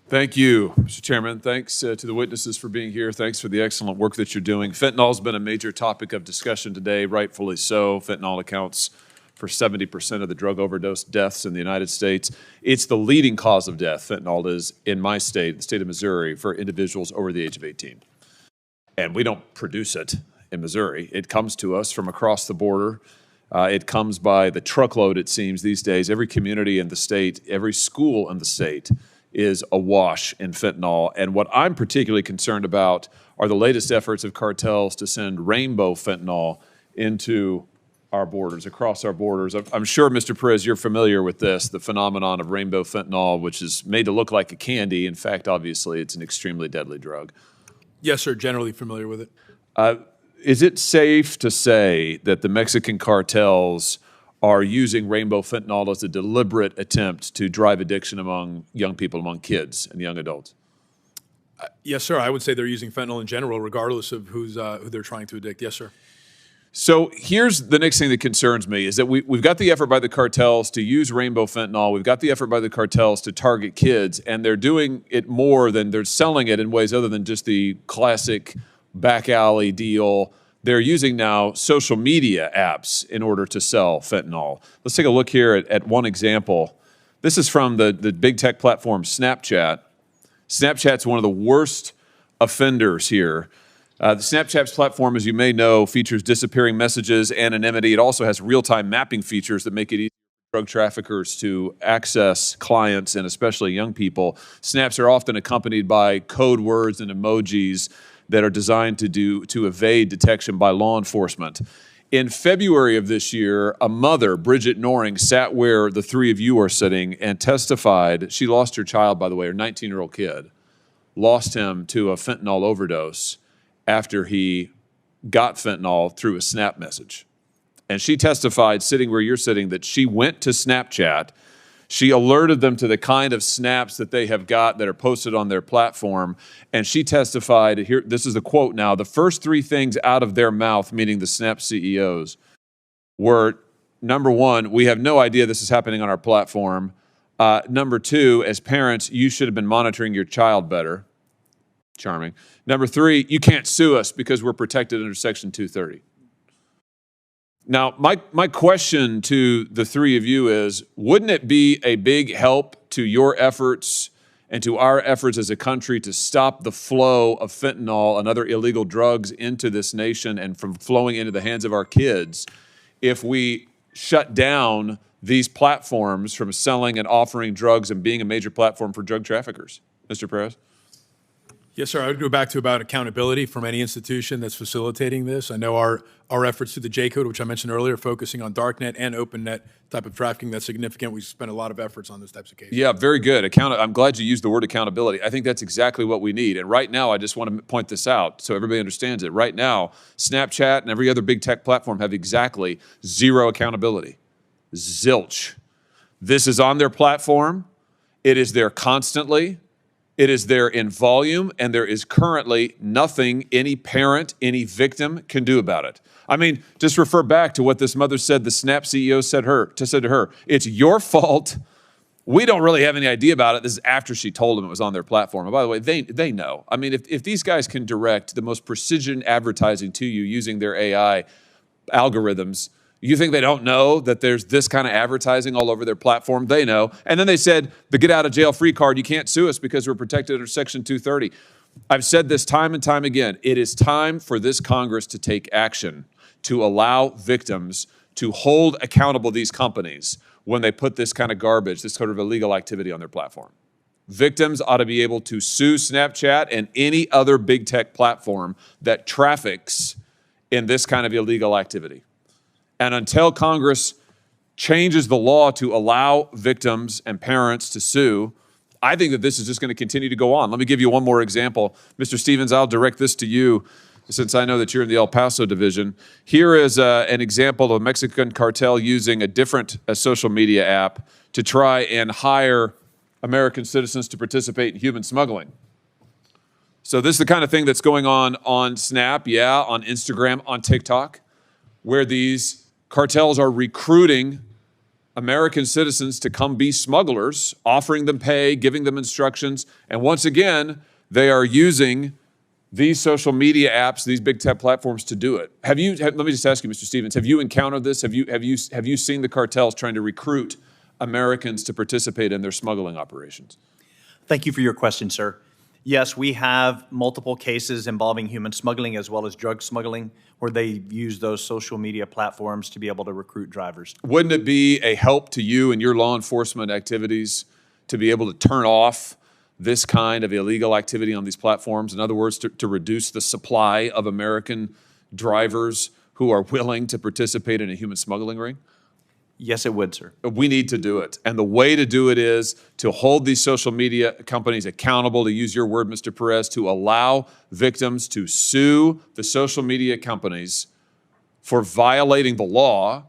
Thank you, Mr. Chairman. Thanks to the witnesses for being here. Thanks for the excellent work that you're doing. Fentanyl has been a major topic of discussion today, rightfully so. Fentanyl accounts for 70% of the drug overdose deaths in the United States. It's the leading cause of death, fentanyl is, in my state, the state of Missouri, for individuals over the age of 18. And we don't produce it in Missouri. It comes to us from across the border. It comes by the truckload, it seems, these days. Every community in the state, every school in the state is awash in fentanyl. And what I'm particularly concerned about are the latest efforts of cartels to send rainbow fentanyl into our borders, across our borders. I'm sure, Mr. Perez, you're familiar with this, the phenomenon of rainbow fentanyl, which is made to look like a candy. In fact, obviously, it's an extremely deadly drug. Yes, sir, generally familiar with it. Is it safe to say that the Mexican cartels are using rainbow fentanyl as a deliberate attempt to drive addiction among young people, among kids and young adults? Yes, sir. I would say they're using fentanyl in general, regardless of who they're trying to addict. Yes, sir. So here's the next thing that concerns me is that we've got the effort by the cartels to use rainbow fentanyl. We've got the effort by the cartels to target kids, and they're doing it more than they're selling it in ways other than just the classic back alley deal. They're using now social media apps in order to sell fentanyl. Let's take a look here at one example. This is from the big tech platform Snapchat. Snapchat's one of the worst offenders here. The Snapchat's platform, as you may know, features disappearing messages, anonymity. It also has real-time mapping features that make it easy for drug traffickers to access clients and especially young people. Snaps are often accompanied by code words and emojis that are designed to evade detection by law enforcement. In February of this year, a mother, Bridget Noring, sat where the three of you are sitting and testified. She lost her child, by the way, her 19-year-old kid, lost him to a fentanyl overdose after he got fentanyl through a Snap message. And she testified, sitting where you're sitting, that she went to Snapchat. She alerted them to the kind of snaps that they have got that are posted on their platform. And she testified, here, this is the quote now, the first three things out of their mouth, meaning the Snap CEOs, were, number one, we have no idea this is happening on our platform. Number two, as parents, you should have been monitoring your child better. Charming. Number three, you can't sue us because we're protected under Section 230. Now, my question to the three of you is, wouldn't it be a big help to your efforts and to our efforts as a country to stop the flow of fentanyl and other illegal drugs into this nation and from flowing into the hands of our kids if we shut down these platforms from selling and offering drugs and being a major platform for drug traffickers? Mr. Perez? Yes, sir. I would go back to about accountability from any institution that's facilitating this. I know our efforts through the J-Code, which I mentioned earlier, focusing on darknet and opennet type of trafficking, that's significant. We spend a lot of efforts on those types of cases. Yeah, very good. I'm glad you used the word accountability. I think that's exactly what we need. And right now, I just want to point this out so everybody understands it. Right now, Snapchat and every other big tech platform have exactly zero accountability. Zilch. This is on their platform. It is there constantly. It is there in volume, and there is currently nothing any parent, any victim can do about it. I mean, just refer back to what this mother said the Snap CEO said to her. It's your fault. We don't really have any idea about it. This is after she told them it was on their platform. And by the way, they know. I mean, if these guys can direct the most precision advertising to you using their AI algorithms, you think they don't know that there's this kind of advertising all over their platform? They know. And then they said, the get out of jail free card, you can't sue us because we're protected under Section 230. I've said this time and time again. It is time for this Congress to take action to allow victims to hold accountable these companies when they put this kind of garbage, this sort of illegal activity on their platform. Victims ought to be able to sue Snapchat and any other big tech platform that traffics in this kind of illegal activity. And until Congress changes the law to allow victims and parents to sue, I think that this is just going to continue to go on. Let me give you one more example. Mr. Stevens, I'll direct this to you since I know that you're in the El Paso division. Here is an example of a Mexican cartel using a different social media app to try and hire American citizens to participate in human smuggling. So this is the kind of thing that's going on Snap, on Instagram, on TikTok, where these cartels are recruiting American citizens to come be smugglers, offering them pay, giving them instructions. And once again, they are using these social media apps, these big tech platforms to do it. Let me just ask you, Mr. Stevens, have you encountered this? Have you seen the cartels trying to recruit Americans to participate in their smuggling operations? Thank you for your question, sir. Yes, we have multiple cases involving human smuggling as well as drug smuggling where they use those social media platforms to be able to recruit drivers. Wouldn't it be a help to you and your law enforcement activities to be able to turn off this kind of illegal activity on these platforms? In other words, to reduce the supply of American drivers who are willing to participate in a human smuggling ring? Yes, it would, sir. We need to do it. And the way to do it is to hold these social media companies accountable, to use your word, Mr. Perez, to allow victims to sue the social media companies for violating the law,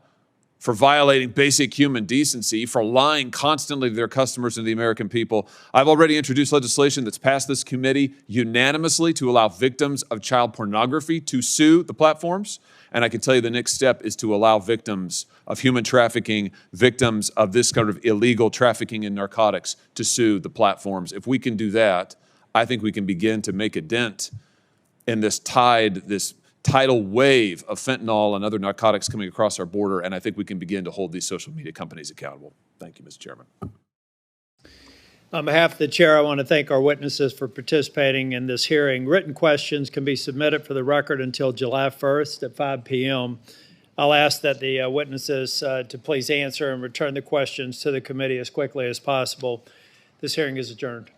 for violating basic human decency, for lying constantly to their customers and the American people. I've already introduced legislation that's passed this committee unanimously to allow victims of child pornography to sue the platforms. And I can tell you the next step is to allow victims of human trafficking, victims of this kind of illegal trafficking in narcotics to sue the platforms. If we can do that, I think we can begin to make a dent in this tidal wave of fentanyl and other narcotics coming across our border, and I think we can begin to hold these social media companies accountable. Thank you, Mr. Chairman. On behalf of the chair, I want to thank our witnesses for participating in this hearing. Written questions can be submitted for the record until July 1st at 5 p.m. I'll ask that the witnesses to please answer and return the questions to the committee as quickly as possible. This hearing is adjourned.